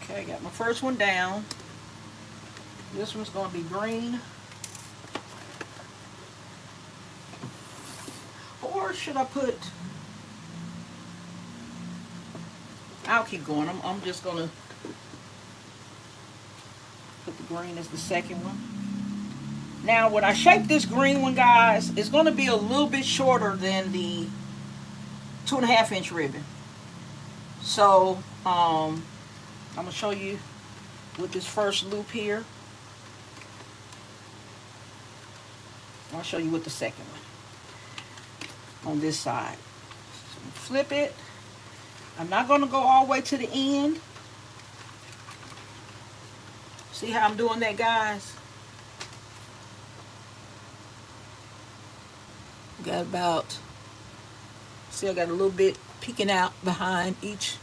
Speaker 1: Okay, I got my first one down. This one's going to be green. Or should I put... I'll keep going. I'm just going to put the green as the second one. Now, when I shape this green one, guys, it's going to be a little bit shorter than the 2.5-inch ribbon. So, I'm going to show you with this first loop here. I'll show you with the second one on this side. So flip it. I'm not going to go all the way to the end. See how I'm doing that, guys? Got about, see, I got a little bit peeking out behind each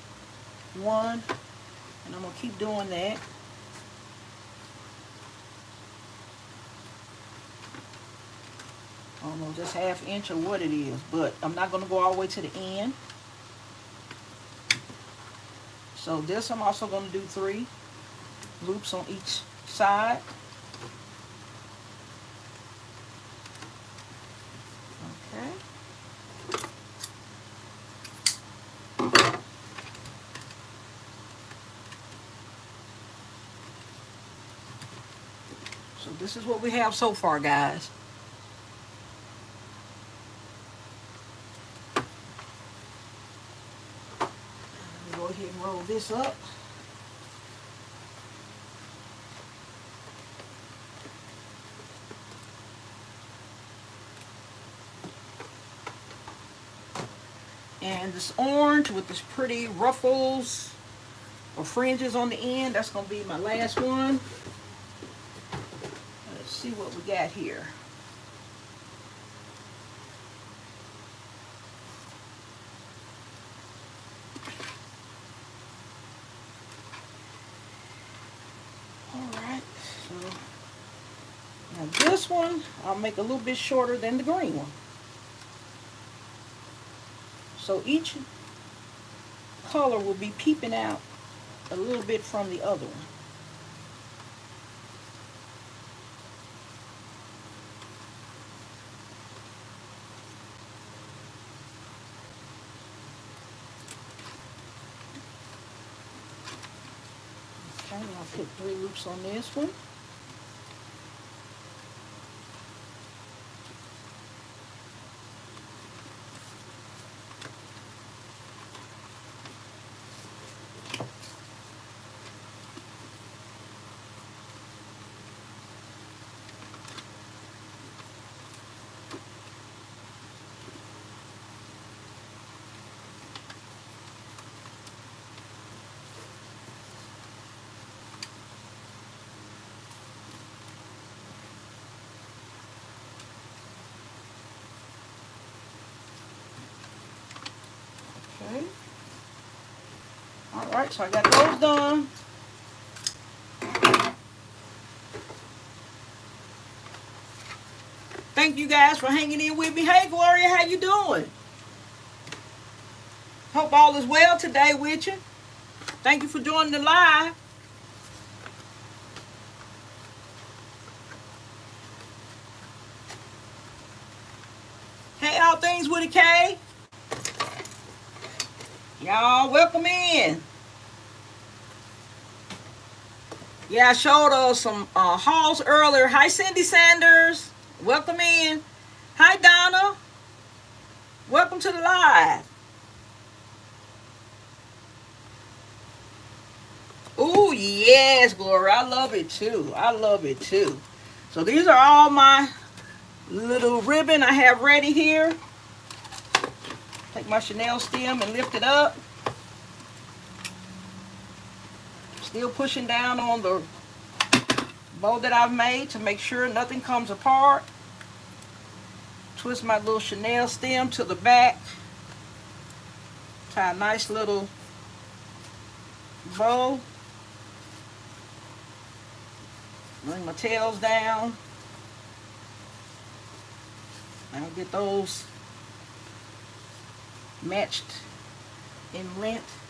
Speaker 1: one, and I'm going to keep doing that. I don't know, just 1/2 inch or what it is, but I'm not going to go all the way to the end. So this I'm also going to do 3 loops on each side. Okay. So this is what we have so far, guys. Go ahead and roll this up. And this orange with this pretty ruffles or fringes on the end, that's going to be my last one. see what we got here. Alright, so now this one I'll make a little bit shorter than the green one. So each color will be peeping out a little bit from the other one. Okay, I'll put 3 loops on this one. Okay. Alright, so I got those done. Thank you guys for hanging in with me. Hey Gloria, how you doing? Hope all is well today with you. Thank you for joining the live. Hey, all things with a K. Y'all welcome in. Yeah, I showed some hauls earlier. Hi Cindy Sanders. Welcome in. Hi Donna. Welcome to the live. Ooh, yes, Gloria. I love it too. I love it too. So these are all my little ribbon I have ready here. Take my Chanel stem and lift it up. Still pushing down on the bow that I've made to make sure nothing comes apart. Twist my little Chanel stem to the back. Tie a nice little bow. Bring my tails down. I'll get those matched in length.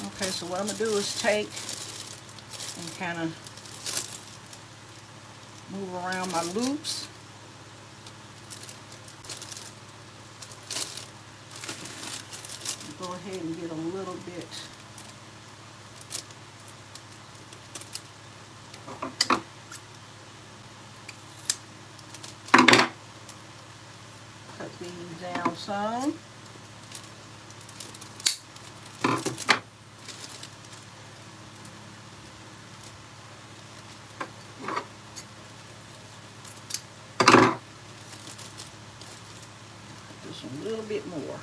Speaker 1: Okay, so what I'm going to do is take and kind of move around my loops. Go ahead and get a little bit cut these down some. A little bit more.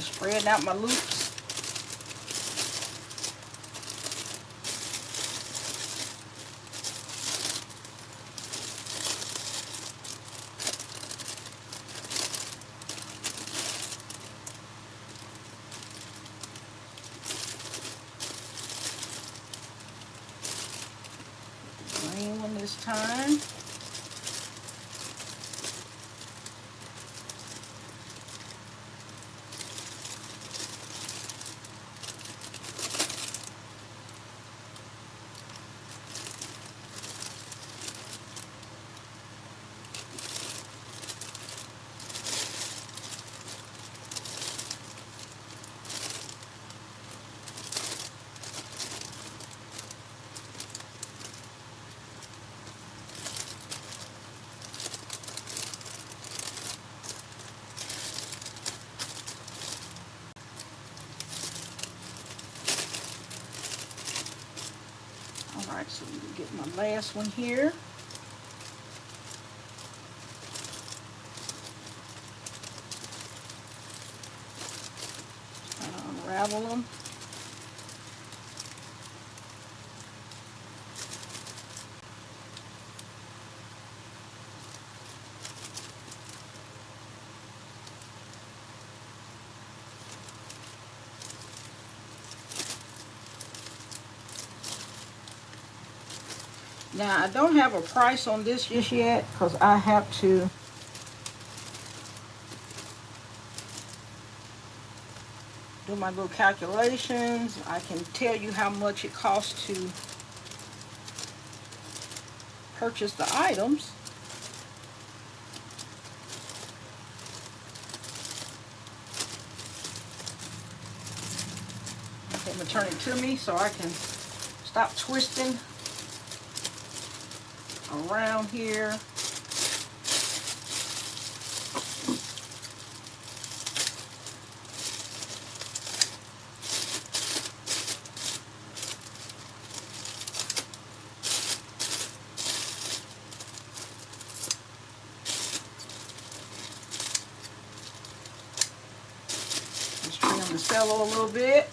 Speaker 1: Spreading out my loops. Green one this time. right, so we can get my last one here. Unravel them. Now, I don't have a price on this just yet because I have to do my little calculations. I can tell you how much it costs to purchase the items. Okay, I'm going to turn it to me so I can stop twisting around here. Just trim the cello a little bit.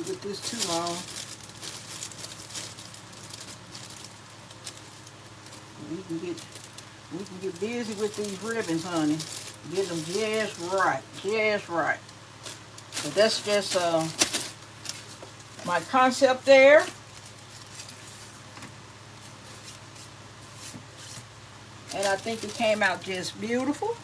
Speaker 1: Get this too long. We can get busy with these ribbons, honey. Get them just right, just right. So that's just my concept there. And I think it came out just beautiful.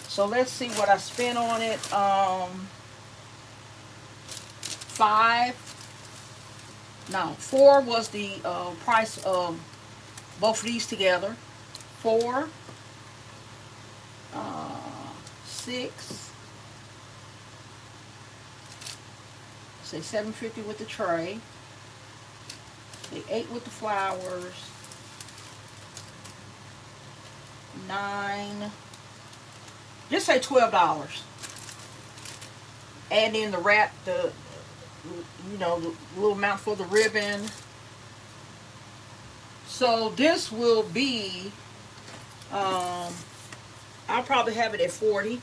Speaker 1: So let's see what I spent on it. 4 was the price of both of these together. 4, 6, say $7.50 with the tray. Say 8 with the flowers. 9. Just say $12. Add in the wrap, the little amount for the ribbon. So this will be, I'll probably have it at 40.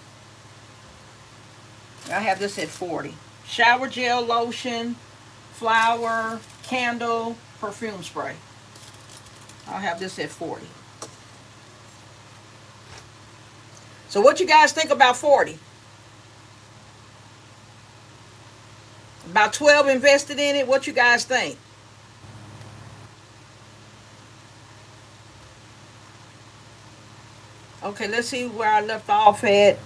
Speaker 1: I have this at 40. Shower gel, lotion, flower, candle, perfume spray. I'll have this at 40. So what you guys think about 40? About 12 invested in it. What you guys think? Okay, let's see where I left off at.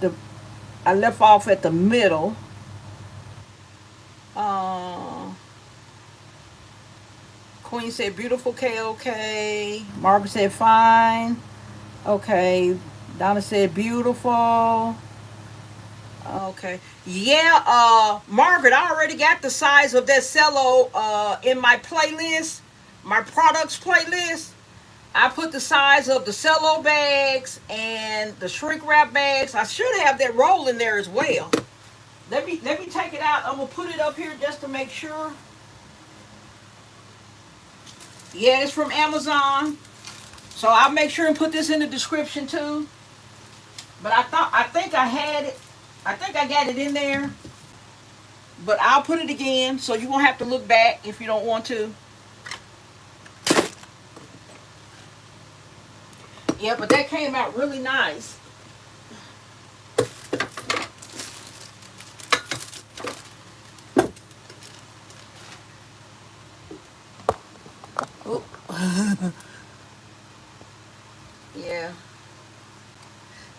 Speaker 1: I left off at the middle. Queen said beautiful KOK. Margaret said fine. Okay. Donna said beautiful. Okay. Yeah, Margaret, I already got the size of that cello in my playlist, my products playlist. I put the size of the cello bags and the shrink wrap bags. I should have that roll in there as well. Let me take it out. I'm gonna put it up here just to make sure. Yeah, it's from Amazon. So I'll make sure and put this in the description too. But I think I had it. I think I got it in there. But I'll put it again so you won't have to look back if you don't want to. Yeah, but that came out really nice. Oh. Yeah.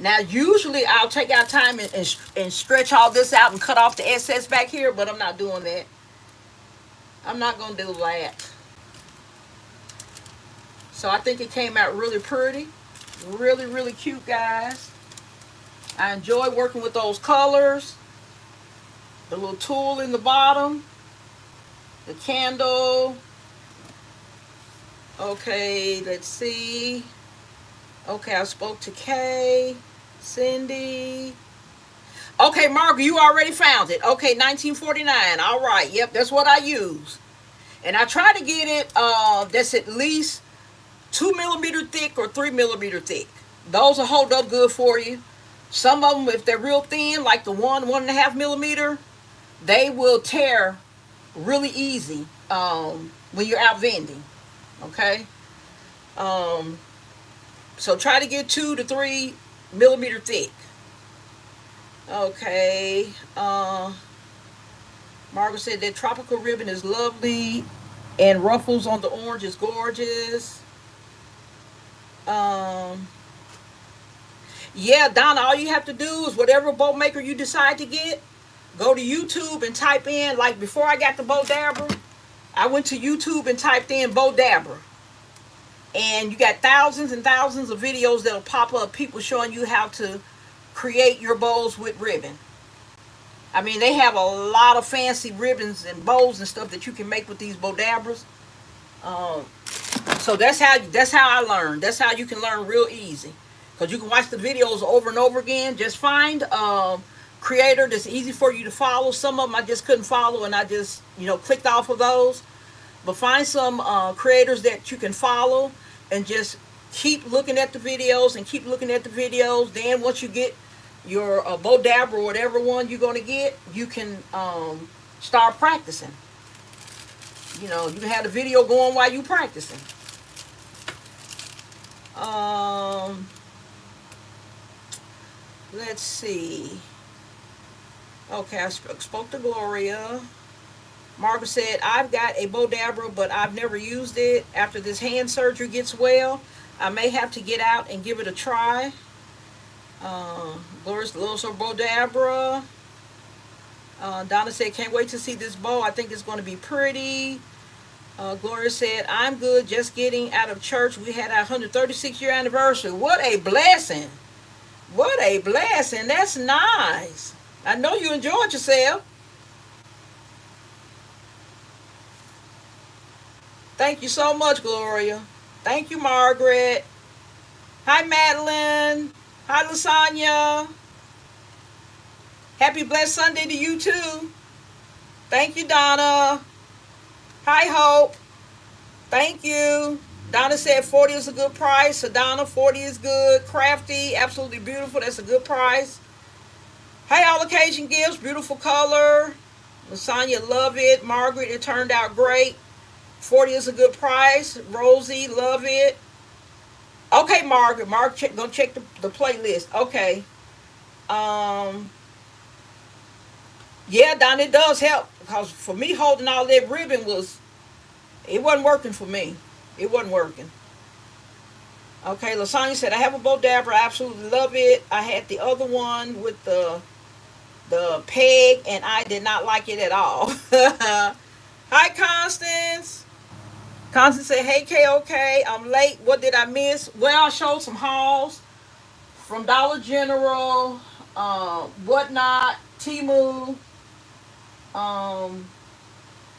Speaker 1: Now, usually I'll take out time and stretch all this out and cut off the excess back here, but I'm not doing that. I'm not going to do that. So I think it came out really pretty. Really, really cute, guys. I enjoy working with those colors. The little tulle in the bottom. The candle. Okay, let's see. Okay, I spoke to Kay. Cindy. Okay, Margaret, you already found it. Okay, 1949. All right. Yep, that's what I use. And I try to get it that's at least 2 millimeter thick or 3 millimeter thick. Those will hold up good for you. Some of them, if they're real thin, like the 1.5 millimeter, they will tear really easy when you're out vending. Okay. So try to get 2 to 3 millimeter thick. Okay. Margaret said that tropical ribbon is lovely, and ruffles on the orange is gorgeous. Yeah, Donna, all you have to do is whatever bow maker you decide to get, go to YouTube and type in, like before I got the bow dabber, I went to YouTube and typed in bow dabber. And you got thousands and thousands of videos that'll pop up, people showing you how to create your bows with ribbon. I mean, they have a lot of fancy ribbons and bows and stuff that you can make with these bow dabbers. So that's how I learned. That's how you can learn real easy. Because you can watch the videos over and over again. Just find a creator that's easy for you to follow. Some of them I just couldn't follow, and I just, clicked off of those. But find some creators that you can follow and just keep looking at the videos and keep looking at the videos. Then once you get your bow dabber or whatever one you're going to get, you can start practicing. You can have the video going while you practicing. Let's see. Okay, I spoke to Gloria. Margaret said, I've got a bow dabber, but I've never used it. After this hand surgery gets well, I may have to get out and give it a try. Gloria's loves her bow dabber. Donna said, can't wait to see this bow. I think it's going to be pretty. Gloria said, I'm good, just getting out of church. We had our 136-year anniversary. What a blessing. What a blessing. That's nice. I know you enjoyed yourself. Thank you so much, Gloria. Thank you, Margaret. Hi, Madeline. Hi, Lasagna. Happy blessed Sunday to you, too. Thank you, Donna. Hi, Hope. Thank you. Donna said 40 is a good price. So, Donna, 40 is good. Crafty, absolutely beautiful. That's a good price. Hi, All Occasion Gifts. Beautiful color. Lasagna, love it. Margaret, it turned out great. 40 is a good price. Rosie, love it. Okay, Margaret. Margaret, go check the playlist. Okay. Yeah, Don, it does help. Because for me, holding all that ribbon it wasn't working for me. It wasn't working. Okay, Lasagna said, I have a bow dabber. I absolutely love it. I had the other one with the peg, and I did not like it at all. Hi, Constance. Constance said, hey, KOK, I'm late. What did I miss? Well, I showed some hauls from Dollar General, whatnot, Temu,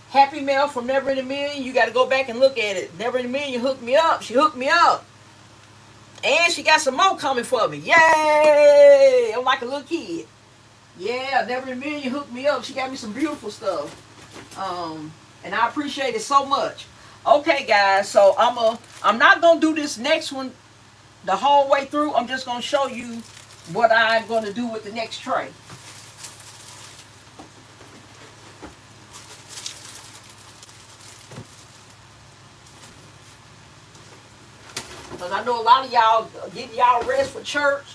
Speaker 1: Happy Mail from Never in a Million. You got to go back and look at it. Never in a Million hooked me up. She hooked me up. And she got some more coming for me. Yay! I'm like a little kid. Yeah, Never in a Million hooked me up. She got me some beautiful stuff. And I appreciate it so much. Okay, guys, so I'm not going to do this next one the whole way through. I'm just going to show you what I'm going to do with the next tray. Because I know a lot of y'all getting y'all rest for church,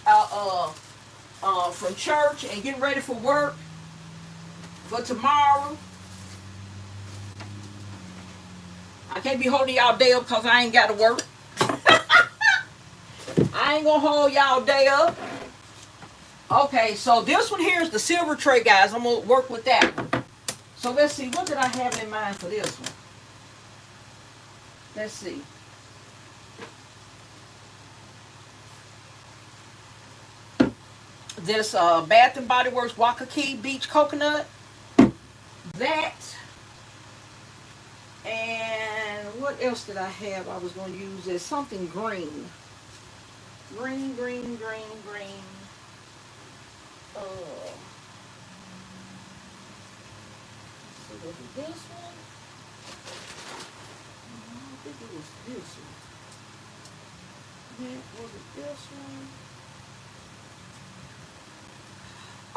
Speaker 1: from church and getting ready for work for tomorrow. I can't be holding y'all day up because I ain't got to work. I ain't going to hold y'all day up. Okay, so this one here is the silver tray, guys. I'm going to work with that one. So let's see, what did I have in mind for this one? Let's see. This Bath and Body Works Waikiki Beach Coconut. That. And what else did I have? I was going to use this. Something green. Green. So was it this one? I don't think it was this one. Was it this one?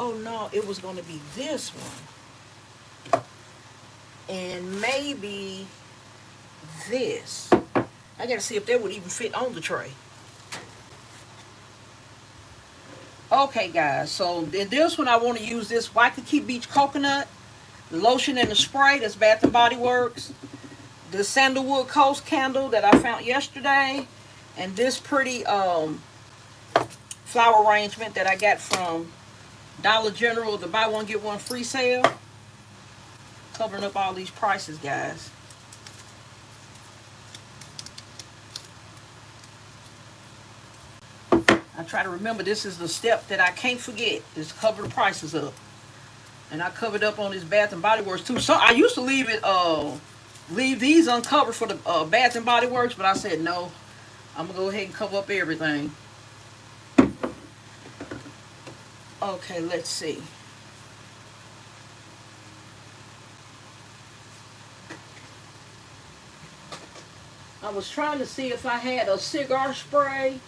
Speaker 1: Oh no, it was going to be this one. And maybe this. I got to see if that would even fit on the tray. Okay, guys. So in this one, I want to use this Waikiki Beach Coconut, the lotion and the spray. That's Bath and Body Works. The Sandalwood Coast candle that I found yesterday, and this pretty flower arrangement that I got from Dollar General, the buy one get one free sale. Covering up all these prices, guys. I try to remember this is the step that I can't forget, is cover the prices up. And I covered up on this Bath and Body Works too. So I used to leave these uncovered for the Bath and Body Works, but I said no, I'm gonna go ahead and cover up everything. Okay, let's see. I was trying to see if I had a cigar spray.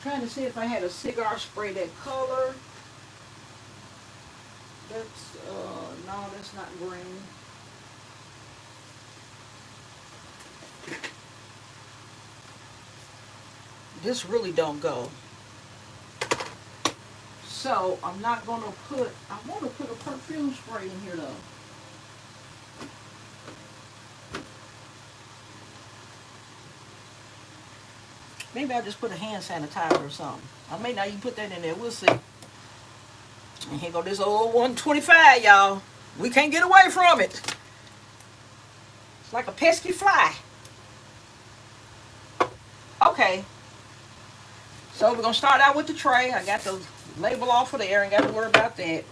Speaker 1: Trying to see if I had a cigar spray that color. That's no, that's not green. This really don't go. So I'm not gonna put. I want to put a perfume spray in here though. Maybe I'll just put a hand sanitizer or something. I may not even put that in there. We'll see. And here go this old 125, y'all. We can't get away from it. It's like a pesky fly. Okay. So we're going to start out with the tray. I got the label off of there. Ain't got to worry about that.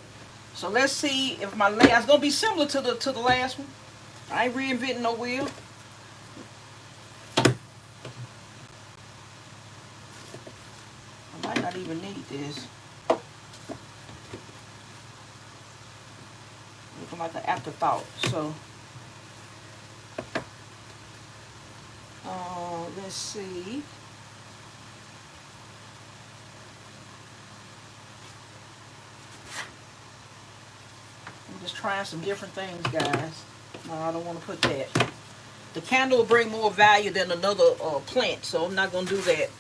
Speaker 1: So let's see if my layout's going to be similar to the last one. I ain't reinventing no wheel. I might not even need this. Looking like an afterthought. So, let's see. I'm just trying some different things, guys. No, I don't want to put that. The candle will bring more value than another plant, so I'm not going to do that.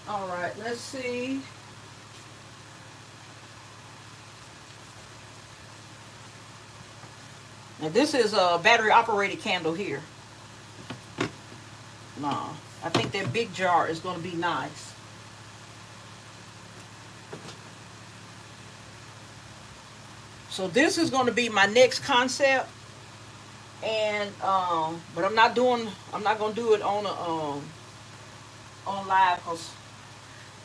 Speaker 1: All right, let's see. Now this is a battery operated candle here. No, I think that big jar is going to be nice. So this is going to be my next concept, and but I'm not going to do it on live because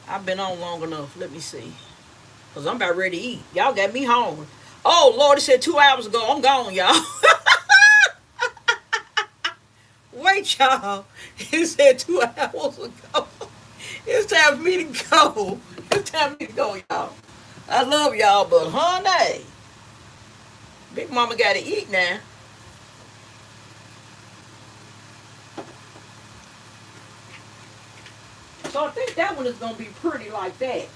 Speaker 1: I've been on long enough. Let me see, because I'm about ready to eat. Y'all got me hungry. Oh Lord, it said 2 hours ago. I'm gone, y'all. Wait, y'all. It said 2 hours ago. It's time for me to go. It's time for me to go, y'all. I love y'all, but honey, Big Mama got to eat now. So I think that one is going to be pretty like that.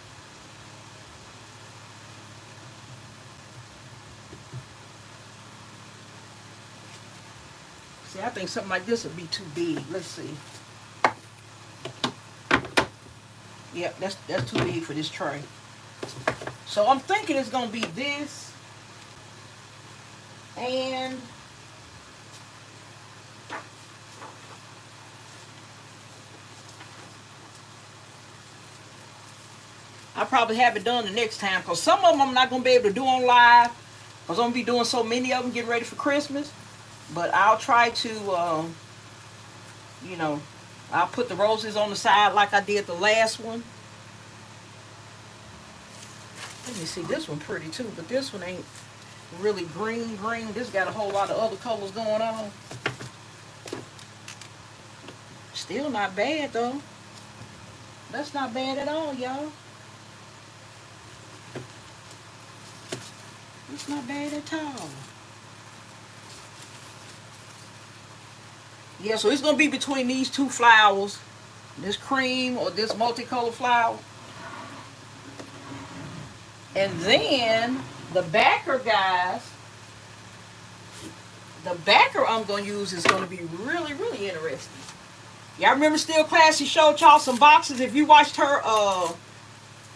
Speaker 1: See, I think something like this would be too big. Let's see. Yep, that's too big for this tray. So I'm thinking it's going to be this. And I'll probably have it done the next time, because some of them I'm not going to be able to do on live, because I'm going to be doing so many of them getting ready for Christmas. But I'll try to, you know, I'll put the roses on the side like I did the last one. Let me see, this one pretty too, but this one ain't really green. This got a whole lot of other colors going on. Still not bad though. That's not bad at all, y'all. It's not bad at all. Yeah, so it's going to be between these two flowers. This cream or this multicolored flower. And then the backer, guys. The backer I'm going to use is going to be really, really interesting. Y'all remember Still Classy showed y'all some boxes? If you watched her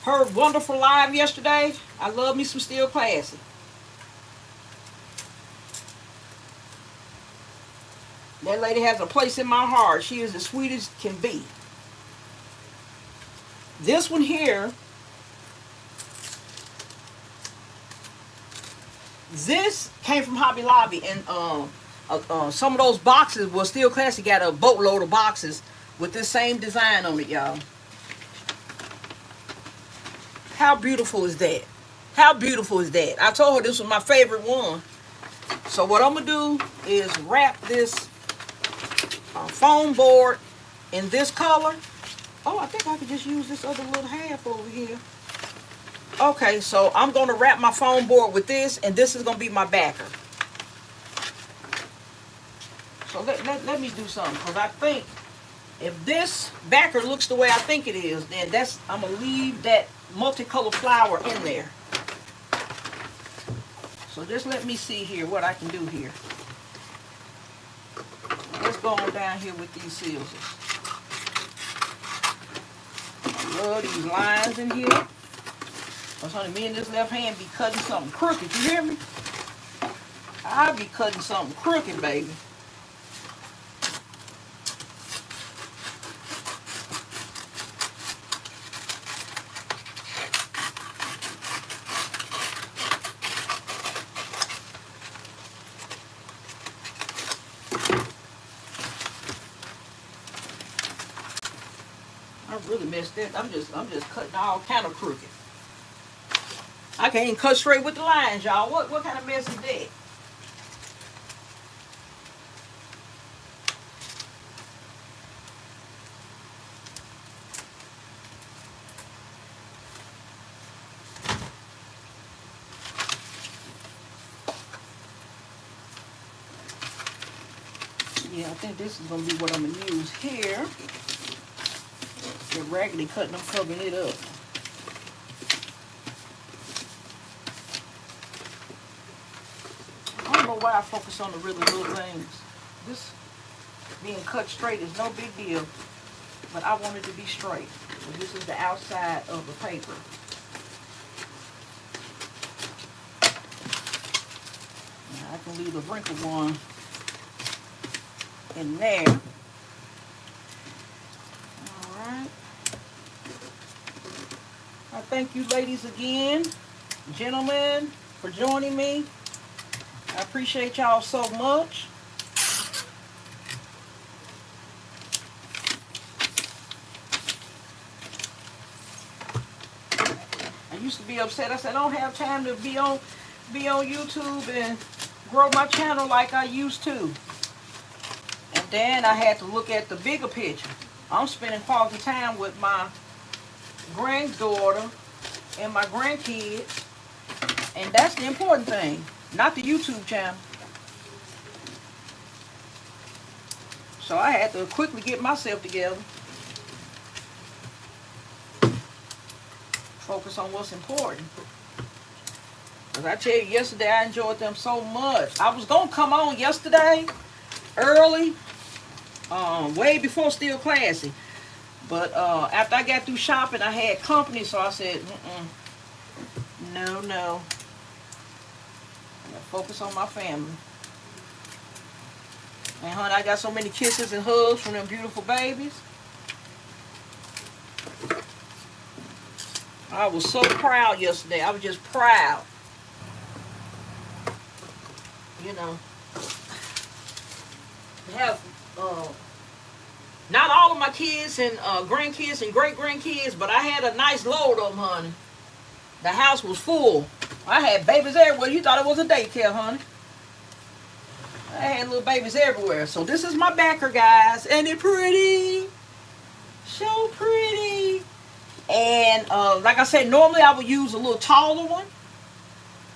Speaker 1: wonderful live yesterday, I love me some Still Classy. That lady has a place in my heart. She is as sweet as can be. This one here, this came from Hobby Lobby, and some of those boxes were Still Classy. Got a boatload of boxes with this same design on it, y'all. How beautiful is that? How beautiful is that? I told her this was my favorite one. So what I'm gonna do is wrap this foam board in this color. Oh, I think I could just use this other little half over here. Okay, so I'm going to wrap my foam board with this, and this is going to be my backer. So let me do something, because I think if this backer looks the way I think it is, then I'm going to leave that multicolored flower in there. So just let me see here what I can do here. Let's go on down here with these scissors. I love these lines in here. Because honey, me and this left hand be cutting something crooked. You hear me? I be cutting something crooked, baby. I really messed that. I'm just cutting all kind of crooked. I can't even cut straight with the lines, y'all. What kind of mess is that? Yeah, I think this is going to be what I'm going to use here. They're raggedy cutting, I'm covering it up. I don't know why I focus on the really little things. This being cut straight is no big deal, but I want it to be straight. So this is the outside of the paper. Now I can leave the wrinkled one in there. I thank you ladies again, gentlemen, for joining me. I appreciate y'all so much. I used to be upset. I said I don't have time to be on YouTube and grow my channel like I used to. And then I had to look at the bigger picture. I'm spending quality time with my granddaughter and my grandkids, and that's the important thing, not the YouTube channel. So I had to quickly get myself together, focus on what's important. Because I tell you, yesterday I enjoyed them so much. I was gonna come on yesterday early, way before Still Classy. But after I got through shopping, I had company, so I said, no. I gotta focus on my family. And honey, I got so many kisses and hugs from them beautiful babies. I was so proud yesterday. I was just proud. You know, to have not all of my kids and grandkids and great grandkids, but I had a nice load of them, honey. The house was full. I had babies everywhere. You thought it was a daycare, honey. I had little babies everywhere. So this is my backer, guys. Ain't it pretty? So pretty. And like I said, normally I would use a little taller one.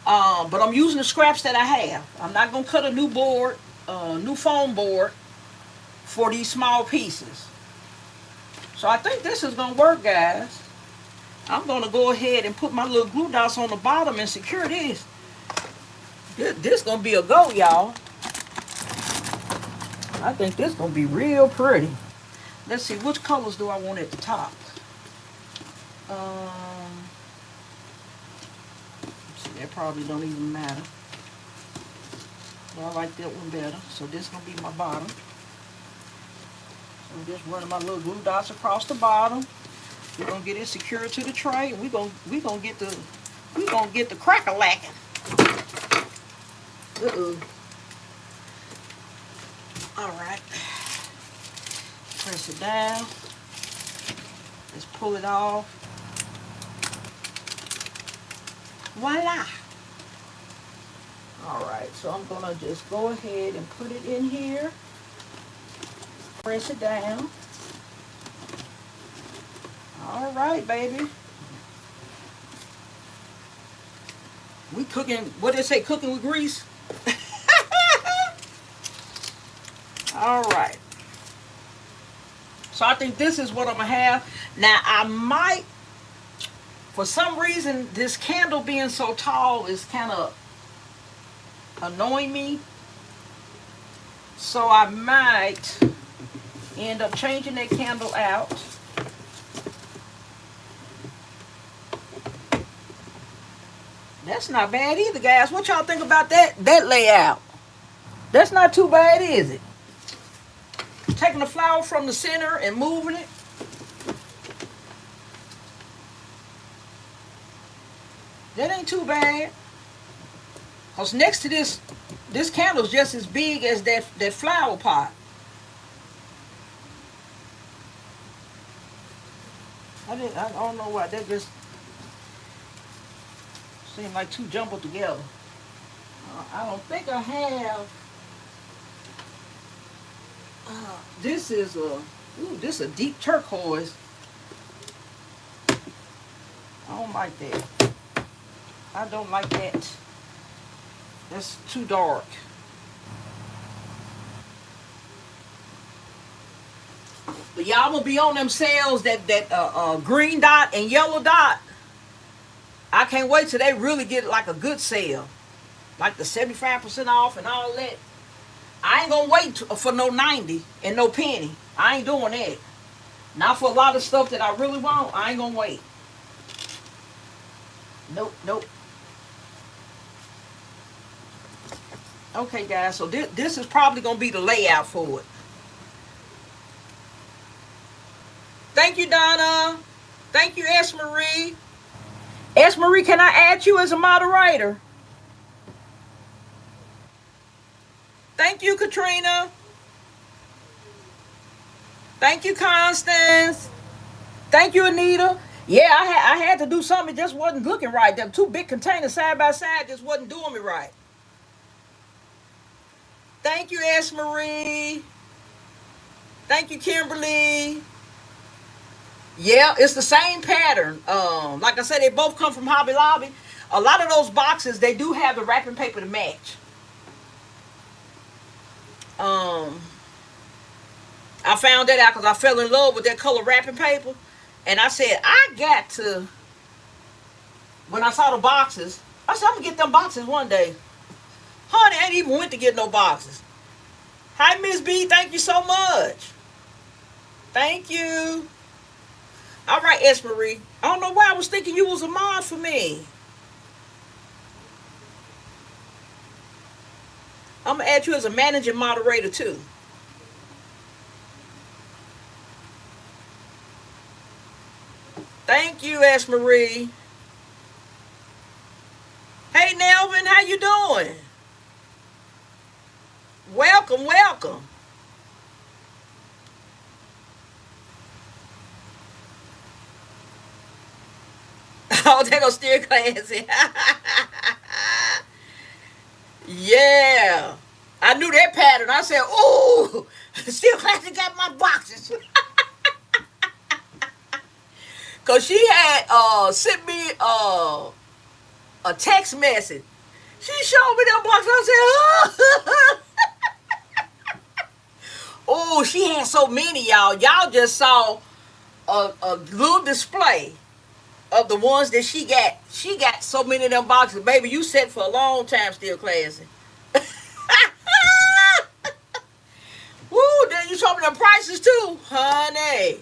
Speaker 1: But I'm using the scraps that I have. I'm not going to cut a new board, new foam board for these small pieces. So I think this is going to work, guys. I'm going to go ahead and put my little glue dots on the bottom and secure this. This going to be a go, y'all. I think this going to be real pretty. Let's see, which colors do I want at the top? See, that probably don't even matter. But I like that one better. So this is going to be my bottom. So I'm just running my little glue dots across the bottom. We're gonna get it secured to the tray, and we're gonna get the crack-a-lacking. All right. Press it down. Let's pull it off. Voila. All right. So I'm gonna just go ahead and put it in here. Press it down. All right, baby. We cooking, what did they say, cooking with grease? All right. So I think this is what I'm going to have. Now, I might, for some reason, this candle being so tall is kind of annoying me. So I might end up changing that candle out. That's not bad either, guys. What y'all think about that layout? That's not too bad, is it? Taking the flower from the center and moving it. That ain't too bad. Because next to this candle's just as big as that flower pot. I don't know why. That just seem like two jumbled together. I don't think I have. This is this a deep turquoise. I don't like that. I don't like that. That's too dark. But y'all gonna be on them sales that green dot and yellow dot. I can't wait till they really get like a good sale. Like the 75% off and all that. I ain't gonna wait for no 90 and no penny. I ain't doing that. Not for a lot of stuff that I really want. I ain't gonna wait. Nope, nope. Okay, guys. So this is probably gonna be the layout for it. Thank you, Donna. Thank you, S. Marie. S. Marie, can I add you as a moderator? Thank you, Katrina. Thank you, Constance. Thank you, Anita. Yeah, I had to do something. It just wasn't looking right. Them two big containers side by side just wasn't doing me right. Thank you, S. Marie. Thank you, Kimberly. Yeah, it's the same pattern. Like I said, they both come from Hobby Lobby. A lot of those boxes, they do have the wrapping paper to match. I found that out because I fell in love with that color wrapping paper. And I said, I got to, when I saw the boxes, I said, I'm going to get them boxes one day. Honey, I ain't even went to get no boxes. Hi, Miss B. Thank you so much. Thank you. All right, S. Marie. I don't know why I was thinking you was a mod for me. I'm going to add you as a managing moderator, too. Thank you, S. Marie. Hey, Nelvin, how you doing? Welcome, welcome. Oh, they gonna steer classy. Yeah. I knew that pattern. I said, "Ooh, still classy got my boxes." Cause she had sent me a text message. She showed me them boxes. I said, "Oh, oh, she had so many, y'all. Y'all just saw a little display of the ones that she got. She got so many of them boxes. Baby, you set for a long time still classy. Woo, then you showed me the prices too. Honey,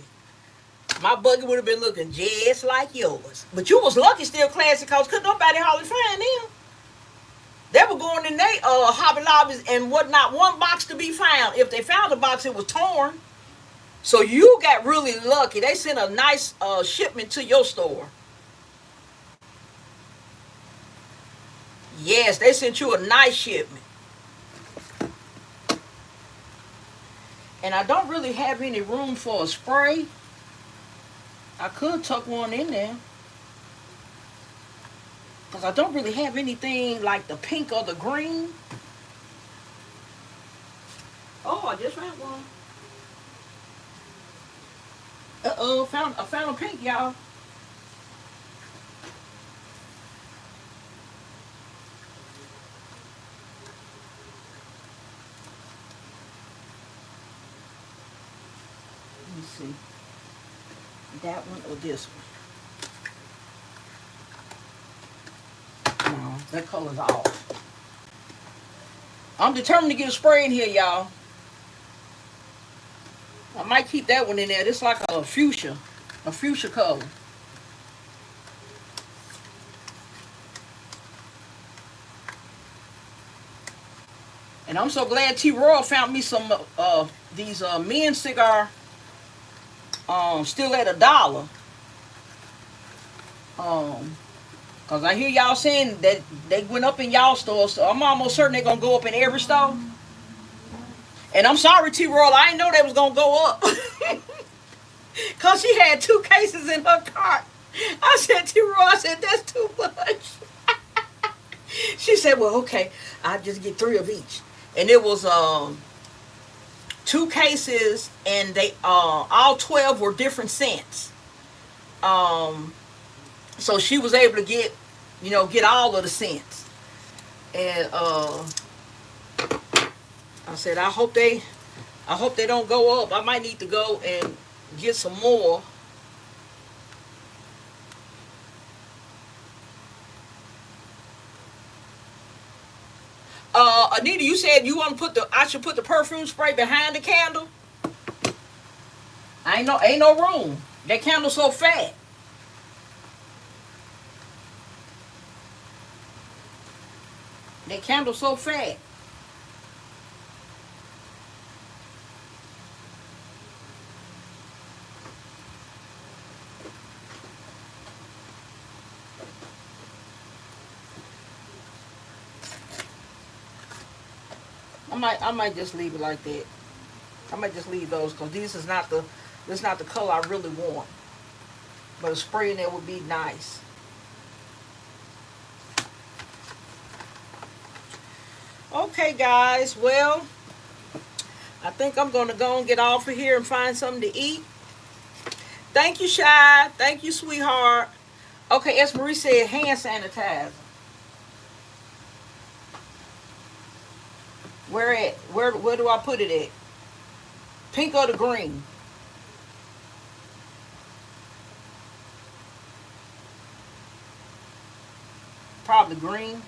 Speaker 1: my buggy would have been looking just like yours. But you was lucky still classy because couldn't nobody hardly find them. They were going in their Hobby Lobbies and whatnot, one box to be found. If they found the box, it was torn. So you got really lucky. They sent a nice shipment to your store. Yes, they sent you a nice shipment. And I don't really have any room for a spray. I could tuck one in there. Because I don't really have anything like the pink or the green. Oh, I just found one. Uh-oh, I found a pink, y'all. Let me see. That one or this one? No, that color's off. I'm determined to get a spray in here, y'all. I might keep that one in there. It's like a fuchsia color. And I'm so glad T. Royal found me some these men's cigar still at $1. Cause I hear y'all saying that they went up in y'all store, so I'm almost certain they're gonna go up in every store. And I'm sorry, T. Royal, I didn't know they was gonna go up. Cause she had 2 cases in her cart. I said, T. Royal, I said, that's too much. She said, well, okay, I'll just get 3 of each. And it was 2 cases, and they all 12 were different scents. So she was able to get all of the scents. And I said, I hope they don't go up. I might need to go and get some more. Anita, you said you want to I should put the perfume spray behind the candle. Ain't no room. That candle's so fat. That candle's so fat. I might just leave it like that. I might just leave those because this is not the color I really want. But a spray in there would be nice. Okay, guys. Well, I think I'm going to go and get off of here and find something to eat. Thank you, Shy. Thank you, sweetheart. Okay, as Marie said, hand sanitizer. Where at? Where do I put it at? Pink or the green? Probably green.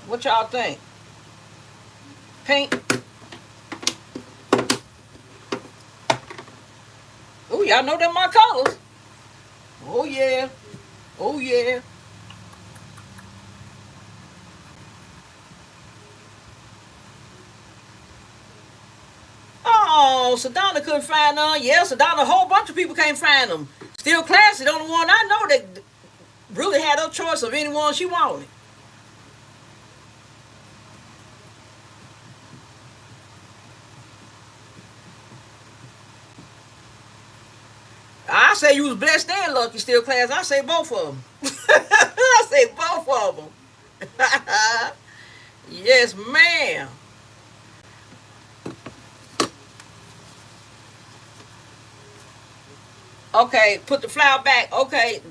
Speaker 1: What y'all think? Pink? y'all know them my colors. Oh yeah. Oh yeah. Oh, Sedona couldn't find none. Yeah, Sedona, a whole bunch of people can't find them. Still Classy, the only one I know that really had her choice of anyone she wanted. I say you was blessed and lucky, Still Class. I say both of them. I say both of them. Yes, ma'am. Okay, put the flower back. Okay,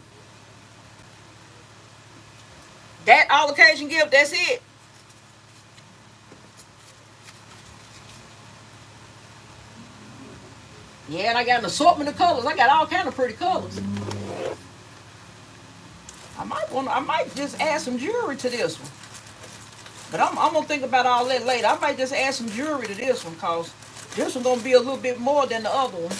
Speaker 1: that all occasion gift. That's it. Yeah, and I got an assortment of colors. I got all kind of pretty colors. I might just add some jewelry to this one. But I'm gonna think about all that later. I might just add some jewelry to this one, cause this one gonna be a little bit more than the other one.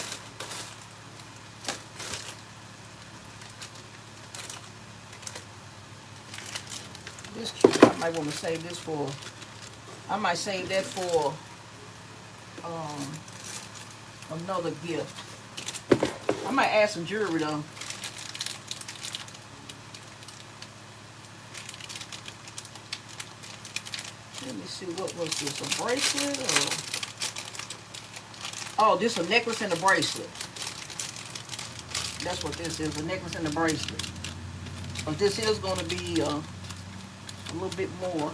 Speaker 1: This cute. I might want to save this for. I might save that for another gift. I might add some jewelry though. Let me see, what was this? A bracelet or? Oh, this a necklace and a bracelet. That's what this is, a necklace and a bracelet. But this is going to be a little bit more.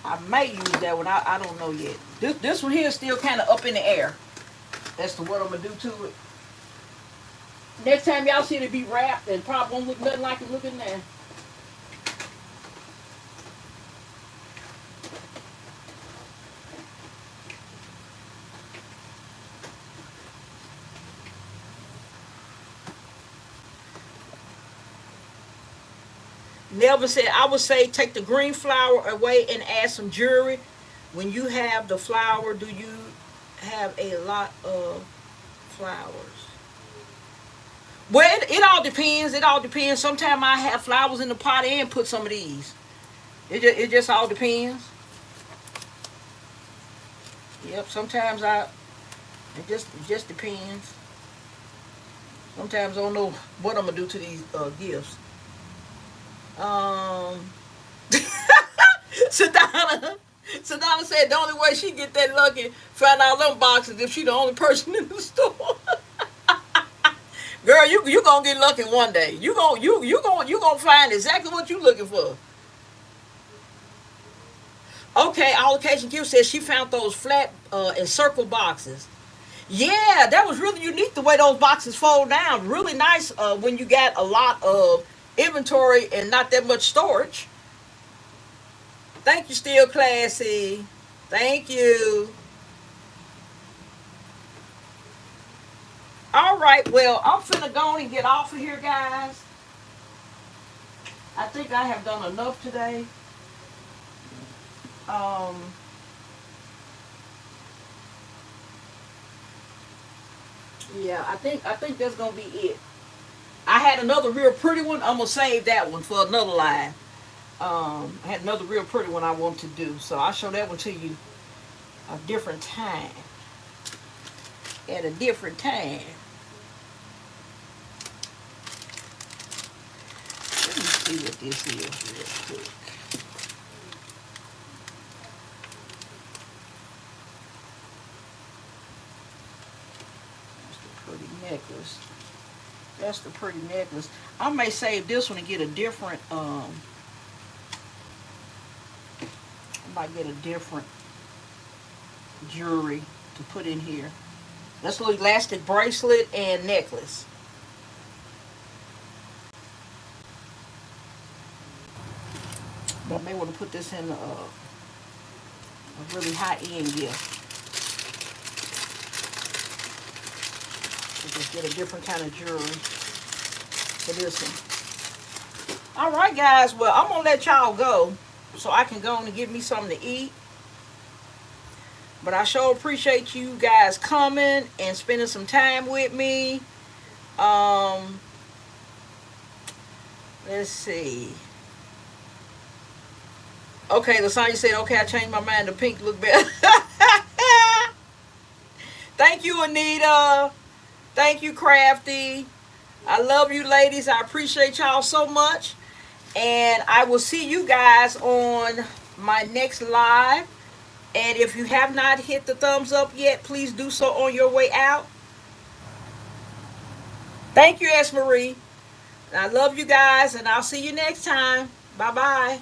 Speaker 1: I may use that one. I don't know yet. This one here is still kind of up in the air. That's what I'm going to do to it. Next time y'all see it be wrapped, and probably won't look nothing like it looking now. Nelvin said, I would say take the green flower away and add some jewelry. When you have the flower, do you have a lot of flowers? Well, it all depends. It all depends. Sometimes I have flowers in the pot and put some of these. It just all depends. Yep, sometimes it just depends. Sometimes I don't know what I'm going to do to these gifts. Sedona said the only way she get that lucky find out them boxes if she the only person in the store. Girl, you gonna get lucky one day. You gonna find exactly what you looking for. Okay, all occasion gift says she found those flat and circle boxes. Yeah, that was really unique the way those boxes fold down. Really nice when you got a lot of inventory and not that much storage. Thank you, Still Classy. Thank you. All right, well, I'm finna go on and get off of here, guys. I think I have done enough today. Um, yeah, I think that's gonna be it. I had another real pretty one. I'm gonna save that one for another live. I had another real pretty one I want to do, so I'll show that one to you a different time. At a different time. Let me see what this is real quick. That's the pretty necklace. That's the pretty necklace. I may save this one and get a different, I might get a different jewelry to put in here. That's a little elastic bracelet and necklace. But I may want to put this in a really high-end gift. Just get a different kind of jewelry for this one. All right, guys. Well, I'm going to let y'all go so I can go on and get me something to eat. But I sure appreciate you guys coming and spending some time with me. Um, let's see. Okay, Lasagna said, okay, I changed my mind. The pink look better. Thank you, Anita. Thank you, Crafty. I love you, ladies. I appreciate y'all so much. And I will see you guys on my next live. And if you have not hit the thumbs up yet, please do so on your way out. Thank you, S. Marie. And I love you guys, and I'll see you next time. Bye-bye.